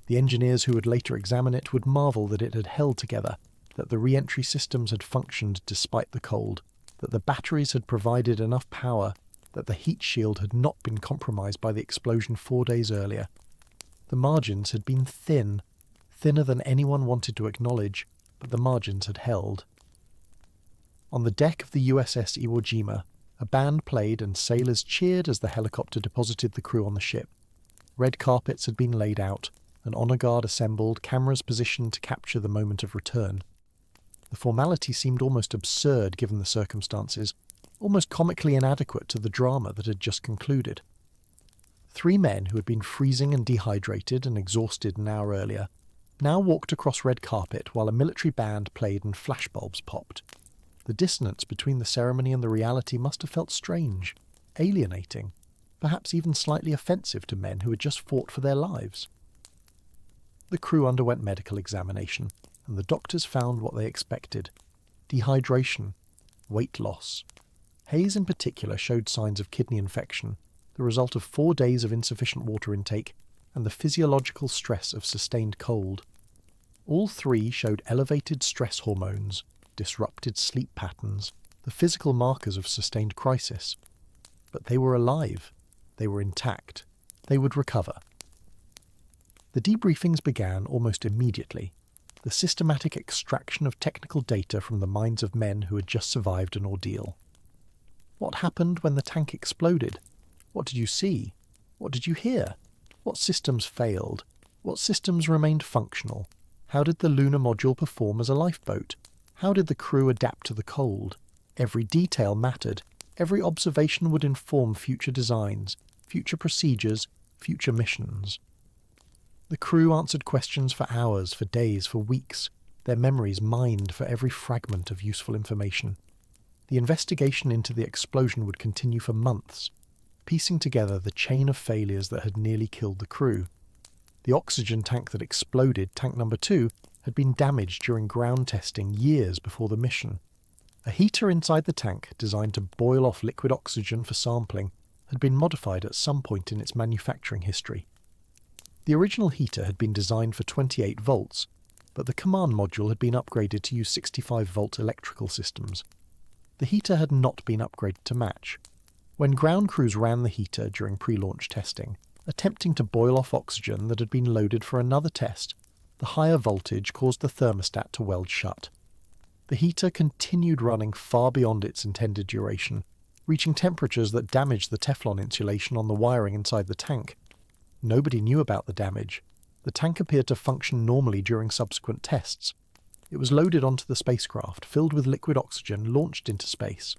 The engineers who would later examine it would marvel that it had held together, that the re-entry systems had functioned despite the cold, that the batteries had provided enough power, that the heat shield had not been compromised by the explosion 4 days earlier. The margins had been thin, thinner than anyone wanted to acknowledge, but the margins had held. On the deck of the USS Iwo Jima, a band played and sailors cheered as the helicopter deposited the crew on the ship. Red carpets had been laid out, an honour guard assembled, cameras positioned to capture the moment of return. The formality seemed almost absurd given the circumstances, almost comically inadequate to the drama that had just concluded. 3 men who had been freezing and dehydrated and exhausted an hour earlier now walked across red carpet while a military band played and flashbulbs popped. The dissonance between the ceremony and the reality must have felt strange, alienating, perhaps even slightly offensive to men who had just fought for their lives. The crew underwent medical examination, and the doctors found what they expected: dehydration, weight loss. Hayes in particular showed signs of kidney infection, the result of 4 days of insufficient water intake and the physiological stress of sustained cold. All 3 showed elevated stress hormones, disrupted sleep patterns, the physical markers of sustained crisis. But they were alive. They were intact. They would recover. The debriefings began almost immediately, the systematic extraction of technical data from the minds of men who had just survived an ordeal. What happened when the tank exploded? What did you see? What did you hear? What systems failed? What systems remained functional? How did the lunar module perform as a lifeboat? How did the crew adapt to the cold? Every detail mattered. Every observation would inform future designs, future procedures, future missions. The crew answered questions for hours, for days, for weeks, their memories mined for every fragment of useful information. The investigation into the explosion would continue for months, piecing together the chain of failures that had nearly killed the crew. The oxygen tank that exploded, tank number 2, had been damaged during ground testing years before the mission. A heater inside the tank, designed to boil off liquid oxygen for sampling, had been modified at some point in its manufacturing history. The original heater had been designed for 28 volts, but the command module had been upgraded to use 65-volt electrical systems. The heater had not been upgraded to match. When ground crews ran the heater during pre-launch testing, attempting to boil off oxygen that had been loaded for another test, the higher voltage caused the thermostat to weld shut. The heater continued running far beyond its intended duration, reaching temperatures that damaged the Teflon insulation on the wiring inside the tank. Nobody knew about the damage. The tank appeared to function normally during subsequent tests. It was loaded onto the spacecraft, filled with liquid oxygen, launched into space.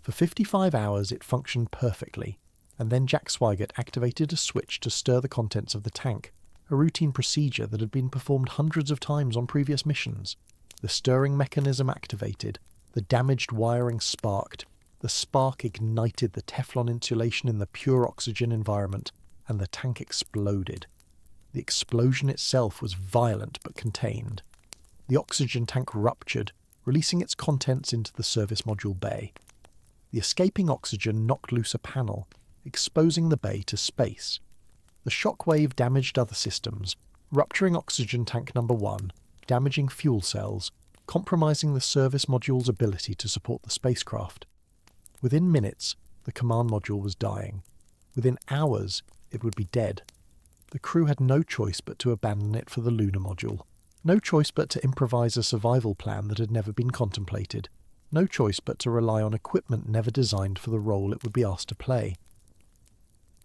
For 55 hours it functioned perfectly, and then Jack Swigert activated a switch to stir the contents of the tank, a routine procedure that had been performed hundreds of times on previous missions. The stirring mechanism activated, the damaged wiring sparked, the spark ignited the Teflon insulation in the pure oxygen environment, and the tank exploded. The explosion itself was violent but contained. The oxygen tank ruptured, releasing its contents into the service module bay. The escaping oxygen knocked loose a panel, exposing the bay to space. The shockwave damaged other systems, rupturing oxygen tank number 1, damaging fuel cells, compromising the service module's ability to support the spacecraft. Within minutes, the command module was dying. Within hours, it would be dead. The crew had no choice but to abandon it for the lunar module. No choice but to improvise a survival plan that had never been contemplated. no choice but to rely on equipment never designed for the role it would be asked to play.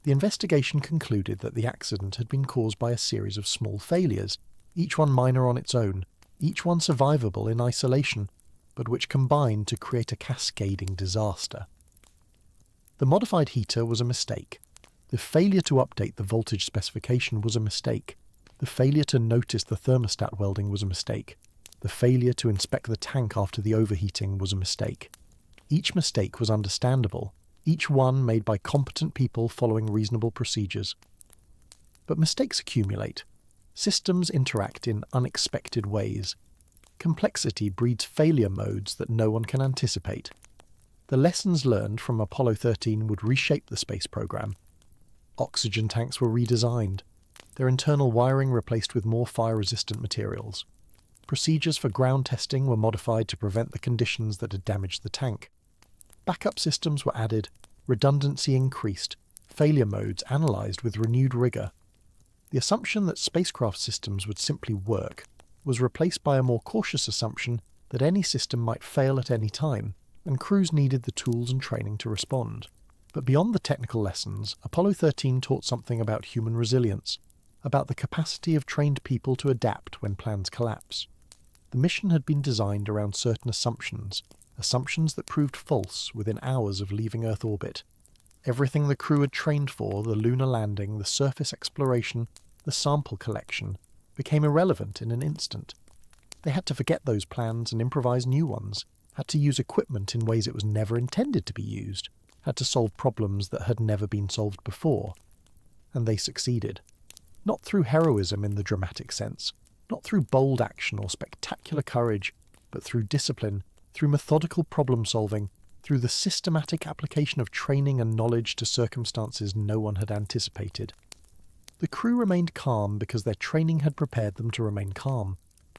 The investigation concluded that the accident had been caused by a series of small failures, each one minor on its own, each one survivable in isolation, but which combined to create a cascading disaster. The modified heater was a mistake. The failure to update the voltage specification was a mistake. The failure to notice the thermostat welding was a mistake. The failure to inspect the tank after the overheating was a mistake. Each mistake was understandable, each one made by competent people following reasonable procedures. But mistakes accumulate. Systems interact in unexpected ways. Complexity breeds failure modes that no one can anticipate. The lessons learned from Apollo 13 would reshape the space program. Oxygen tanks were redesigned, their internal wiring replaced with more fire-resistant materials. Procedures for ground testing were modified to prevent the conditions that had damaged the tank. Backup systems were added, redundancy increased, failure modes analysed with renewed rigour. The assumption that spacecraft systems would simply work was replaced by a more cautious assumption that any system might fail at any time, and crews needed the tools and training to respond. But beyond the technical lessons, Apollo 13 taught something about human resilience, about the capacity of trained people to adapt when plans collapse. The mission had been designed around certain assumptions that proved false within hours of leaving Earth orbit. Everything the crew had trained for, the lunar landing, the surface exploration, the sample collection, became irrelevant in an instant. They had to forget those plans and improvise new ones, had to use equipment in ways it was never intended to be used, had to solve problems that had never been solved before. And they succeeded. Not through heroism in the dramatic sense, not through bold action or spectacular courage, but through discipline, through methodical problem-solving, through the systematic application of training and knowledge to circumstances no one had anticipated. The crew remained calm because their training had prepared them to remain calm.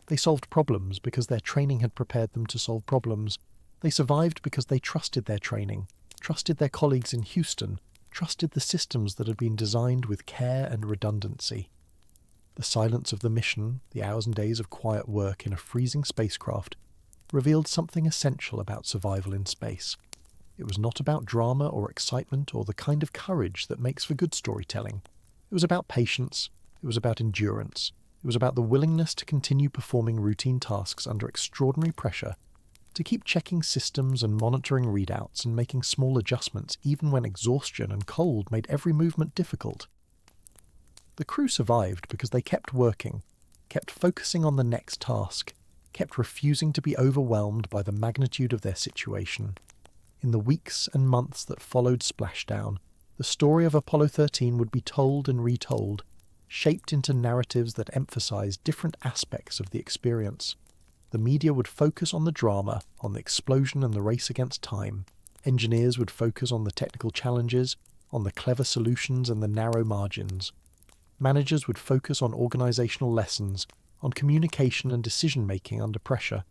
They solved problems because their training had prepared them to solve problems. They survived because they trusted their training, trusted their colleagues in Houston, trusted the systems that had been designed with care and redundancy. The silence of the mission, the hours and days of quiet work in a freezing spacecraft, revealed something essential about survival in space. It was not about drama or excitement or the kind of courage that makes for good storytelling. It was about patience. It was about endurance. It was about the willingness to continue performing routine tasks under extraordinary pressure, to keep checking systems and monitoring readouts and making small adjustments even when exhaustion and cold made every movement difficult. The crew survived because they kept working, kept focusing on the next task, kept refusing to be overwhelmed by the magnitude of their situation. In the weeks and months that followed splashdown, the story of Apollo 13 would be told and retold, shaped into narratives that emphasized different aspects of the experience. The media would focus on the drama, on the explosion and the race against time. Engineers would focus on the technical challenges, on the clever solutions and the narrow margins. Managers would focus on organizational lessons, on communication and decision-making under pressure.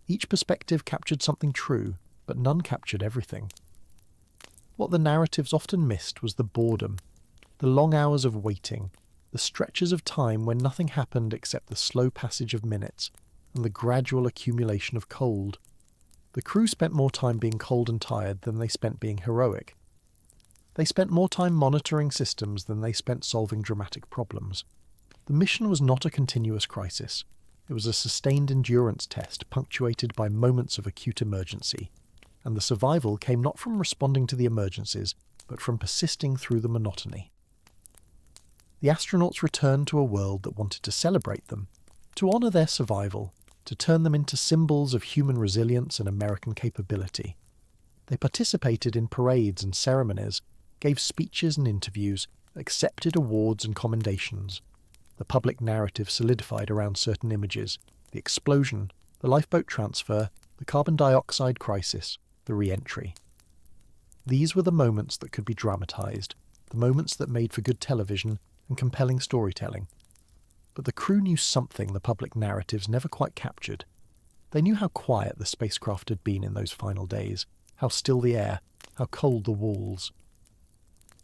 Each perspective captured something true, but none captured everything. What the narratives often missed was the boredom, the long hours of waiting, the stretches of time when nothing happened except the slow passage of minutes, and the gradual accumulation of cold. The crew spent more time being cold and tired than they spent being heroic. They spent more time monitoring systems than they spent solving dramatic problems. The mission was not a continuous crisis. It was a sustained endurance test punctuated by moments of acute emergency, and the survival came not from responding to the emergencies, but from persisting through the monotony. The astronauts returned to a world that wanted to celebrate them, to honour their survival, to turn them into symbols of human resilience and American capability. They participated in parades and ceremonies, gave speeches and interviews, accepted awards and commendations. The public narrative solidified around certain images: the explosion, the lifeboat transfer, the carbon dioxide crisis, the re-entry. These were the moments that could be dramatised, the moments that made for good television and compelling storytelling. But the crew knew something the public narratives never quite captured. They knew how quiet the spacecraft had been in those final days, how still the air, how cold the walls.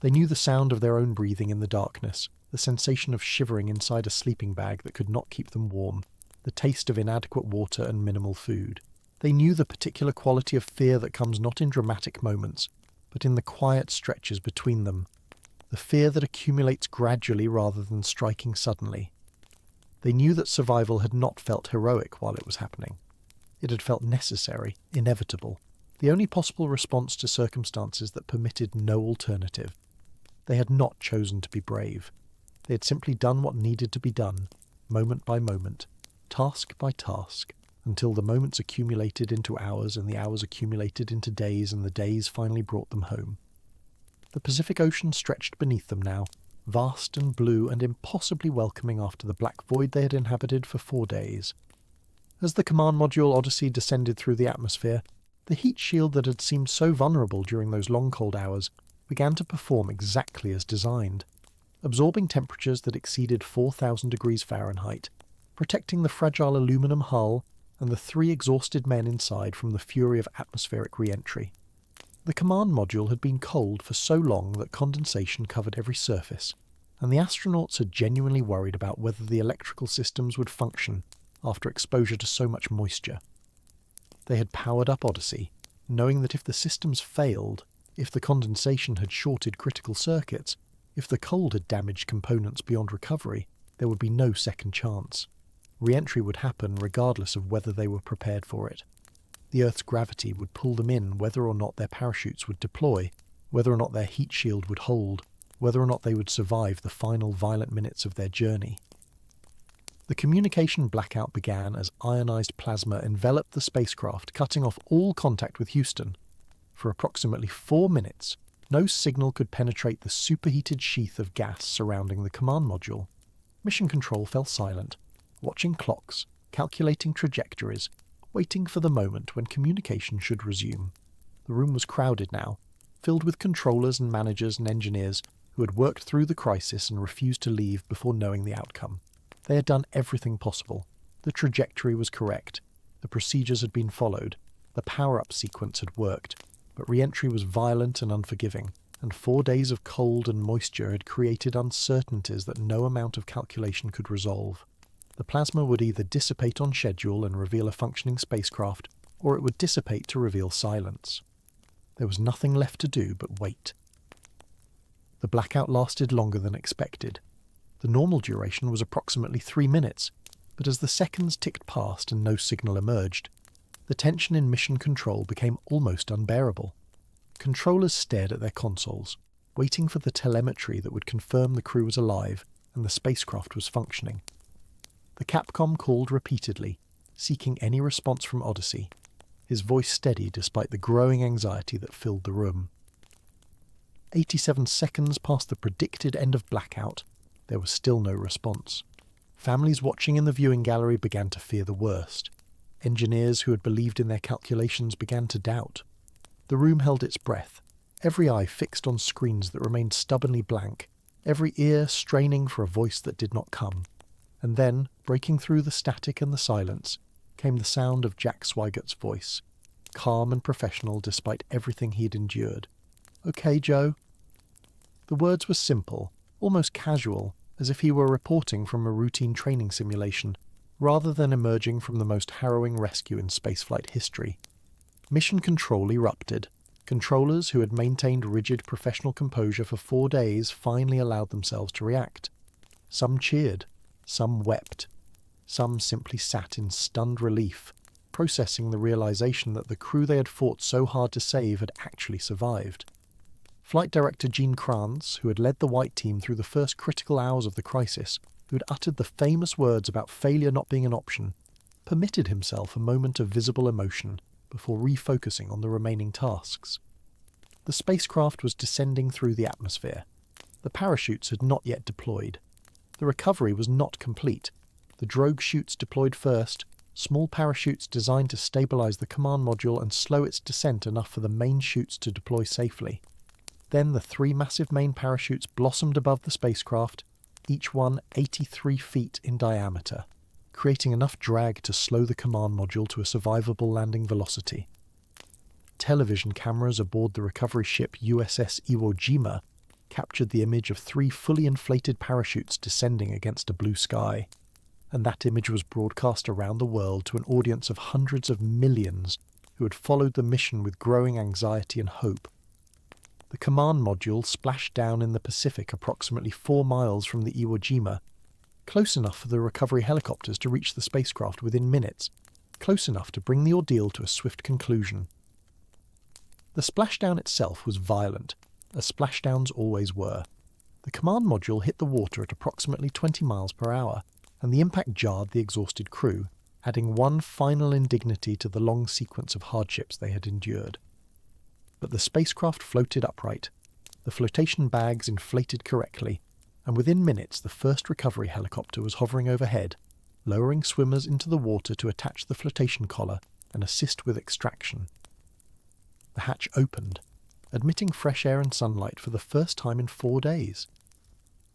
They knew the sound of their own breathing in the darkness, the sensation of shivering inside a sleeping bag that could not keep them warm, the taste of inadequate water and minimal food. They knew the particular quality of fear that comes not in dramatic moments, but in the quiet stretches between them, the fear that accumulates gradually rather than striking suddenly. They knew that survival had not felt heroic while it was happening. It had felt necessary, inevitable, the only possible response to circumstances that permitted no alternative. They had not chosen to be brave. They had simply done what needed to be done, moment by moment, task by task, until the moments accumulated into hours and the hours accumulated into days and the days finally brought them home. The Pacific Ocean stretched beneath them now, vast and blue and impossibly welcoming after the black void they had inhabited for 4 days. As the command module Odyssey descended through the atmosphere, the heat shield that had seemed so vulnerable during those long cold hours began to perform exactly as designed, absorbing temperatures that exceeded 4,000 degrees Fahrenheit, protecting the fragile aluminum hull and the 3 exhausted men inside from the fury of atmospheric re-entry. The command module had been cold for so long that condensation covered every surface, and the astronauts had genuinely worried about whether the electrical systems would function after exposure to so much moisture. They had powered up Odyssey, knowing that if the systems failed, if the condensation had shorted critical circuits, if the cold had damaged components beyond recovery, there would be no second chance. Re-entry would happen regardless of whether they were prepared for it. The Earth's gravity would pull them in whether or not their parachutes would deploy, whether or not their heat shield would hold, whether or not they would survive the final violent minutes of their journey. The communication blackout began as ionized plasma enveloped the spacecraft, cutting off all contact with Houston. For approximately 4 minutes, no signal could penetrate the superheated sheath of gas surrounding the command module. Mission Control fell silent, watching clocks, calculating trajectories, waiting for the moment when communication should resume. The room was crowded now, filled with controllers and managers and engineers who had worked through the crisis and refused to leave before knowing the outcome. They had done everything possible. The trajectory was correct. The procedures had been followed. The power-up sequence had worked. But re-entry was violent and unforgiving, and 4 days of cold and moisture had created uncertainties that no amount of calculation could resolve. The plasma would either dissipate on schedule and reveal a functioning spacecraft, or it would dissipate to reveal silence. There was nothing left to do but wait. The blackout lasted longer than expected. The normal duration was approximately 3 minutes, but as the seconds ticked past and no signal emerged, the tension in Mission Control became almost unbearable. Controllers stared at their consoles, waiting for the telemetry that would confirm the crew was alive and the spacecraft was functioning. The Capcom called repeatedly, seeking any response from Odyssey, his voice steady despite the growing anxiety that filled the room. 87 seconds past the predicted end of blackout, there was still no response. Families watching in the viewing gallery began to fear the worst. Engineers who had believed in their calculations began to doubt. The room held its breath, every eye fixed on screens that remained stubbornly blank, every ear straining for a voice that did not come. And then, breaking through the static and the silence, came the sound of Jack Swigert's voice, calm and professional despite everything he had endured. "Okay, Joe." The words were simple, almost casual, as if he were reporting from a routine training simulation, rather than emerging from the most harrowing rescue in spaceflight history. Mission Control erupted. Controllers who had maintained rigid professional composure for 4 days finally allowed themselves to react. Some cheered. Some wept. Some simply sat in stunned relief, processing the realization that the crew they had fought so hard to save had actually survived. Flight Director Gene Kranz, who had led the White Team through the first critical hours of the crisis, who had uttered the famous words about failure not being an option, permitted himself a moment of visible emotion before refocusing on the remaining tasks. The spacecraft was descending through the atmosphere. The parachutes had not yet deployed. The recovery was not complete. The drogue chutes deployed first, small parachutes designed to stabilize the command module and slow its descent enough for the main chutes to deploy safely. Then the 3 massive main parachutes blossomed above the spacecraft, each one 83 feet in diameter, creating enough drag to slow the command module to a survivable landing velocity. Television cameras aboard the recovery ship USS Iwo Jima captured the image of 3 fully inflated parachutes descending against a blue sky. and that image was broadcast around the world to an audience of hundreds of millions who had followed the mission with growing anxiety and hope. The command module splashed down in the Pacific approximately 4 miles from the Iwo Jima, close enough for the recovery helicopters to reach the spacecraft within minutes, close enough to bring the ordeal to a swift conclusion. The splashdown itself was violent, as splashdowns always were. The command module hit the water at approximately 20 miles per hour, and the impact jarred the exhausted crew, adding one final indignity to the long sequence of hardships they had endured. But the spacecraft floated upright, the flotation bags inflated correctly, and within minutes the first recovery helicopter was hovering overhead, lowering swimmers into the water to attach the flotation collar and assist with extraction. The hatch opened, admitting fresh air and sunlight for the first time in 4 days.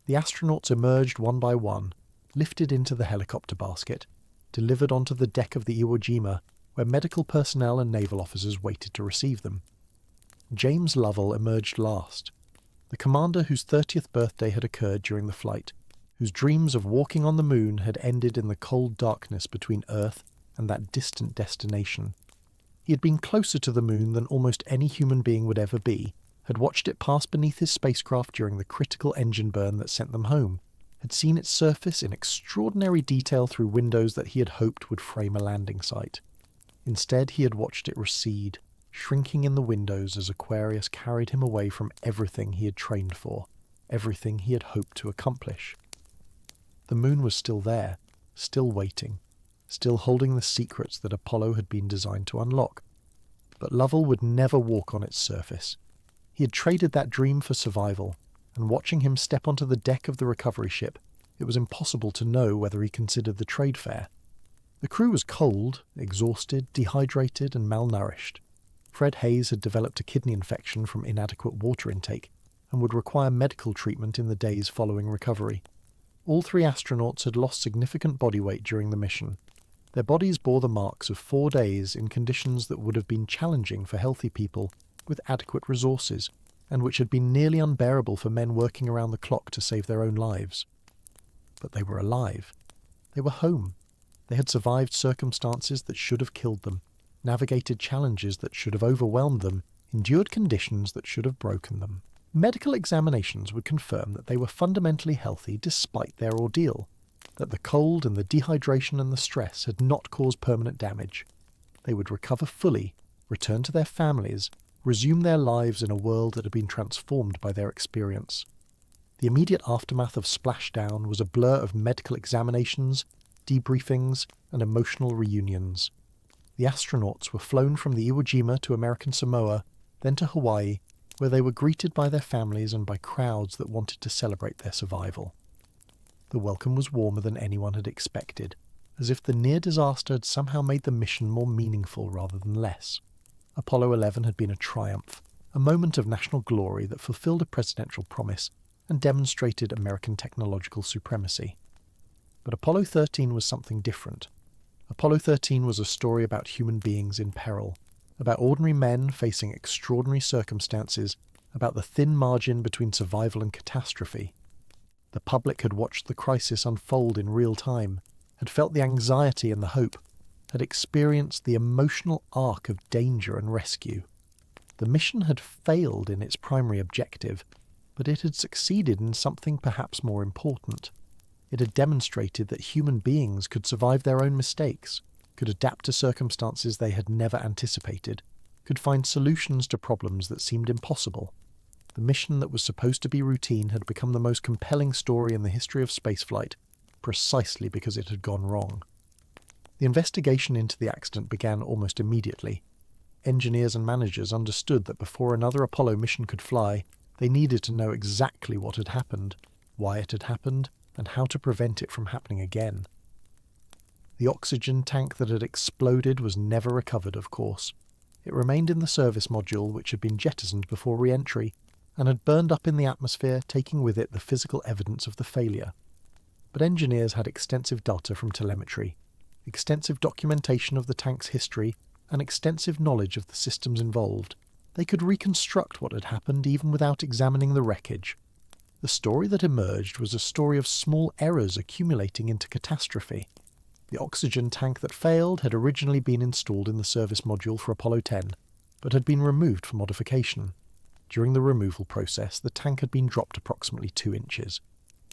The astronauts emerged one by one, lifted into the helicopter basket, delivered onto the deck of the Iwo Jima, where medical personnel and naval officers waited to receive them. James Lovell emerged last, the commander whose 30th birthday had occurred during the flight, whose dreams of walking on the moon had ended in the cold darkness between Earth and that distant destination. He had been closer to the moon than almost any human being would ever be, had watched it pass beneath his spacecraft during the critical engine burn that sent them home, had seen its surface in extraordinary detail through windows that he had hoped would frame a landing site. Instead, he had watched it recede, shrinking in the windows as Aquarius carried him away from everything he had trained for, everything he had hoped to accomplish. The moon was still there, still waiting, still holding the secrets that Apollo had been designed to unlock. But Lovell would never walk on its surface. He had traded that dream for survival, and watching him step onto the deck of the recovery ship, it was impossible to know whether he considered the trade fair. The crew was cold, exhausted, dehydrated, and malnourished. Fred Hayes had developed a kidney infection from inadequate water intake, and would require medical treatment in the days following recovery. All 3 astronauts had lost significant body weight during the mission. Their bodies bore the marks of 4 days in conditions that would have been challenging for healthy people with adequate resources, and which had been nearly unbearable for men working around the clock to save their own lives. But they were alive. They were home. They had survived circumstances that should have killed them, navigated challenges that should have overwhelmed them, endured conditions that should have broken them. Medical examinations would confirm that they were fundamentally healthy despite their ordeal, that the cold and the dehydration and the stress had not caused permanent damage. They would recover fully, return to their families, resume their lives in a world that had been transformed by their experience. The immediate aftermath of splashdown was a blur of medical examinations, debriefings, and emotional reunions. The astronauts were flown from the Iwo Jima to American Samoa, then to Hawaii, where they were greeted by their families and by crowds that wanted to celebrate their survival. The welcome was warmer than anyone had expected, as if the near disaster had somehow made the mission more meaningful rather than less. Apollo 11 had been a triumph, a moment of national glory that fulfilled a presidential promise and demonstrated American technological supremacy. But Apollo 13 was something different. Apollo 13 was a story about human beings in peril, about ordinary men facing extraordinary circumstances, about the thin margin between survival and catastrophe. The public had watched the crisis unfold in real time, had felt the anxiety and the hope, had experienced the emotional arc of danger and rescue. The mission had failed in its primary objective, but it had succeeded in something perhaps more important. It had demonstrated that human beings could survive their own mistakes, could adapt to circumstances they had never anticipated, could find solutions to problems that seemed impossible. The mission that was supposed to be routine had become the most compelling story in the history of spaceflight, precisely because it had gone wrong. The investigation into the accident began almost immediately. Engineers and managers understood that before another Apollo mission could fly, they needed to know exactly what had happened, why it had happened, and how to prevent it from happening again. The oxygen tank that had exploded was never recovered, of course. It remained in the service module, which had been jettisoned before re-entry, and had burned up in the atmosphere, taking with it the physical evidence of the failure. But engineers had extensive data from telemetry, extensive documentation of the tank's history, and extensive knowledge of the systems involved. They could reconstruct what had happened even without examining the wreckage. The story that emerged was a story of small errors accumulating into catastrophe. The oxygen tank that failed had originally been installed in the service module for Apollo 10, but had been removed for modification. During the removal process, the tank had been dropped approximately 2 inches.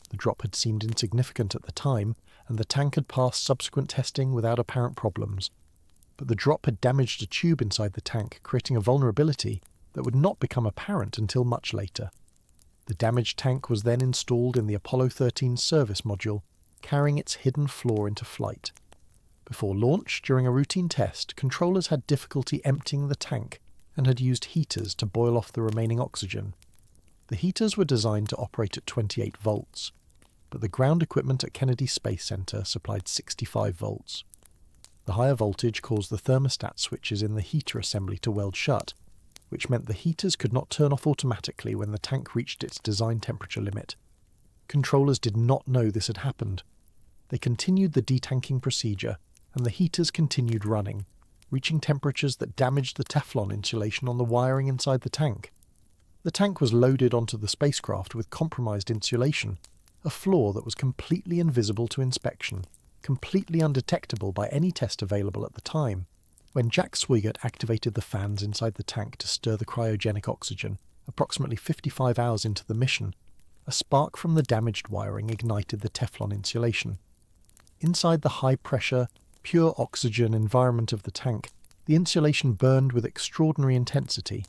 The drop had seemed insignificant at the time, and the tank had passed subsequent testing without apparent problems. But the drop had damaged a tube inside the tank, creating a vulnerability that would not become apparent until much later. The damaged tank was then installed in the Apollo 13 service module, carrying its hidden flaw into flight. Before launch, during a routine test, controllers had difficulty emptying the tank and had used heaters to boil off the remaining oxygen. The heaters were designed to operate at 28 volts, but the ground equipment at Kennedy Space Center supplied 65 volts. The higher voltage caused the thermostat switches in the heater assembly to weld shut, which meant the heaters could not turn off automatically when the tank reached its design temperature limit. Controllers did not know this had happened. They continued the detanking procedure, and the heaters continued running, reaching temperatures that damaged the Teflon insulation on the wiring inside the tank. The tank was loaded onto the spacecraft with compromised insulation, a flaw that was completely invisible to inspection, completely undetectable by any test available at the time. When Jack Swigert activated the fans inside the tank to stir the cryogenic oxygen, approximately 55 hours into the mission, a spark from the damaged wiring ignited the Teflon insulation. Inside the high-pressure, pure oxygen environment of the tank, the insulation burned with extraordinary intensity.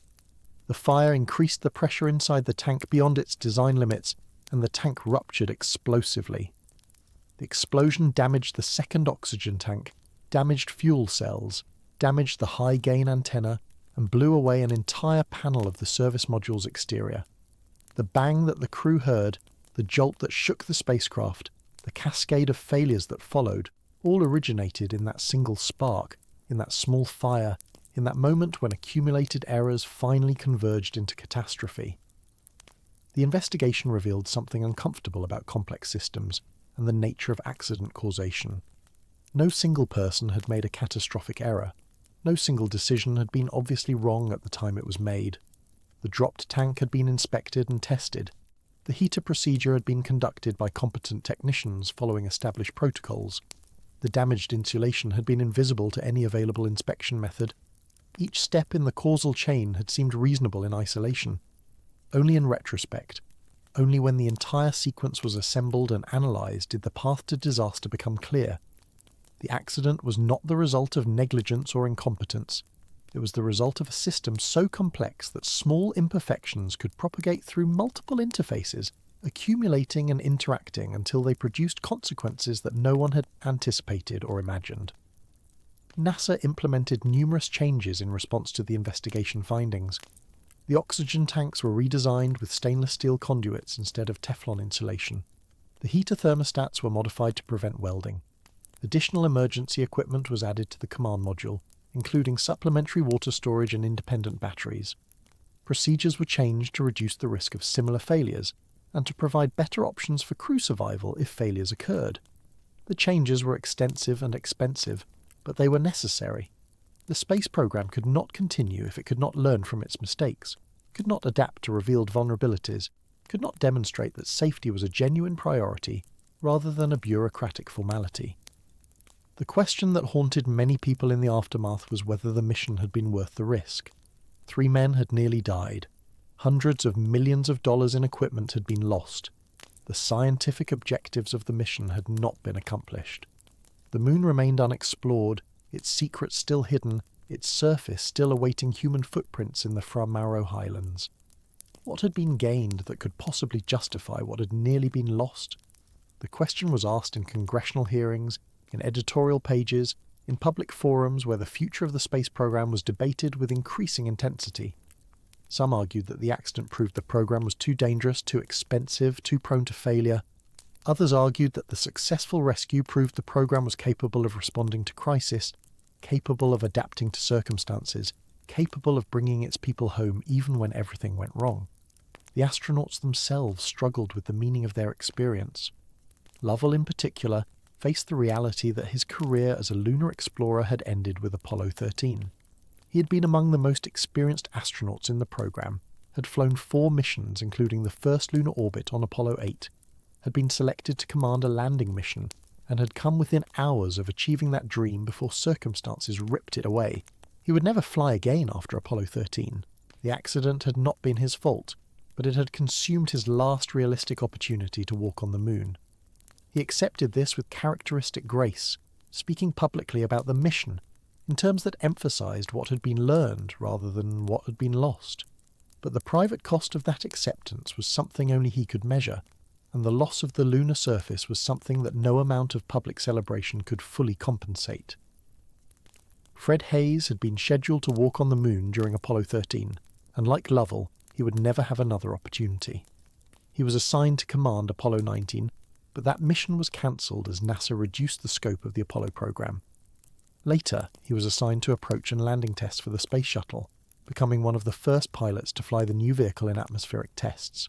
The fire increased the pressure inside the tank beyond its design limits, and the tank ruptured explosively. The explosion damaged the second oxygen tank, damaged fuel cells, damaged the high-gain antenna, and blew away an entire panel of the service module's exterior. The bang that the crew heard, the jolt that shook the spacecraft, the cascade of failures that followed, all originated in that single spark, in that small fire, in that moment when accumulated errors finally converged into catastrophe. The investigation revealed something uncomfortable about complex systems and the nature of accident causation. No single person had made a catastrophic error. No single decision had been obviously wrong at the time it was made. The dropped tank had been inspected and tested. The heater procedure had been conducted by competent technicians following established protocols. The damaged insulation had been invisible to any available inspection method. Each step in the causal chain had seemed reasonable in isolation. Only in retrospect, only when the entire sequence was assembled and analysed did the path to disaster become clear. The accident was not the result of negligence or incompetence. It was the result of a system so complex that small imperfections could propagate through multiple interfaces, accumulating and interacting until they produced consequences that no one had anticipated or imagined. NASA implemented numerous changes in response to the investigation findings. The oxygen tanks were redesigned with stainless steel conduits instead of Teflon insulation. The heater thermostats were modified to prevent welding. Additional emergency equipment was added to the command module, including supplementary water storage and independent batteries. Procedures were changed to reduce the risk of similar failures, and to provide better options for crew survival if failures occurred. The changes were extensive and expensive, but they were necessary. The space program could not continue if it could not learn from its mistakes, could not adapt to revealed vulnerabilities, could not demonstrate that safety was a genuine priority rather than a bureaucratic formality. The question that haunted many people in the aftermath was whether the mission had been worth the risk. 3 men had nearly died. Hundreds of millions of dollars in equipment had been lost. The scientific objectives of the mission had not been accomplished. The moon remained unexplored, its secrets still hidden, its surface still awaiting human footprints in the Fra Mauro highlands. What had been gained that could possibly justify what had nearly been lost? The question was asked in congressional hearings, in editorial pages, in public forums where the future of the space program was debated with increasing intensity. Some argued that the accident proved the program was too dangerous, too expensive, too prone to failure. Others argued that the successful rescue proved the program was capable of responding to crisis, capable of adapting to circumstances, capable of bringing its people home even when everything went wrong. The astronauts themselves struggled with the meaning of their experience. Lovell, in particular, faced the reality that his career as a lunar explorer had ended with Apollo 13. He had been among the most experienced astronauts in the program, had flown 4 missions including the first lunar orbit on Apollo 8, had been selected to command a landing mission, and had come within hours of achieving that dream before circumstances ripped it away. He would never fly again after Apollo 13. The accident had not been his fault, but it had consumed his last realistic opportunity to walk on the moon. He accepted this with characteristic grace, speaking publicly about the mission, in terms that emphasized what had been learned rather than what had been lost. But the private cost of that acceptance was something only he could measure, and the loss of the lunar surface was something that no amount of public celebration could fully compensate. Fred Hayes had been scheduled to walk on the moon during Apollo 13, and like Lovell, he would never have another opportunity. He was assigned to command Apollo 19, but that mission was cancelled as NASA reduced the scope of the Apollo program. Later, he was assigned to approach and landing tests for the Space Shuttle, becoming one of the first pilots to fly the new vehicle in atmospheric tests.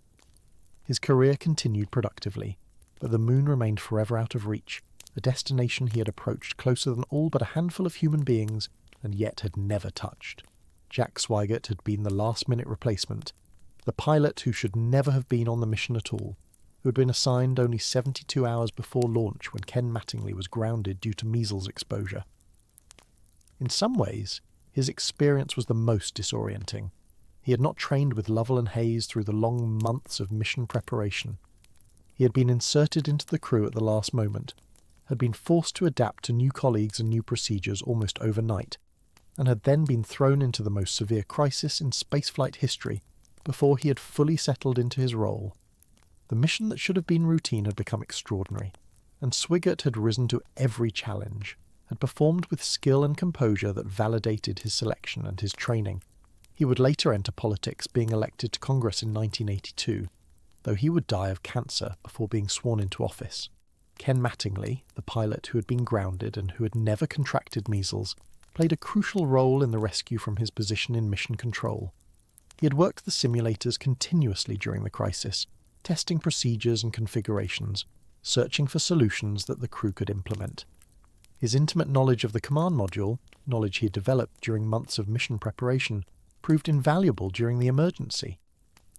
His career continued productively, but the moon remained forever out of reach, a destination he had approached closer than all but a handful of human beings and yet had never touched. Jack Swigert had been the last-minute replacement, the pilot who should never have been on the mission at all, who had been assigned only 72 hours before launch when Ken Mattingly was grounded due to measles exposure. In some ways, his experience was the most disorienting. He had not trained with Lovell and Hayes through the long months of mission preparation. He had been inserted into the crew at the last moment, had been forced to adapt to new colleagues and new procedures almost overnight, and had then been thrown into the most severe crisis in spaceflight history before he had fully settled into his role. The mission that should have been routine had become extraordinary, and Swigert had risen to every challenge, had performed with skill and composure that validated his selection and his training. He would later enter politics, being elected to Congress in 1982, though he would die of cancer before being sworn into office. Ken Mattingly, the pilot who had been grounded and who had never contracted measles, played a crucial role in the rescue from his position in mission control. He had worked the simulators continuously during the crisis, testing procedures and configurations, searching for solutions that the crew could implement. His intimate knowledge of the command module, knowledge he had developed during months of mission preparation, proved invaluable during the emergency.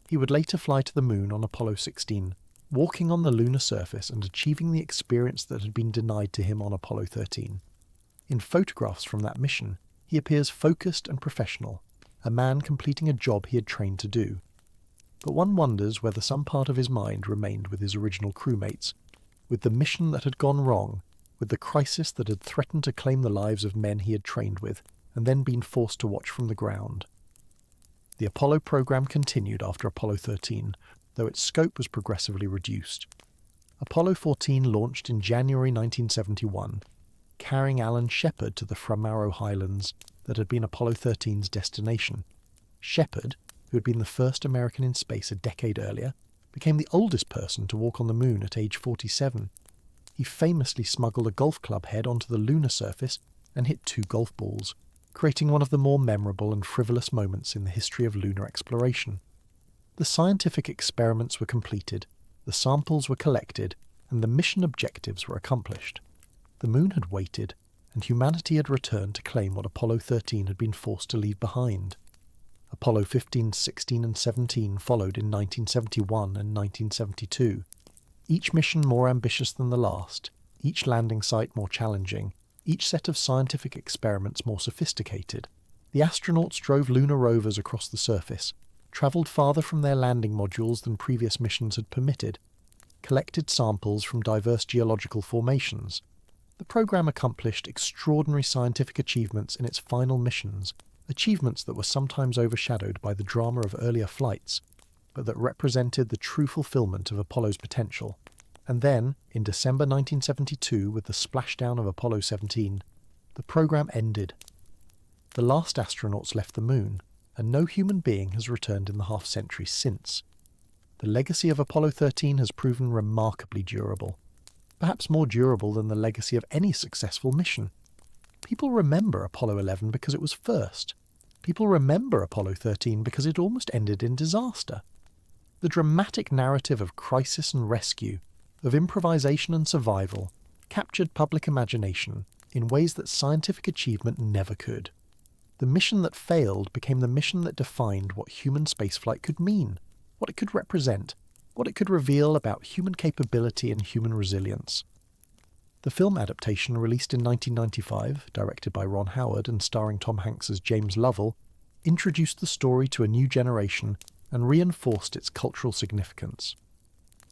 He would later fly to the moon on Apollo 16, walking on the lunar surface and achieving the experience that had been denied to him on Apollo 13. In photographs from that mission, he appears focused and professional, a man completing a job he had trained to do. But one wonders whether some part of his mind remained with his original crewmates, with the mission that had gone wrong, with the crisis that had threatened to claim the lives of men he had trained with, and then been forced to watch from the ground. The Apollo program continued after Apollo 13, though its scope was progressively reduced. Apollo 14 launched in January 1971, carrying Alan Shepard to the Flamarrow Highlands that had been Apollo 13's destination. Shepard, who had been the first American in space a decade earlier, became the oldest person to walk on the moon at age 47. He famously smuggled a golf club head onto the lunar surface and hit 2 golf balls, creating one of the more memorable and frivolous moments in the history of lunar exploration. The scientific experiments were completed, the samples were collected, and the mission objectives were accomplished. The moon had waited, and humanity had returned to claim what Apollo 13 had been forced to leave behind. Apollo 15, 16 and 17 followed in 1971 and 1972, each mission more ambitious than the last, each landing site more challenging, each set of scientific experiments more sophisticated. The astronauts drove lunar rovers across the surface, travelled farther from their landing modules than previous missions had permitted, collected samples from diverse geological formations. The program accomplished extraordinary scientific achievements in its final missions, achievements that were sometimes overshadowed by the drama of earlier flights, but that represented the true fulfillment of Apollo's potential. And then, in December 1972, with the splashdown of Apollo 17, the program ended. The last astronauts left the moon, and no human being has returned in the half-century since. The legacy of Apollo 13 has proven remarkably durable, perhaps more durable than the legacy of any successful mission. People remember Apollo 11 because it was first. People remember Apollo 13 because it almost ended in disaster. The dramatic narrative of crisis and rescue, of improvisation and survival, captured public imagination in ways that scientific achievement never could. The mission that failed became the mission that defined what human spaceflight could mean, what it could represent, what it could reveal about human capability and human resilience. The film adaptation, released in 1995, directed by Ron Howard and starring Tom Hanks as James Lovell, introduced the story to a new generation and reinforced its cultural significance.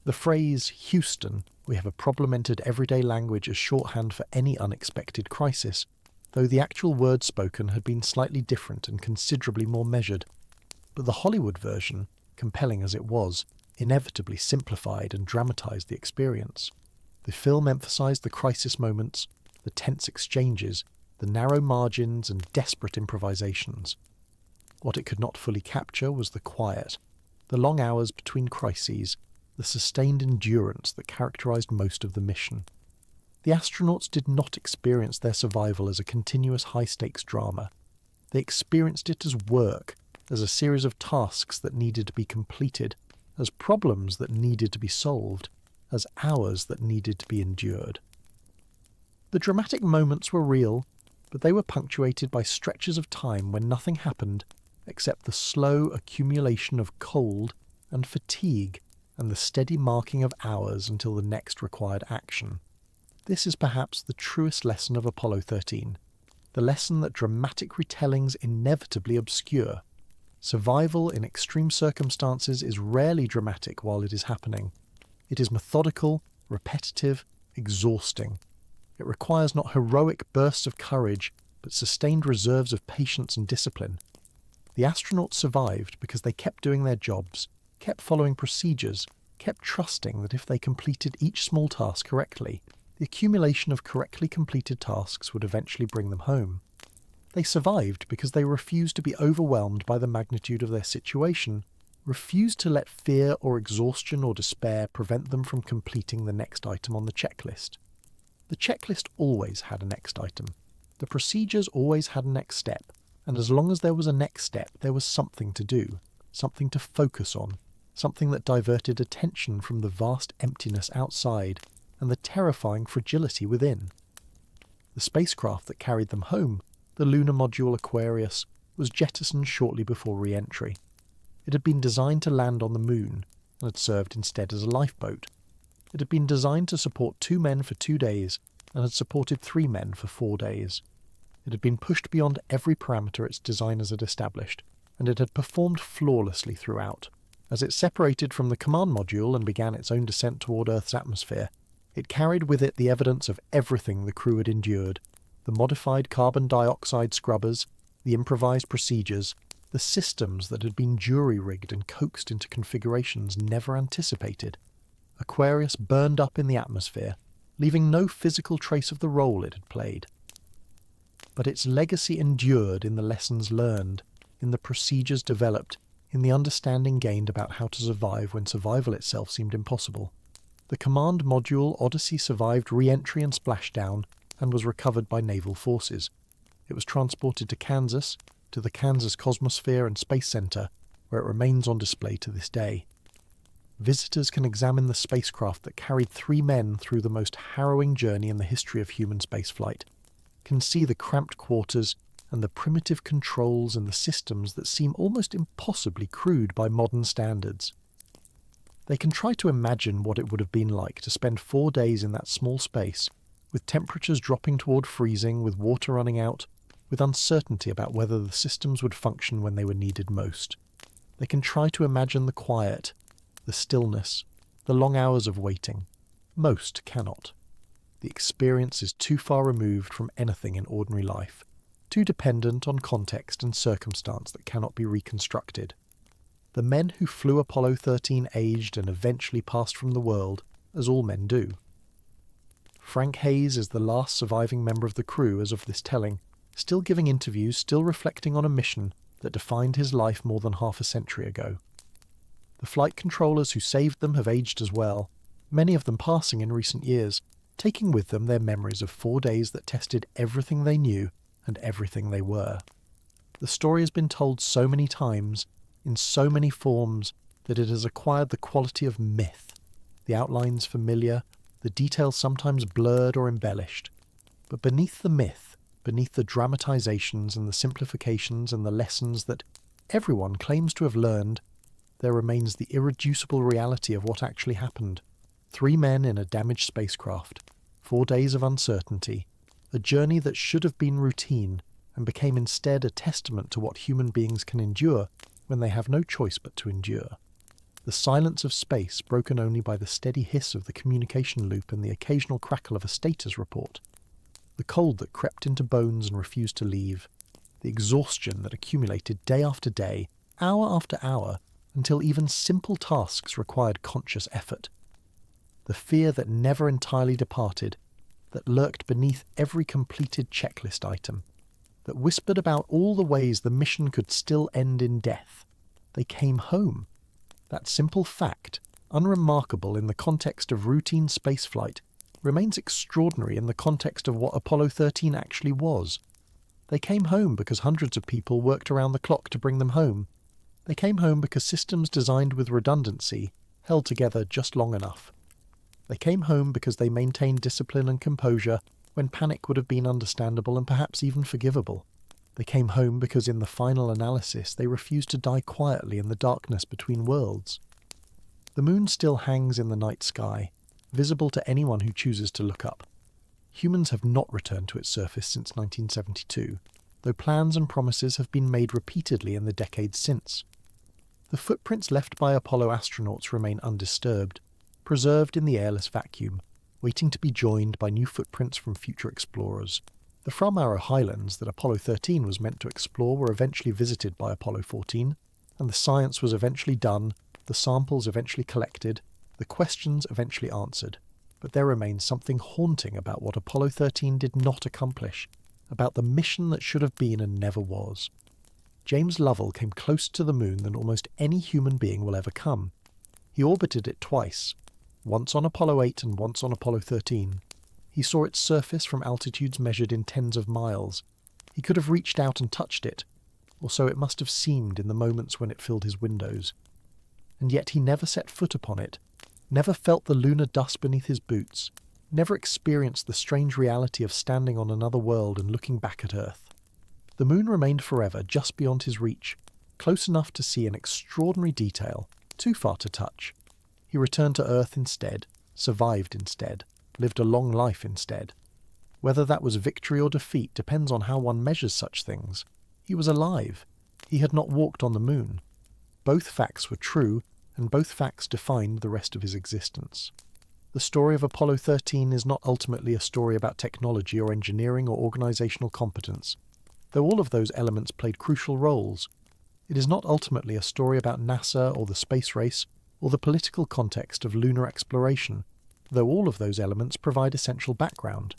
The phrase, "Houston, we have a problem," entered everyday language as shorthand for any unexpected crisis, though the actual words spoken had been slightly different and considerably more measured. But the Hollywood version, compelling as it was, inevitably simplified and dramatised the experience. The film emphasised the crisis moments, the tense exchanges, the narrow margins and desperate improvisations. What it could not fully capture was the quiet, the long hours between crises, the sustained endurance that characterised most of the mission. The astronauts did not experience their survival as a continuous high-stakes drama. They experienced it as work, as a series of tasks that needed to be completed, as problems that needed to be solved, as hours that needed to be endured. The dramatic moments were real, but they were punctuated by stretches of time when nothing happened except the slow accumulation of cold and fatigue and the steady marking of hours until the next required action. This is perhaps the truest lesson of Apollo 13, the lesson that dramatic retellings inevitably obscure. Survival in extreme circumstances is rarely dramatic while it is happening. It is methodical, repetitive, exhausting. It requires not heroic bursts of courage, but sustained reserves of patience and discipline. The astronauts survived because they kept doing their jobs, kept following procedures, kept trusting that if they completed each small task correctly, the accumulation of correctly completed tasks would eventually bring them home. They survived because they refused to be overwhelmed by the magnitude of their situation, refused to let fear or exhaustion or despair prevent them from completing the next item on the checklist. The checklist always had a next item. The procedures always had a next step, and as long as there was a next step, there was something to do, something to focus on, something that diverted attention from the vast emptiness outside and the terrifying fragility within. The spacecraft that carried them home, the lunar module Aquarius, was jettisoned shortly before re-entry. It had been designed to land on the moon, and had served instead as a lifeboat. It had been designed to support 2 men for 2 days, and had supported 3 men for 4 days. It had been pushed beyond every parameter its designers had established, and it had performed flawlessly throughout. As it separated from the command module and began its own descent toward Earth's atmosphere, it carried with it the evidence of everything the crew had endured: the modified carbon dioxide scrubbers, the improvised procedures, the systems that had been jury-rigged and coaxed into configurations never anticipated. Aquarius burned up in the atmosphere, leaving no physical trace of the role it had played. But its legacy endured in the lessons learned, in the procedures developed, in the understanding gained about how to survive when survival itself seemed impossible. The command module Odyssey survived re-entry and splashdown and was recovered by naval forces. It was transported to Kansas, to the Kansas Cosmosphere and Space Center, where it remains on display to this day. Visitors can examine the spacecraft that carried 3 men through the most harrowing journey in the history of human spaceflight, can see the cramped quarters and the primitive controls and the systems that seem almost impossibly crude by modern standards. They can try to imagine what it would have been like to spend 4 days in that small space, with temperatures dropping toward freezing, with water running out, with uncertainty about whether the systems would function when they were needed most. They can try to imagine the quiet, the stillness, the long hours of waiting. Most cannot. The experience is too far removed from anything in ordinary life, too dependent on context and circumstance that cannot be reconstructed. The men who flew Apollo 13 aged and eventually passed from the world, as all men do. Frank Hayes is the last surviving member of the crew as of this telling, still giving interviews, still reflecting on a mission that defined his life more than half a century ago. The flight controllers who saved them have aged as well, many of them passing in recent years, taking with them their memories of 4 days that tested everything they knew and everything they were. The story has been told so many times, in so many forms, that it has acquired the quality of myth, the outlines familiar, the details sometimes blurred or embellished. But beneath the myth, beneath the dramatizations and the simplifications and the lessons that everyone claims to have learned, there remains the irreducible reality of what actually happened. 3 men in a damaged spacecraft, 4 days of uncertainty, a journey that should have been routine and became instead a testament to what human beings can endure when they have no choice but to endure. The silence of space, broken only by the steady hiss of the communication loop and the occasional crackle of a status report. The cold that crept into bones and refused to leave. The exhaustion that accumulated day after day, hour after hour, until even simple tasks required conscious effort. The fear that never entirely departed, that lurked beneath every completed checklist item, that whispered about all the ways the mission could still end in death. They came home. That simple fact, unremarkable in the context of routine spaceflight, remains extraordinary in the context of what Apollo 13 actually was. They came home because hundreds of people worked around the clock to bring them home. They came home because systems designed with redundancy held together just long enough. They came home because they maintained discipline and composure when panic would have been understandable and perhaps even forgivable. They came home because in the final analysis they refused to die quietly in the darkness between worlds. The moon still hangs in the night sky, visible to anyone who chooses to look up. Humans have not returned to its surface since 1972, though plans and promises have been made repeatedly in the decades since. The footprints left by Apollo astronauts remain undisturbed, preserved in the airless vacuum, waiting to be joined by new footprints from future explorers. The From Arrow Highlands that Apollo 13 was meant to explore were eventually visited by Apollo 14, and the science was eventually done, the samples eventually collected, the questions eventually answered. But there remains something haunting about what Apollo 13 did not accomplish, about the mission that should have been and never was. James Lovell came closer to the moon than almost any human being will ever come. He orbited it twice, once on Apollo 8 and once on Apollo 13. He saw its surface from altitudes measured in tens of miles. He could have reached out and touched it, or so it must have seemed in the moments when it filled his windows. And yet he never set foot upon it, never felt the lunar dust beneath his boots, never experienced the strange reality of standing on another world and looking back at Earth. The moon remained forever just beyond his reach, close enough to see in extraordinary detail, too far to touch. He returned to Earth instead, survived instead, lived a long life instead. Whether that was victory or defeat depends on how one measures such things. He was alive. He had not walked on the moon. Both facts were true, and both facts defined the rest of his existence. The story of Apollo 13 is not ultimately a story about technology or engineering or organizational competence, though all of those elements played crucial roles. It is not ultimately a story about NASA or the space race or the political context of lunar exploration, though all of those elements provide essential background.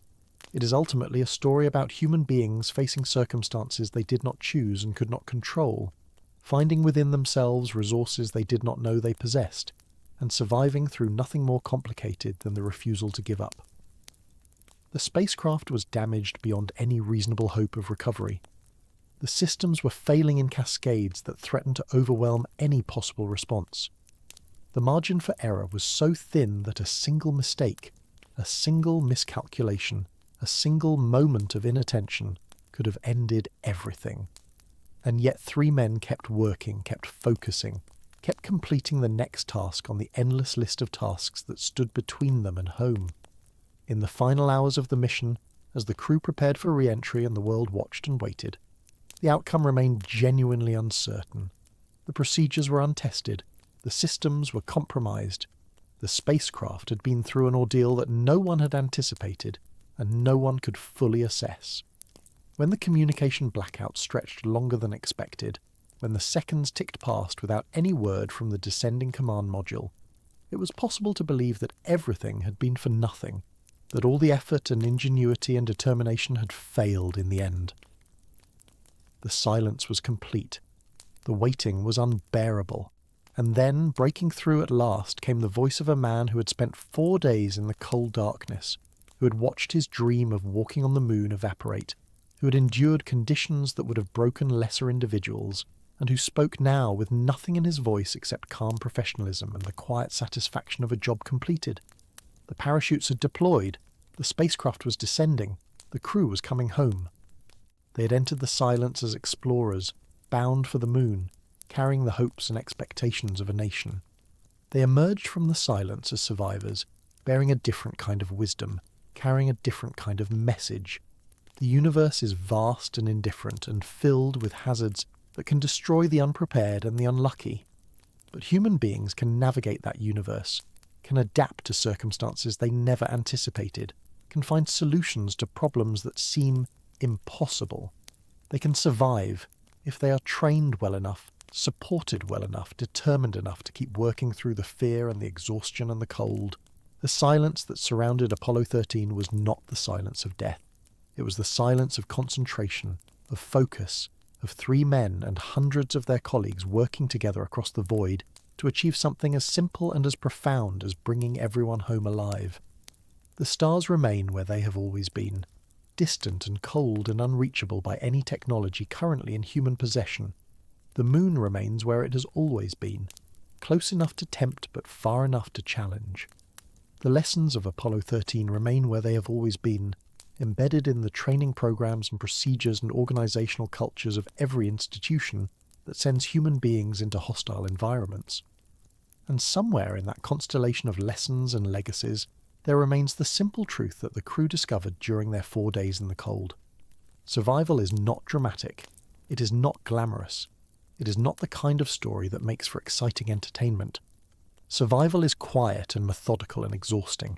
It is ultimately a story about human beings facing circumstances they did not choose and could not control, finding within themselves resources they did not know they possessed, and surviving through nothing more complicated than the refusal to give up. The spacecraft was damaged beyond any reasonable hope of recovery. The systems were failing in cascades that threatened to overwhelm any possible response. The margin for error was so thin that a single mistake, a single miscalculation, a single moment of inattention could have ended everything. And yet 3 men kept working, kept focusing, kept completing the next task on the endless list of tasks that stood between them and home. In the final hours of the mission, as the crew prepared for re-entry and the world watched and waited, the outcome remained genuinely uncertain. The procedures were untested, the systems were compromised, the spacecraft had been through an ordeal that no one had anticipated and no one could fully assess. When the communication blackout stretched longer than expected, when the seconds ticked past without any word from the descending command module, it was possible to believe that everything had been for nothing, that all the effort and ingenuity and determination had failed in the end. The silence was complete. The waiting was unbearable. And then, breaking through at last, came the voice of a man who had spent 4 days in the cold darkness, who had watched his dream of walking on the moon evaporate, who had endured conditions that would have broken lesser individuals, and who spoke now with nothing in his voice except calm professionalism and the quiet satisfaction of a job completed. The parachutes had deployed, the spacecraft was descending, the crew was coming home. They had entered the silence as explorers, bound for the moon, carrying the hopes and expectations of a nation. They emerged from the silence as survivors, bearing a different kind of wisdom, carrying a different kind of message. The universe is vast and indifferent and filled with hazards that can destroy the unprepared and the unlucky. But human beings can navigate that universe, can adapt to circumstances they never anticipated, can find solutions to problems that seem impossible. They can survive if they are trained well enough, supported well enough, determined enough to keep working through the fear and the exhaustion and the cold. The silence that surrounded Apollo 13 was not the silence of death. It was the silence of concentration, of focus, of 3 men and hundreds of their colleagues working together across the void to achieve something as simple and as profound as bringing everyone home alive. The stars remain where they have always been, distant and cold and unreachable by any technology currently in human possession. The moon remains where it has always been, close enough to tempt but far enough to challenge. The lessons of Apollo 13 remain where they have always been, embedded in the training programs and procedures and organizational cultures of every institution that sends human beings into hostile environments. And somewhere in that constellation of lessons and legacies, there remains the simple truth that the crew discovered during their 4 days in the cold. Survival is not dramatic. It is not glamorous. It is not the kind of story that makes for exciting entertainment. Survival is quiet and methodical and exhausting.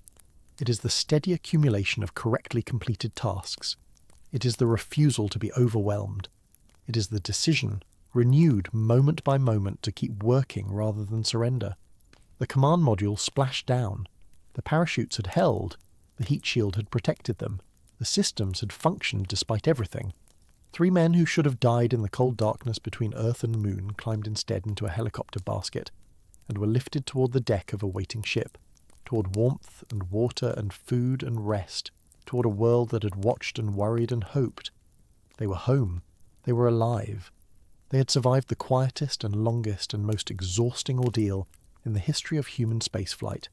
It is the steady accumulation of correctly completed tasks. It is the refusal to be overwhelmed. It is the decision, renewed moment by moment, to keep working rather than surrender. The command module splashed down. The parachutes had held. The heat shield had protected them. The systems had functioned despite everything. 3 men who should have died in the cold darkness between Earth and Moon climbed instead into a helicopter basket and were lifted toward the deck of a waiting ship, toward warmth and water and food and rest, toward a world that had watched and worried and hoped. They were home. They were alive. They had survived the quietest and longest and most exhausting ordeal in the history of human spaceflight.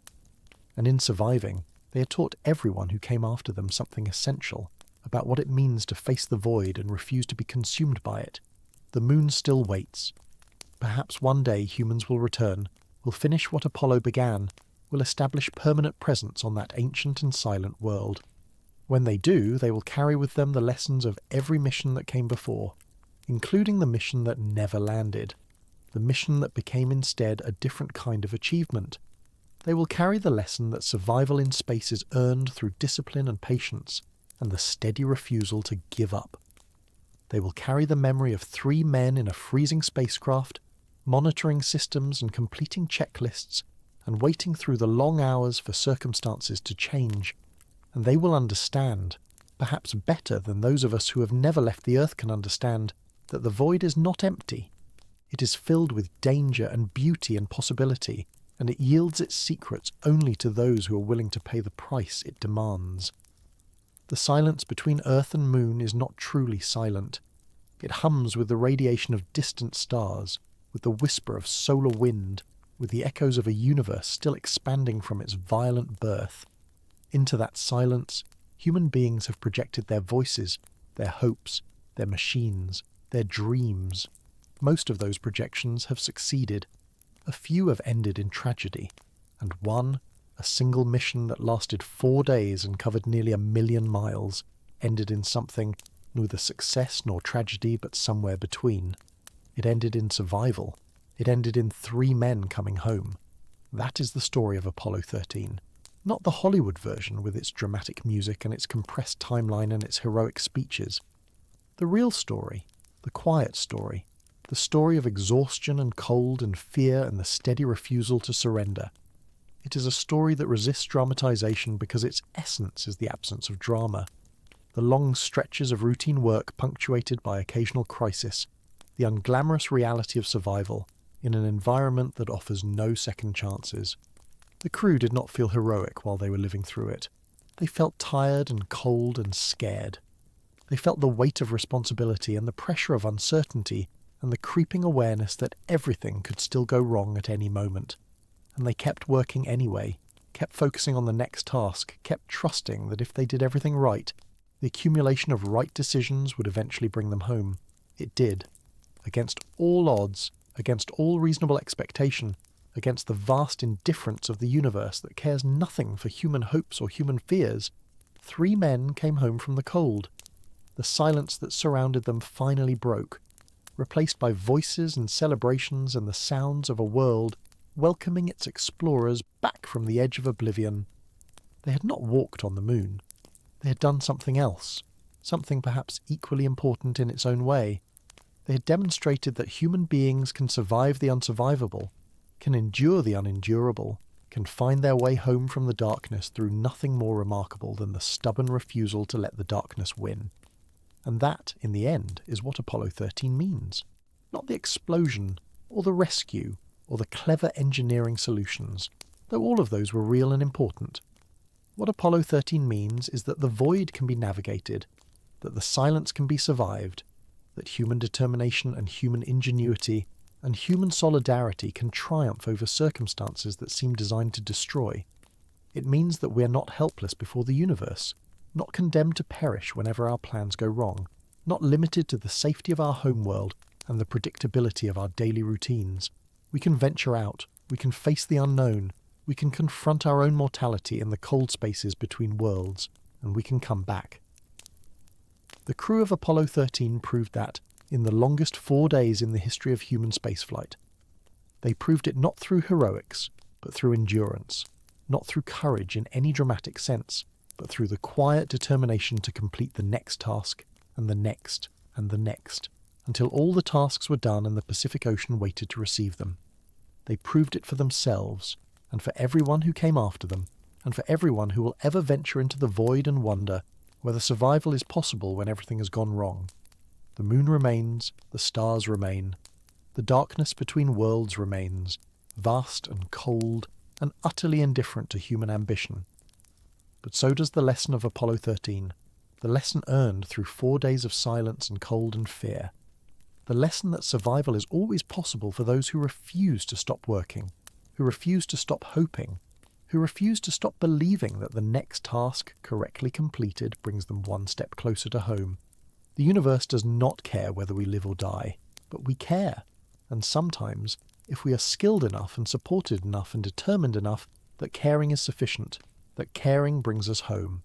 And in surviving, they had taught everyone who came after them something essential about what it means to face the void and refuse to be consumed by it. The moon still waits. Perhaps one day humans will return, will finish what Apollo began, will establish permanent presence on that ancient and silent world. When they do, they will carry with them the lessons of every mission that came before, including the mission that never landed, the mission that became instead a different kind of achievement. They will carry the lesson that survival in space is earned through discipline and patience, and the steady refusal to give up. They will carry the memory of 3 men in a freezing spacecraft, monitoring systems and completing checklists, and waiting through the long hours for circumstances to change. And they will understand, perhaps better than those of us who have never left the Earth can understand, that the void is not empty. It is filled with danger and beauty and possibility, and it yields its secrets only to those who are willing to pay the price it demands. The silence between Earth and Moon is not truly silent. It hums with the radiation of distant stars, with the whisper of solar wind, with the echoes of a universe still expanding from its violent birth. Into that silence, human beings have projected their voices, their hopes, their machines, their dreams. Most of those projections have succeeded. A few have ended in tragedy, and one, a single mission that lasted 4 days and covered nearly 1 million miles, ended in something neither success nor tragedy but somewhere between. It ended in survival. It ended in 3 men coming home. That is the story of Apollo 13. Not the Hollywood version with its dramatic music and its compressed timeline and its heroic speeches. The real story, the quiet story, the story of exhaustion and cold and fear and the steady refusal to surrender. It is a story that resists dramatization because its essence is the absence of drama. The long stretches of routine work punctuated by occasional crisis, the unglamorous reality of survival in an environment that offers no second chances. The crew did not feel heroic while they were living through it. They felt tired and cold and scared. They felt the weight of responsibility and the pressure of uncertainty and the creeping awareness that everything could still go wrong at any moment. And they kept working anyway, kept focusing on the next task, kept trusting that if they did everything right, The accumulation of right decisions would eventually bring them home. It did. Against all odds, against all reasonable expectation, against the vast indifference of the universe that cares nothing for human hopes or human fears, 3 men came home from the cold. The silence that surrounded them finally broke, replaced by voices and celebrations and the sounds of a world welcoming its explorers back from the edge of oblivion. They had not walked on the moon. They had done something else, something perhaps equally important in its own way. They had demonstrated that human beings can survive the unsurvivable, can endure the unendurable, can find their way home from the darkness through nothing more remarkable than the stubborn refusal to let the darkness win. And that, in the end, is what Apollo 13 means. Not the explosion, or the rescue, or the clever engineering solutions, though all of those were real and important. What Apollo 13 means is that the void can be navigated, that the silence can be survived, that human determination and human ingenuity and human solidarity can triumph over circumstances that seem designed to destroy. It means that we are not helpless before the universe, not condemned to perish whenever our plans go wrong, not limited to the safety of our homeworld and the predictability of our daily routines. We can venture out, we can face the unknown, we can confront our own mortality in the cold spaces between worlds, and we can come back. The crew of Apollo 13 proved that, in the longest 4 days in the history of human spaceflight. They proved it not through heroics, but through endurance, not through courage in any dramatic sense, but through the quiet determination to complete the next task, and the next, and the next, until all the tasks were done and the Pacific Ocean waited to receive them. They proved it for themselves, and for everyone who came after them, and for everyone who will ever venture into the void and wonder whether survival is possible when everything has gone wrong. The moon remains, the stars remain, the darkness between worlds remains, vast and cold and utterly indifferent to human ambition. But so does the lesson of Apollo 13, the lesson earned through 4 days of silence and cold and fear, the lesson that survival is always possible for those who refuse to stop working, who refuse to stop hoping, who refuse to stop believing that the next task, correctly completed, brings them 1 step closer to home. The universe does not care whether we live or die, but we care, and sometimes, if we are skilled enough and supported enough and determined enough, that caring is sufficient, that caring brings us home.